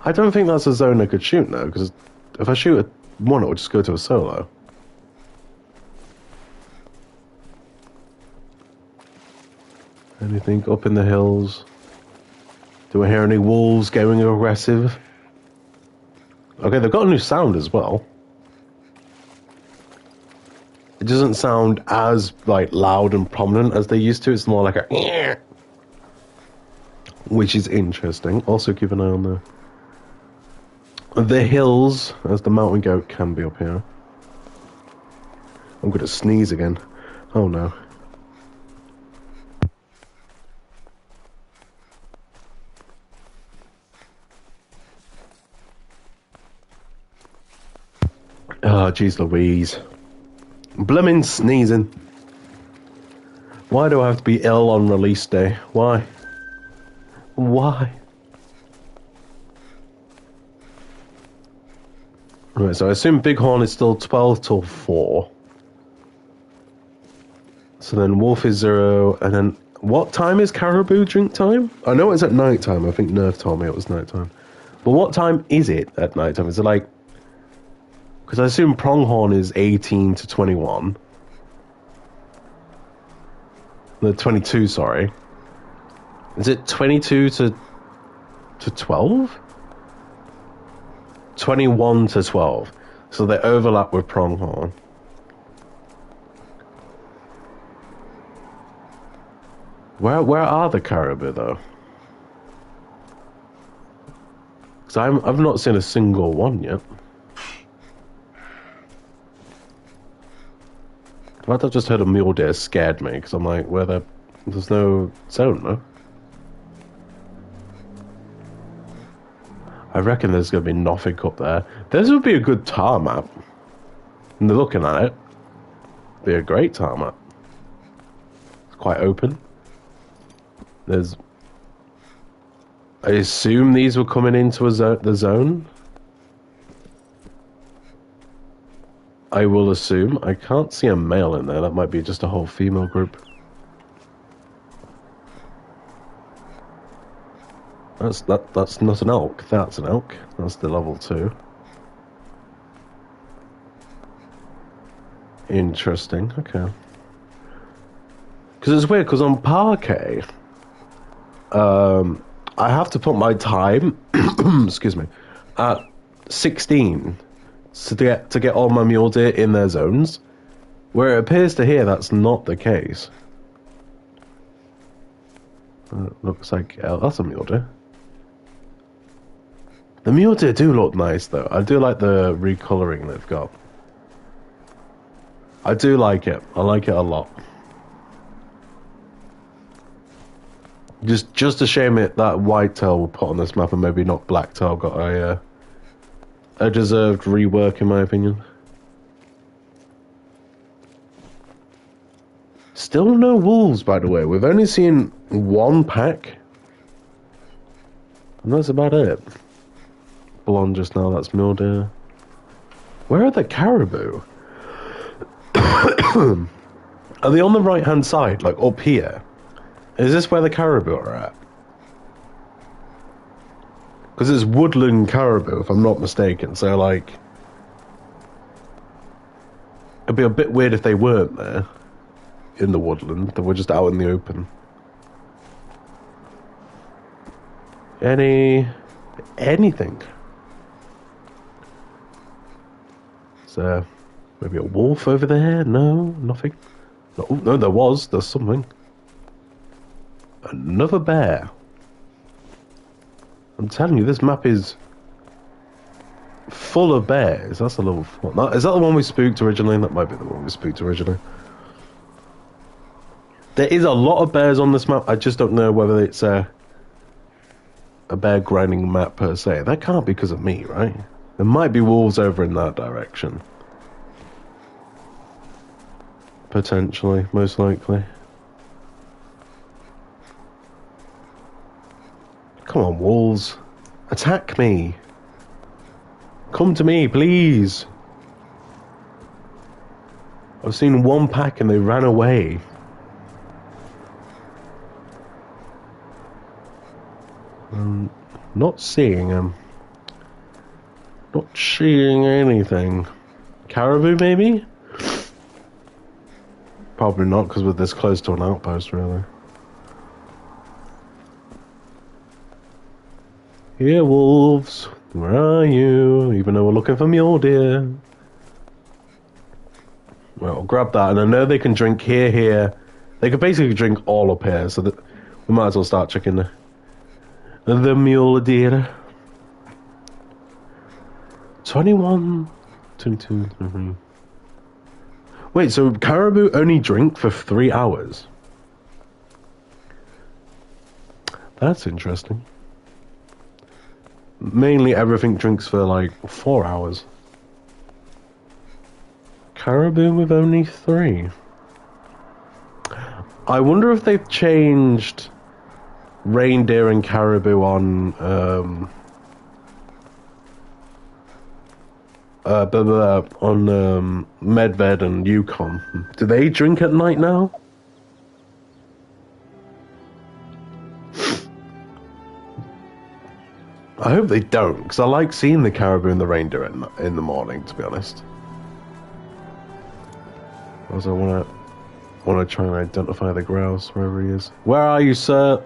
I don't think that's a zone I could shoot now, because if I shoot a 1, it would just go to a solo. Anything up in the hills? Do I hear any wolves going aggressive? Okay, they've got a new sound as well. It doesn't sound as like loud and prominent as they used to. It's more like a which is interesting. Also keep an eye on the hills, as the mountain goat can be up here. I'm going to sneeze again. Oh no. Oh, jeez Louise. Blimmin' sneezing. Why do I have to be ill on release day? Why? Why? Right, so I assume Bighorn is still 12 till 4. So then Wolf is 0, and then what time is Caribou drink time? I know it's at night time. I think Nerf told me it was night time. But what time is it at night time? Is it like... Because I assume Pronghorn is 18 to 21. No, 22, sorry. Is it 22 to 12? 21 to 12. So they overlap with Pronghorn. Where are the caribou though? Because I've not seen a single one yet. In fact, I just heard a mule deer scared me because I'm like, there's no zone, no? I reckon there's going to be nothing up there. This would be a good tar map. And looking at it, be a great tar map. It's quite open. There's... I assume these were coming into the zone. I will assume. I can't see a male in there. That might be just a whole female group. That's not an elk. That's an elk. That's the level 2. Interesting. Okay. Because it's weird. Because on Parquet, I have to put my time. excuse me, at 16 to get all my mule deer in their zones. Where it appears to here that's not the case. Looks like that's a mule deer. The mule deer do look nice, though. I do like the recoloring they've got. I do like it. I like it a lot. Just a shame that whitetail will put on this map and maybe not blacktail got a deserved rework, in my opinion. Still no wolves, by the way. We've only seen one pack. And that's about it. Blonde just now, that's mule deer. Where are the caribou? Are they on the right hand side, like up here? Is this where the caribou are at? Because it's woodland caribou, if I'm not mistaken. So, like, it'd be a bit weird if they weren't there in the woodland. They were just out in the open. Anything? So, maybe a wolf over there? No, nothing. No, no, there's something. Another bear. I'm telling you, this map is full of bears. That's a level 4. Is that the one we spooked originally? That might be the one we spooked originally. There is a lot of bears on this map. I just don't know whether it's a bear grinding map per se. That can't be because of me, right? There might be wolves over in that direction. Potentially, most likely. Come on, wolves. Attack me. Come to me, please. I've seen one pack and they ran away. Not seeing them. Not seeing anything. Caribou, maybe? Probably not, because we're this close to an outpost, really. Here, wolves. Where are you? Even though we're looking for mule deer. Well, grab that, and I know they can drink here. They could basically drink all up here, so that we might as well start checking the mule deer. 21, 22, 23. Wait, so caribou only drink for 3 hours? That's interesting. Mainly everything drinks for like 4 hours. Caribou with only 3. I wonder if they've changed reindeer and caribou on Medved and Yukon. Do they drink at night now? I hope they don't, because I like seeing the caribou and the reindeer in the morning, to be honest. Because I want to try and identify the grouse wherever he is. Where are you, sir?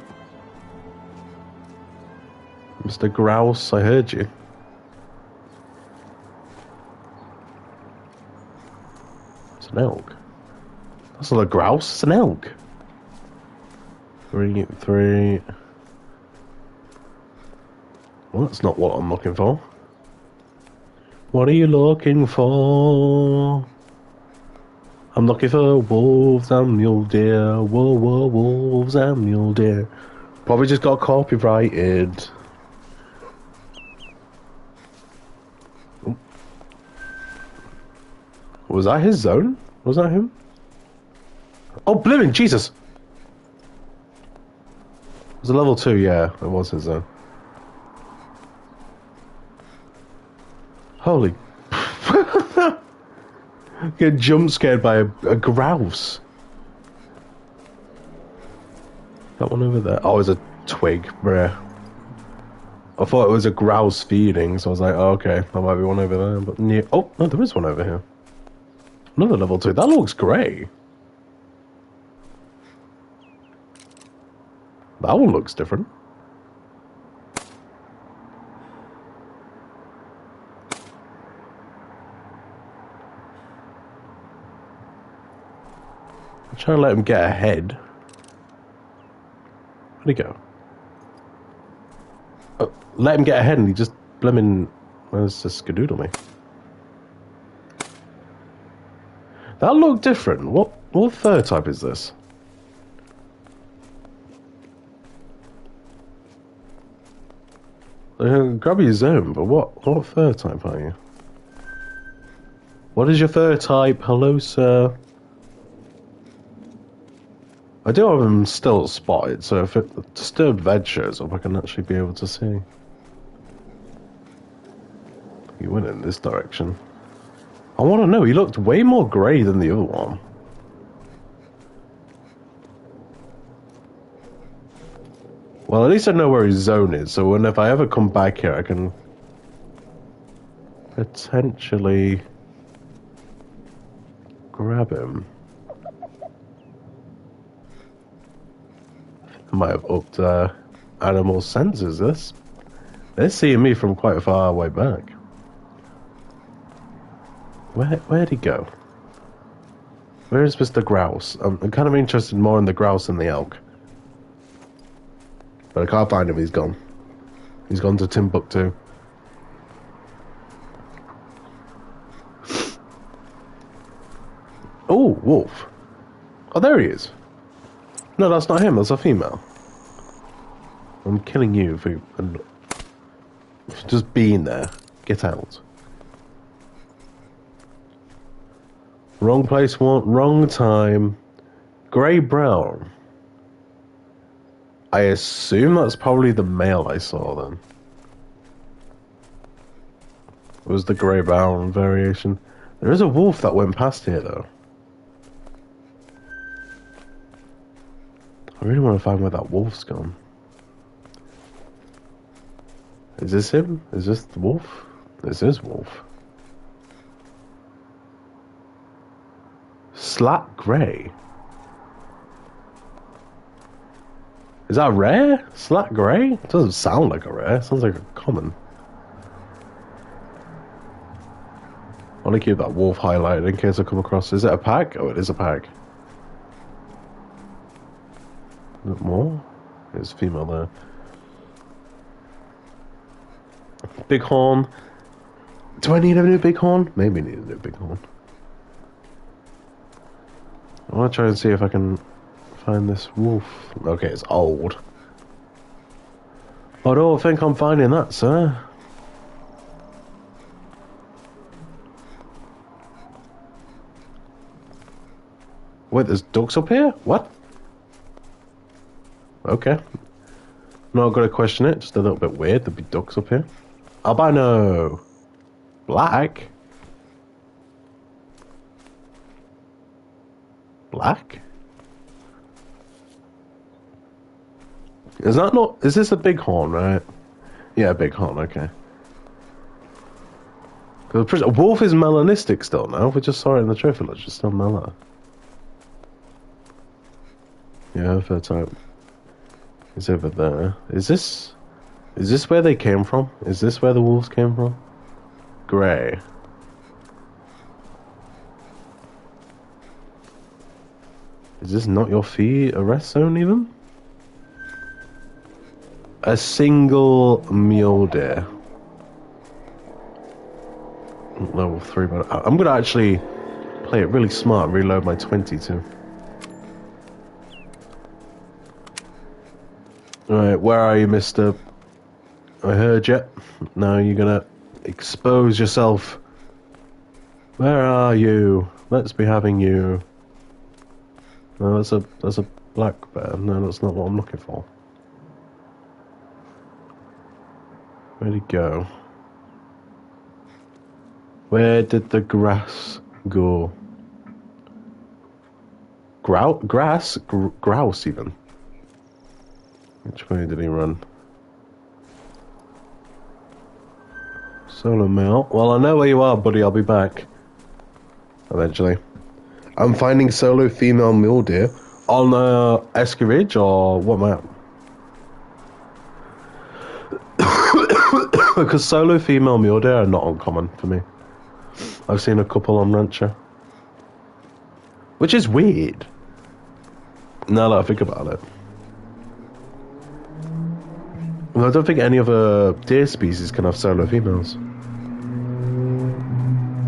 Mr. Grouse, I heard you. It's an elk. That's not a grouse, it's an elk. 3. Well, that's not what I'm looking for. What are you looking for? I'm looking for wolves and mule deer. Whoa, whoa, wolves and mule deer. Probably just got copyrighted. Was that his zone? Was that him? Oh, blimmin', Jesus! It was a level 2, yeah. It was his zone. Holy... Get jump scared by a grouse. That one over there. Oh, it's a twig, bruh. I thought it was a grouse feeding, so I was like, oh, okay, there might be one over there. But oh, no, there is one over here. Another level 2. That looks great. That one looks different. I'm trying to let him get ahead. Where'd he go? Oh, let him get ahead and he just blimmin'... Where's the skadoodle me? That looked different. What third type is this? Grab your zone, but what third type are you? What is your third type? Hello, sir. I do have him still spotted, so if it disturbed veg shows up, I can actually be able to see. He went in this direction. I want to know, he looked way more grey than the other one. Well, at least I know where his zone is, so when if I ever come back here, I can potentially grab him. I might have upped animal senses. They're seeing me from quite a far way back. Where'd he go? Where is Mr. Grouse? I'm kind of interested more in the grouse than the elk. But I can't find him, he's gone. He's gone to Timbuktu. Oh, wolf. Oh, there he is. No, that's not him, that's a female. I'm killing you for just being there. Get out. Wrong place, wrong time. Grey-brown. I assume that's probably the male I saw then. It was the grey-brown variation. There is a wolf that went past here though. I really want to find where that wolf's gone. Is this him? Is this the wolf? This is wolf. Slack grey. Is that rare? Slack grey? It doesn't sound like a rare. It sounds like a common. I want to keep that wolf highlighted in case I come across. Is it a pack? Oh, it is a pack. Is it more? There's a female there. Bighorn. Do I need a new bighorn? Maybe I need a new bighorn. I want to try and see if I can find this wolf. Okay, it's old. I don't think I'm finding that, sir. Wait, there's ducks up here? What? Okay. Not gonna question it, just a little bit weird. There'd be ducks up here. Albino! Black? Black? Is that not... Is this a bighorn, right? Yeah, bighorn, okay. Because a wolf is melanistic still now. We just saw it in the trophy lodge. It's still mellow. Yeah, fair time. It's over there. Is this where they came from? Is this where the wolves came from? Grey. Is this not your fee arrest zone even? A single mule deer. Level 3, but I'm gonna actually play it really smart and reload my 22. Alright, where are you, mister? I heard you. Now you're gonna expose yourself. Where are you? Let's be having you. No, that's a black bear. No, that's not what I'm looking for. Where'd he go? Where did the grass go? Grouse even. Which way did he run? Solo male. Well, I know where you are, buddy. I'll be back. Eventually. I'm finding solo female mule deer on Askiy Ridge or what map? Because solo female mule deer are not uncommon for me. I've seen a couple on Rancher. Which is weird. Now that I think about it. Well, I don't think any other deer species can have solo females.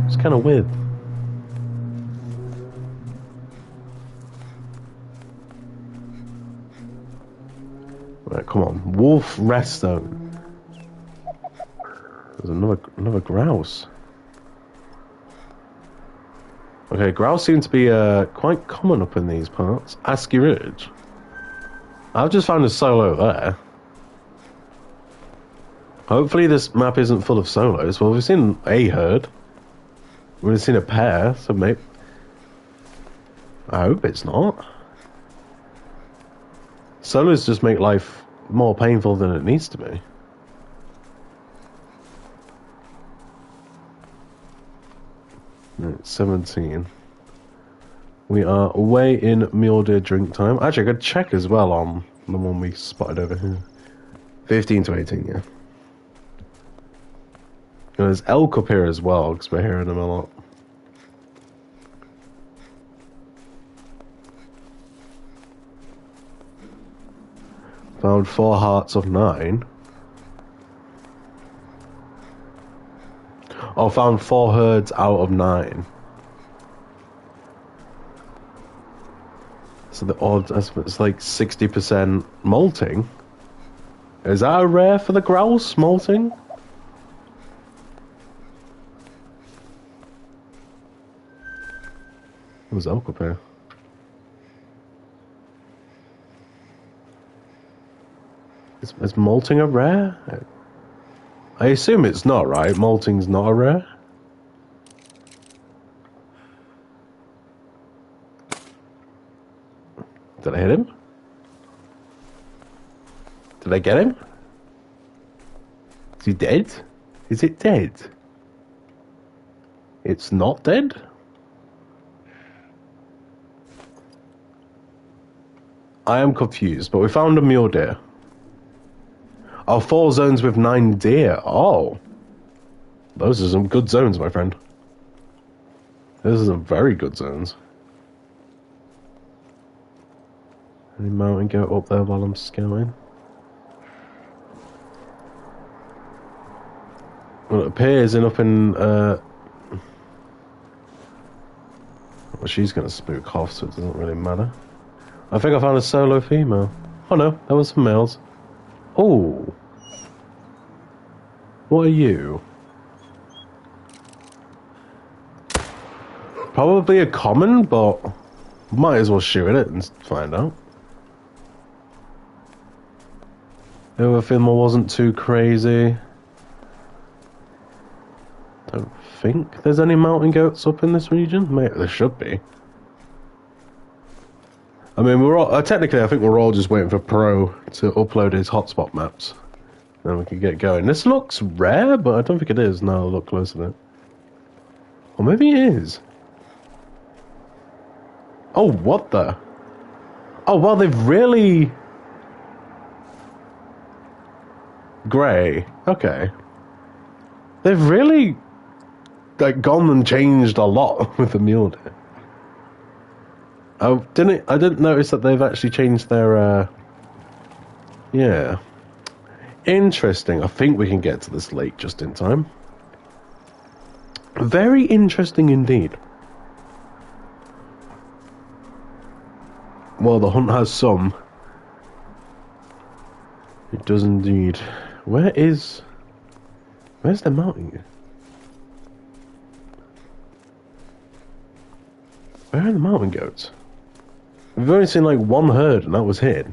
It's kind of weird. Right, come on. Wolf rest zone. There's another grouse. Okay, grouse seem to be quite common up in these parts. Askiy Ridge. I've just found a solo there. Hopefully this map isn't full of solos. Well, we've seen a herd. We've seen a pair, so maybe... I hope it's not. Solos just make life more painful than it needs to be. Right, 17. We are way in mule deer drink time. Actually, I could check as well on the one we spotted over here. 15 to 18, yeah. And there's elk up here as well, because we're hearing them a lot. Found 4 hearts of 9. Oh, found 4 herds out of 9. So the odds, it's like 60% molting. Is that a rare for the grouse, molting? There's elk up here. Is molting a rare? I assume it's not, right? Molting's not a rare? Did I hit him? Did I get him? Is he dead? Is it dead? It's not dead? I am confused, but we found a mule deer. Oh, 4 zones with 9 deer. Oh. Those are some good zones, my friend. Those are some very good zones. Any mountain goat up there while I'm scouting? Well, it appears up in, well, she's gonna spook off, so it doesn't really matter. I think I found a solo female. Oh no, that was some males. Oh. What are you? Probably a common, but might as well shoot it and find out. The other female wasn't too crazy. Don't think there's any mountain goats up in this region. Maybe there should be. I mean, we're all, technically, I think we're all just waiting for Pro to upload his hotspot maps. Then we can get going. This looks rare, but I don't think it is. Now I'll look closer at it. Or maybe it is. Oh, what the? Oh, well, they've really... Grey. Okay. They've really, like, gone and changed a lot with the mule deer. I didn't notice that they've actually changed their, yeah. Interesting. I think we can get to this lake just in time. Very interesting indeed. Well, the hunt has some. It does indeed. Where's the mountain? Where are the mountain goats? We've only seen like 1 herd, and that was here.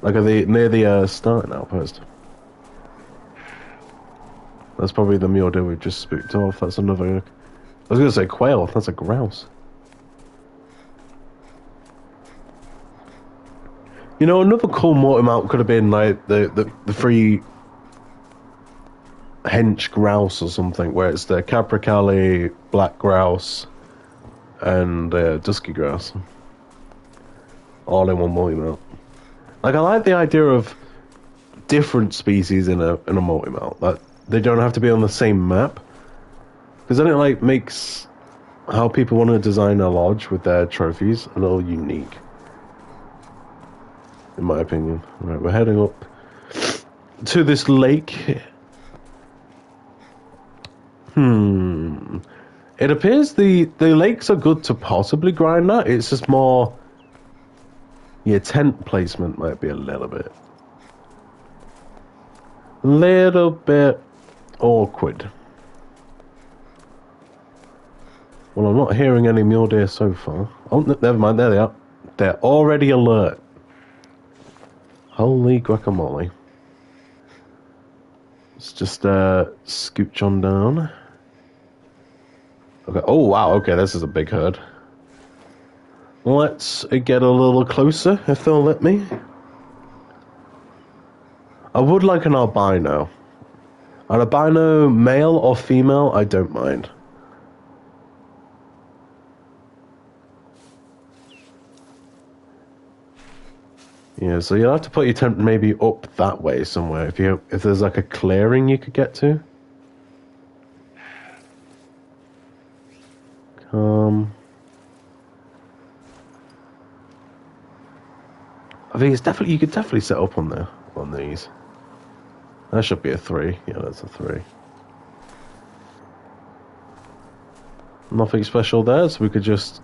Like near the starting outpost. That's probably the mule deer we've just spooked off. That's another... I was going to say quail. That's a grouse. You know, another cool mortem out could have been like the free hench grouse or something, where it's the capercaillie, black grouse, and dusky grouse, all in one multi-mount. Like, I like the idea of different species in a multi-mount. Like, they don't have to be on the same map, because then it like makes how people want to design a lodge with their trophies a little unique, in my opinion. Right, we're heading up to this lake. It appears the lakes are good to possibly grind at. It's just more... Your tent placement might be a little bit awkward. Well, I'm not hearing any mule deer so far. Oh, never mind. There they are. They're already alert. Holy guacamole. Let's just scooch on down. Okay. Oh, wow. Okay, this is a big herd. Let's get a little closer, if they'll let me. I would like an albino. An albino, male or female, I don't mind. Yeah, so you'll have to put your tent maybe up that way somewhere. If there's like a clearing you could get to. I think it's definitely, you could definitely set up on there, on these. That should be a 3. Yeah, that's a 3. Nothing special there, so we could just...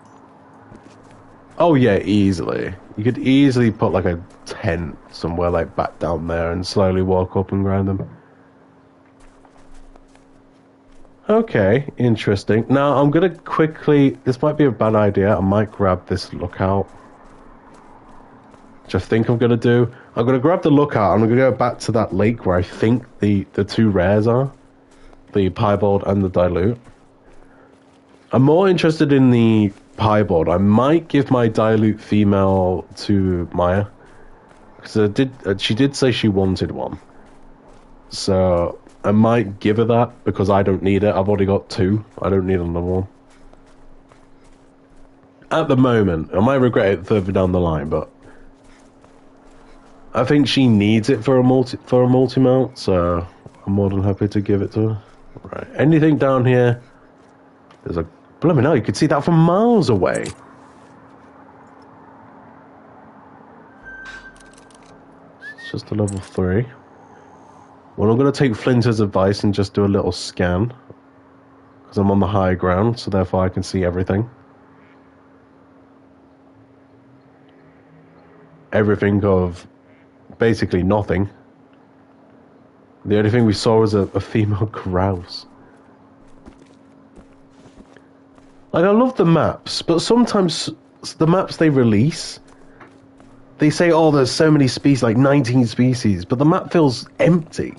Oh yeah, easily. You could easily put like a tent somewhere like back down there and slowly walk up and grind them. Okay, interesting. Now I'm gonna quickly... This might be a bad idea. I might grab this lookout. Which I think I'm gonna do. I'm gonna grab the lookout. I'm gonna go back to that lake where I think the 2 rares are. The piebald and the dilute. I'm more interested in the piebald. I might give my dilute female to Maya. Because she did say she wanted one. So I might give her that because I don't need it. I've already got 2. I don't need another one. At the moment. I might regret it further down the line, but I think she needs it for a multi-mount, so I'm more than happy to give it to her. Right. Anything down here? There's a... Blimey, no, you could see that from miles away. It's just a level 3. Well, I'm going to take Flinter's advice and just do a little scan. Because I'm on the high ground, so therefore I can see everything. Everything of basically nothing. The only thing we saw was a female grouse. Like, I love the maps, but sometimes the maps they release, they say, oh, there's so many species, like 19 species, but the map feels empty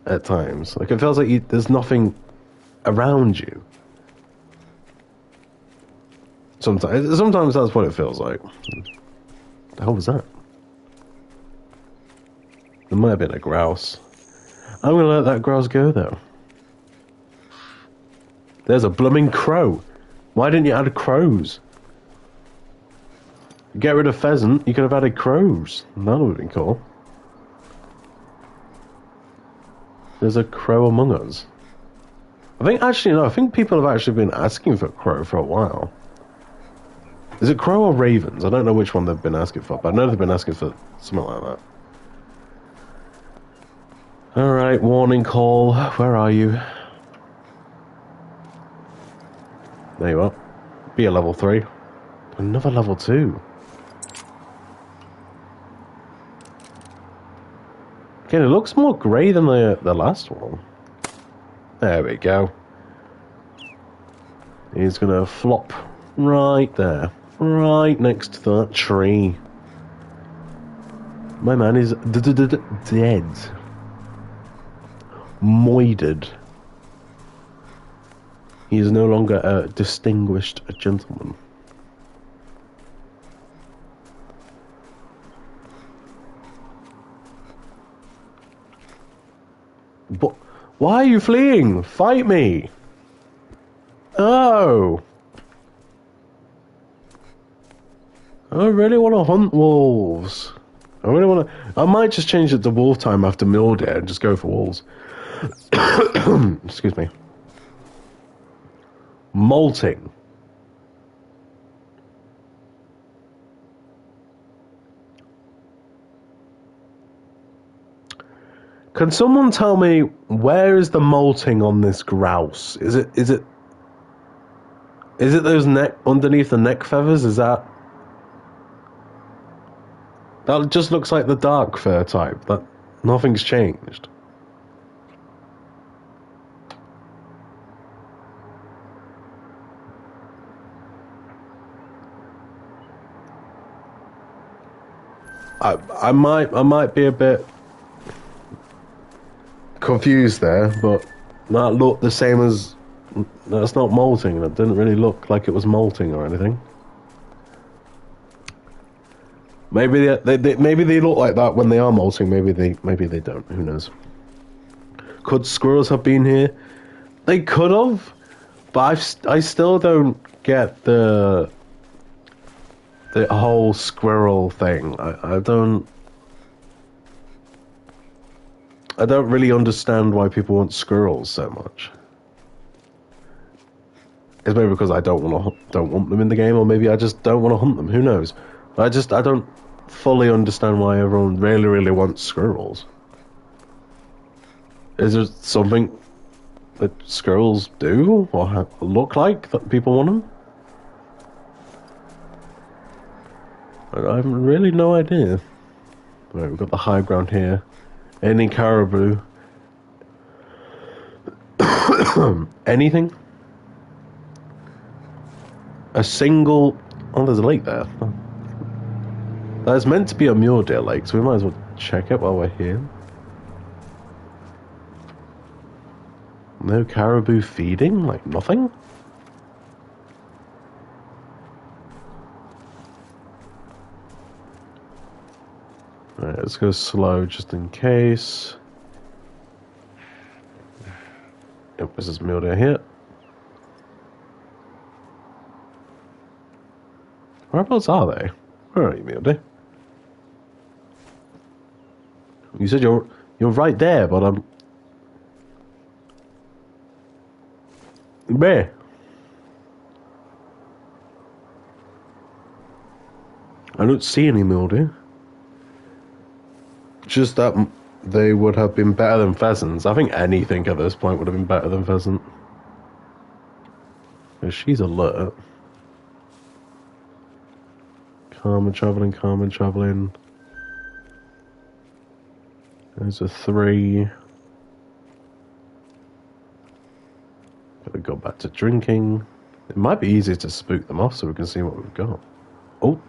at times. Like, it feels like there's nothing around you. Sometimes that's what it feels like. The hell was that? There might have been a grouse. I'm gonna let that grouse go, though. There's a blooming crow. Why didn't you add crows? Get rid of pheasant, you could have added crows. That would have been cool. There's a crow among us. I think people have actually been asking for crow for a while. Is it crow or ravens? I don't know which one they've been asking for, but I know they've been asking for something like that. Alright, warning call. Where are you? There you are. Be a level 3. Another level 2. Again, it looks more grey than the last one. There we go. He's gonna flop right there. Right next to that tree. My man is dead. Moided. He is no longer a distinguished gentleman. But why are you fleeing? Fight me! Oh! I really want to hunt wolves. I might just change it to wolf time after Mule Day and just go for wolves. Excuse me. Molting. Can someone tell me where is the molting on this grouse? Is it those neck underneath the neck feathers? Is that just looks like the dark fur type? That nothing's changed. I might be a bit confused there, but that looked the same as... That's not molting. That didn't really look like it was molting or anything. Maybe maybe they look like that when they are molting. Maybe they don't. Who knows? Could squirrels have been here? They could have, but I still don't get the whole squirrel thing. I don't really understand why people want squirrels so much. It's maybe because I don't want them in the game, or maybe I just don't want to hunt them. Who knows? I don't fully understand why everyone really wants squirrels. Is there something that squirrels do or look like that people want them? I have really no idea. Right, we've got the high ground here. Any caribou? Anything? A single... Oh, there's a lake there. Oh. That's meant to be a mule deer lake, so we might as well check it while we're here. No caribou feeding? Like nothing? Alright, let's go slow just in case. Yep, this is mule deer here. Whereabouts are they? Where are you, mule deer? You said you're right there, but I'm... Where? I don't see any mule deer. Just that they would have been better than pheasants. I think anything at this point would have been better than pheasant. She's alert. Calm and travelling. There's a 3. Gotta go back to drinking. It might be easier to spook them off so we can see what we've got. Oh.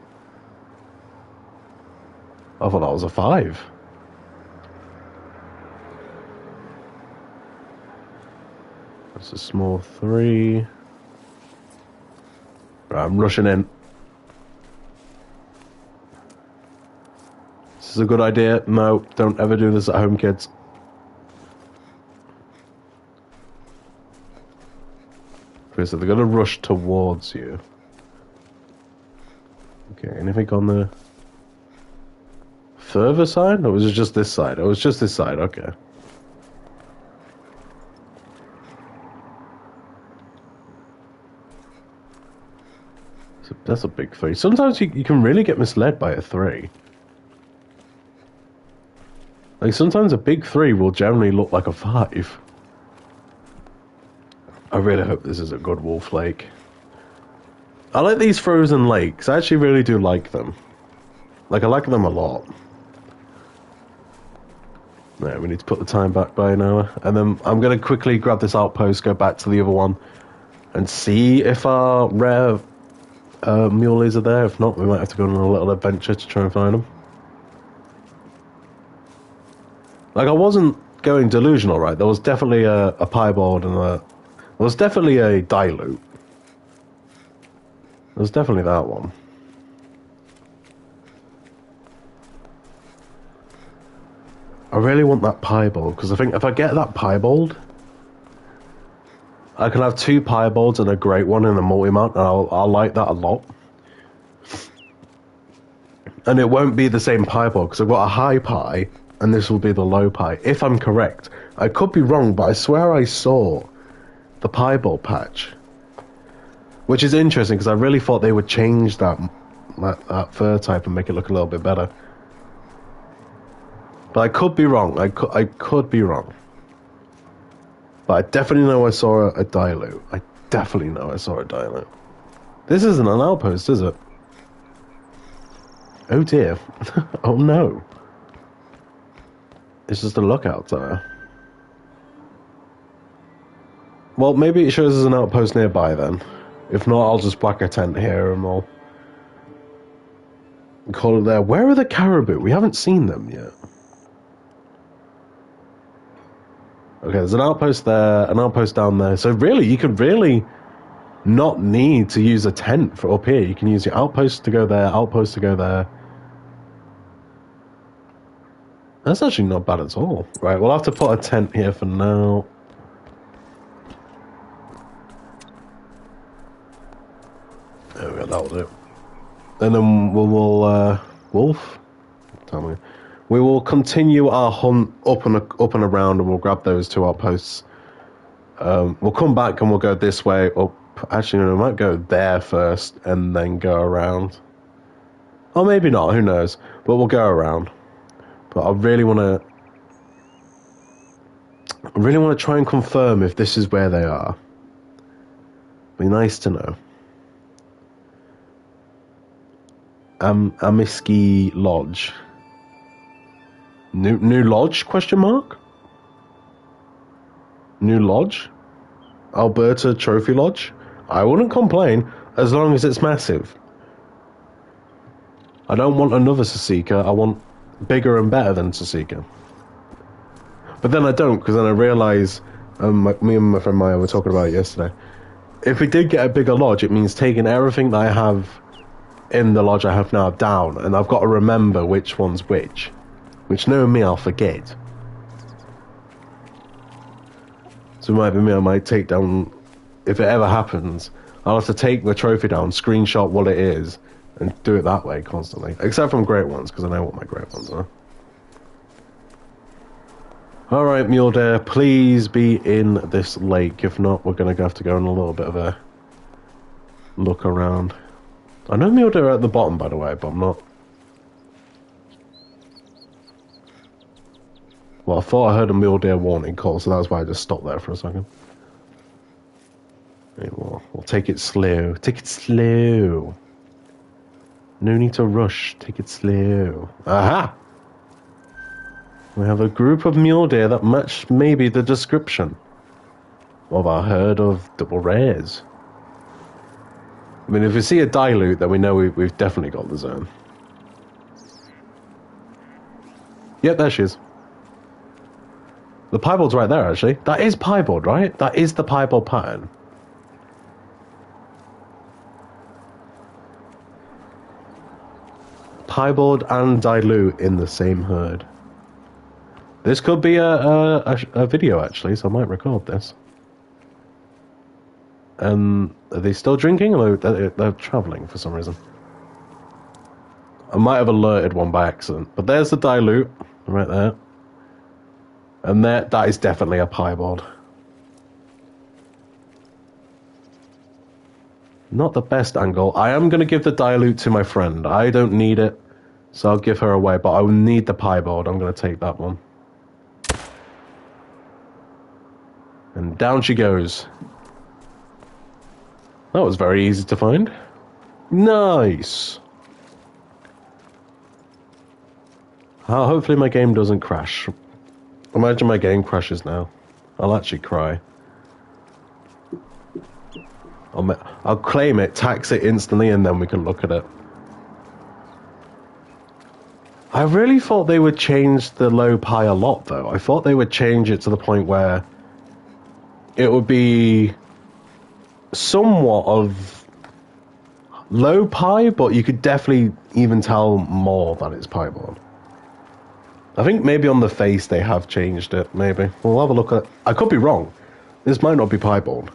I thought that was a 5. That's a small 3. Right, I'm rushing in. This is a good idea. No, don't ever do this at home, kids. Okay, so they're going to rush towards you. Okay, anything on the further side? Or was it just this side? Oh, it was just this side, okay. So that's a big 3. Sometimes you can really get misled by a 3. Like, sometimes a big 3 will generally look like a 5. I really hope this is a good wolf lake. I like these frozen lakes. I actually really do like them. Like, I like them a lot. Right, we need to put the time back by an hour. And then I'm going to quickly grab this outpost, go back to the other one, and see if our rare muleys are there. If not, we might have to go on a little adventure to try and find them. Like, I wasn't going delusional, right? There was definitely a piebald and there was definitely a dilute. There was definitely that one. I really want that piebald, because I think if I get that piebald, I can have 2 piebalds and a great one in a multi-mount, and I'll like that a lot. And it won't be the same piebald, because I've got a high pie, and this will be the low pie, if I'm correct. I could be wrong, but I swear I saw the piebald patch. Which is interesting, because I really thought they would change that fur type and make it look a little bit better. But I could be wrong. I could be wrong. But I definitely know I saw a dilute. I definitely know I saw a dilute. This isn't an outpost, is it? Oh dear. Oh no. It's just a lookout tower. Well, maybe it shows us an outpost nearby then. If not, I'll just whack a tent here and we'll call it there. Where are the caribou? We haven't seen them yet. Okay, there's an outpost there, an outpost down there. So really, you could really not need to use a tent for up here. You can use your outpost to go there, outpost to go there. That's actually not bad at all. Right, we'll have to put a tent here for now. There we go, that'll do. And then we'll Wolf? Tell me. We will continue our hunt up and around, and we'll grab those 2 outposts. We'll come back and we'll go this way up. Actually, no, we might go there first and then go around. Or maybe not, who knows. But we'll go around. But I really want to try and confirm if this is where they are. Be nice to know. Askiy Lodge. New lodge? Question mark. New lodge. Alberta Trophy Lodge. I wouldn't complain as long as it's massive. I don't want another Sasika. I want bigger and better than Sasika. But then I don't, because then I realise, me and my friend Maya were talking about it yesterday. If we did get a bigger lodge, it means taking everything that I have in the lodge I have now down, and I've got to remember which one's which. Which, knowing me, I'll forget. So it might be me, I might take down, if it ever happens, I'll have to take the trophy down, screenshot what it is, and do it that way constantly. Except from great ones, because I know what my great ones are. Alright, Mule Deer, please be in this lake. If not, we're going to have to go on a little bit of a look around. I know Mule Deer are at the bottom, by the way, but I'm not. Well, I thought I heard a Mule Deer warning call, so that's why I just stopped there for a second. Okay, we'll take it slow. Take it slow. No need to rush. Take it slow. Aha! We have a group of mule deer that match maybe the description of our herd of double rares. I mean, if we see a dilute, then we know we've definitely got the zone. Yep, there she is. The piebald's right there, actually. That is piebald, right? That is the piebald pattern. Piebald and dilute in the same herd. This could be a video, actually, so I might record this. Are they still drinking, or they're travelling for some reason? I might have alerted one by accident, but there's the dilute right there. And that is definitely a piebald. Not the best angle. I am going to give the dilute to my friend. I don't need it, so I'll give her away, but I will need the piebald. I'm going to take that one. And down she goes. That was very easy to find. Nice. Hopefully my game doesn't crash. Imagine my game crashes now. I'll actually cry. I'll claim it, tax it instantly, and then we can look at it. I really thought they would change the low pi a lot, though. I thought they would change it to the point where it would be somewhat of low pi, but you could definitely even tell more that it's piebald. I think maybe on the face they have changed it, maybe. We'll have a look at it. I could be wrong. This might not be piebald.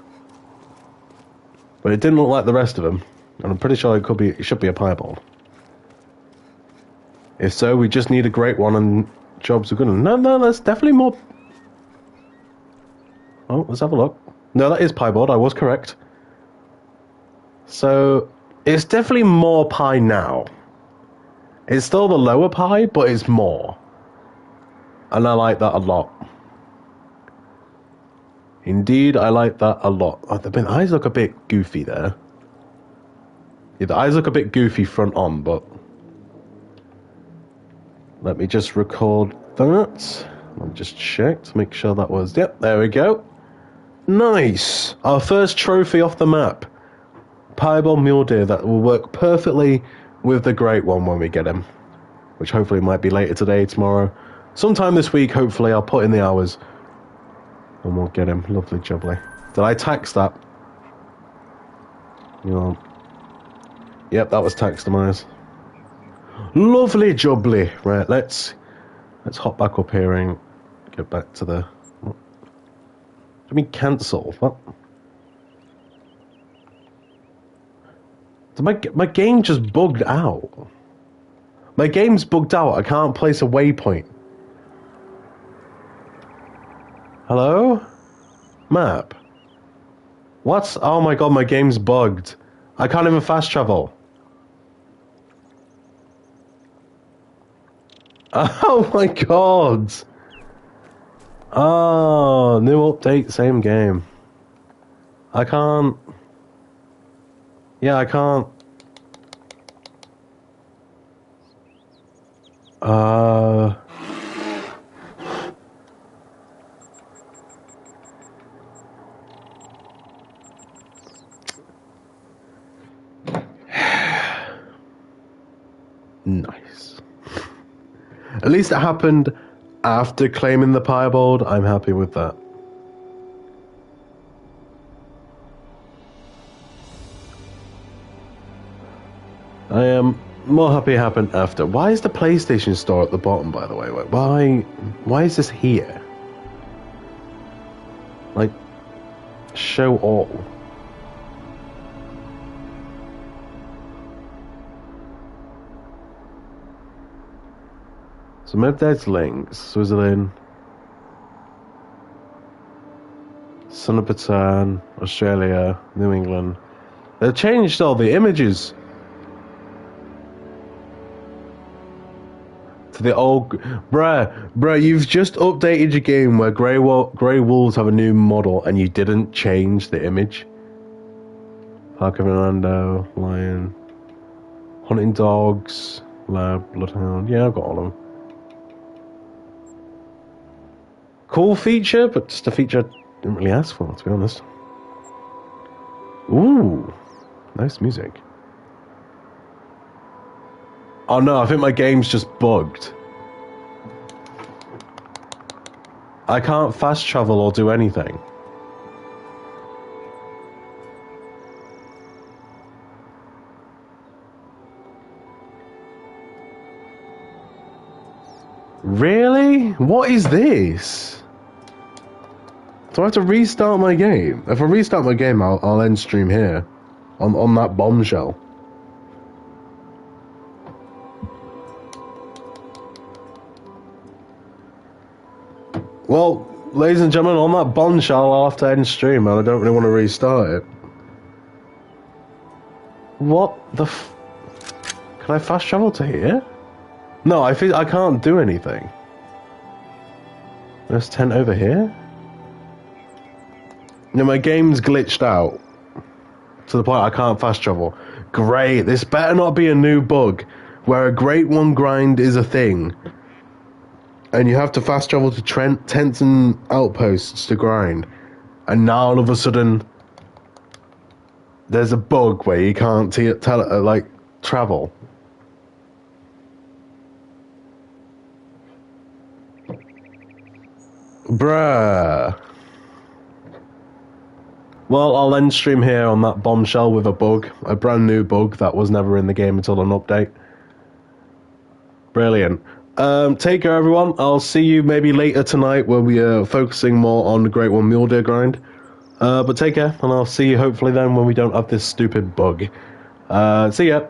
But it didn't look like the rest of them. And I'm pretty sure it should be a piebald. If so, we just need a great one and jobs are good. No, that's definitely more. Oh, let's have a look. No, that is piebald. I was correct. So, it's definitely more pi now. It's still the lower pi, but it's more. And I like that a lot. Indeed, I like that a lot. Oh, the eyes look a bit goofy there. Yeah, the eyes look a bit goofy front on, but... Let me just record that. I'll just check to make sure that was... Yep, there we go. Nice! Our first trophy off the map. Piebald mule deer that will work perfectly with the great one when we get him. Which hopefully might be later today, tomorrow. Sometime this week, hopefully, I'll put in the hours. And we'll get him. Lovely jubbly. Did I tax that? No. Yep, that was taxed, Myers. Lovely jubbly. Right, let's Let's hop back up here and get back to the... What? I mean, cancel. What? My game just bugged out. My game's bugged out. I can't place a waypoint. Hello? Map? What? Oh my god, my game's bugged. I can't even fast travel. Oh my god. Oh, new update, same game. I can't... Yeah, I can't... Nice. At least it happened after claiming the piebald. I'm happy with that. I am more happy it happened after. Why is the PlayStation Store at the bottom, by the way? Why is this here? Like, show all. So Meddead's links, Switzerland, Son of Bhutan, Australia, New England. They've changed all the images to the old... Bruh, you've just updated your game where grey wolves have a new model and you didn't change the image. Park of Orlando, lion, hunting dogs, lab, bloodhound. Yeah, I've got all of them. Cool feature, but just a feature I didn't really ask for, to be honest. Ooh, nice music. Oh no, I think my game's just bugged. I can't fast travel or do anything. Really? What is this? Do I have to restart my game? If I restart my game, I'll end stream here. On that bombshell. Well, ladies and gentlemen, on that bombshell, I'll have to end stream, and I don't really want to restart it. What the f... Can I fast travel to here? No, I can't do anything. There's tent over here? No, my game's glitched out. To the point I can't fast travel. Great, this better not be a new bug, where a Great One grind is a thing. And you have to fast travel to tents and outposts to grind. And now all of a sudden, there's a bug where you can't travel. Bruh. Well, I'll end stream here on that bombshell with a bug. A brand new bug that was never in the game until an update. Brilliant. Take care, everyone. I'll see you maybe later tonight where we are focusing more on the Great One Mulie grind. But take care, and I'll see you hopefully then when we don't have this stupid bug. See ya.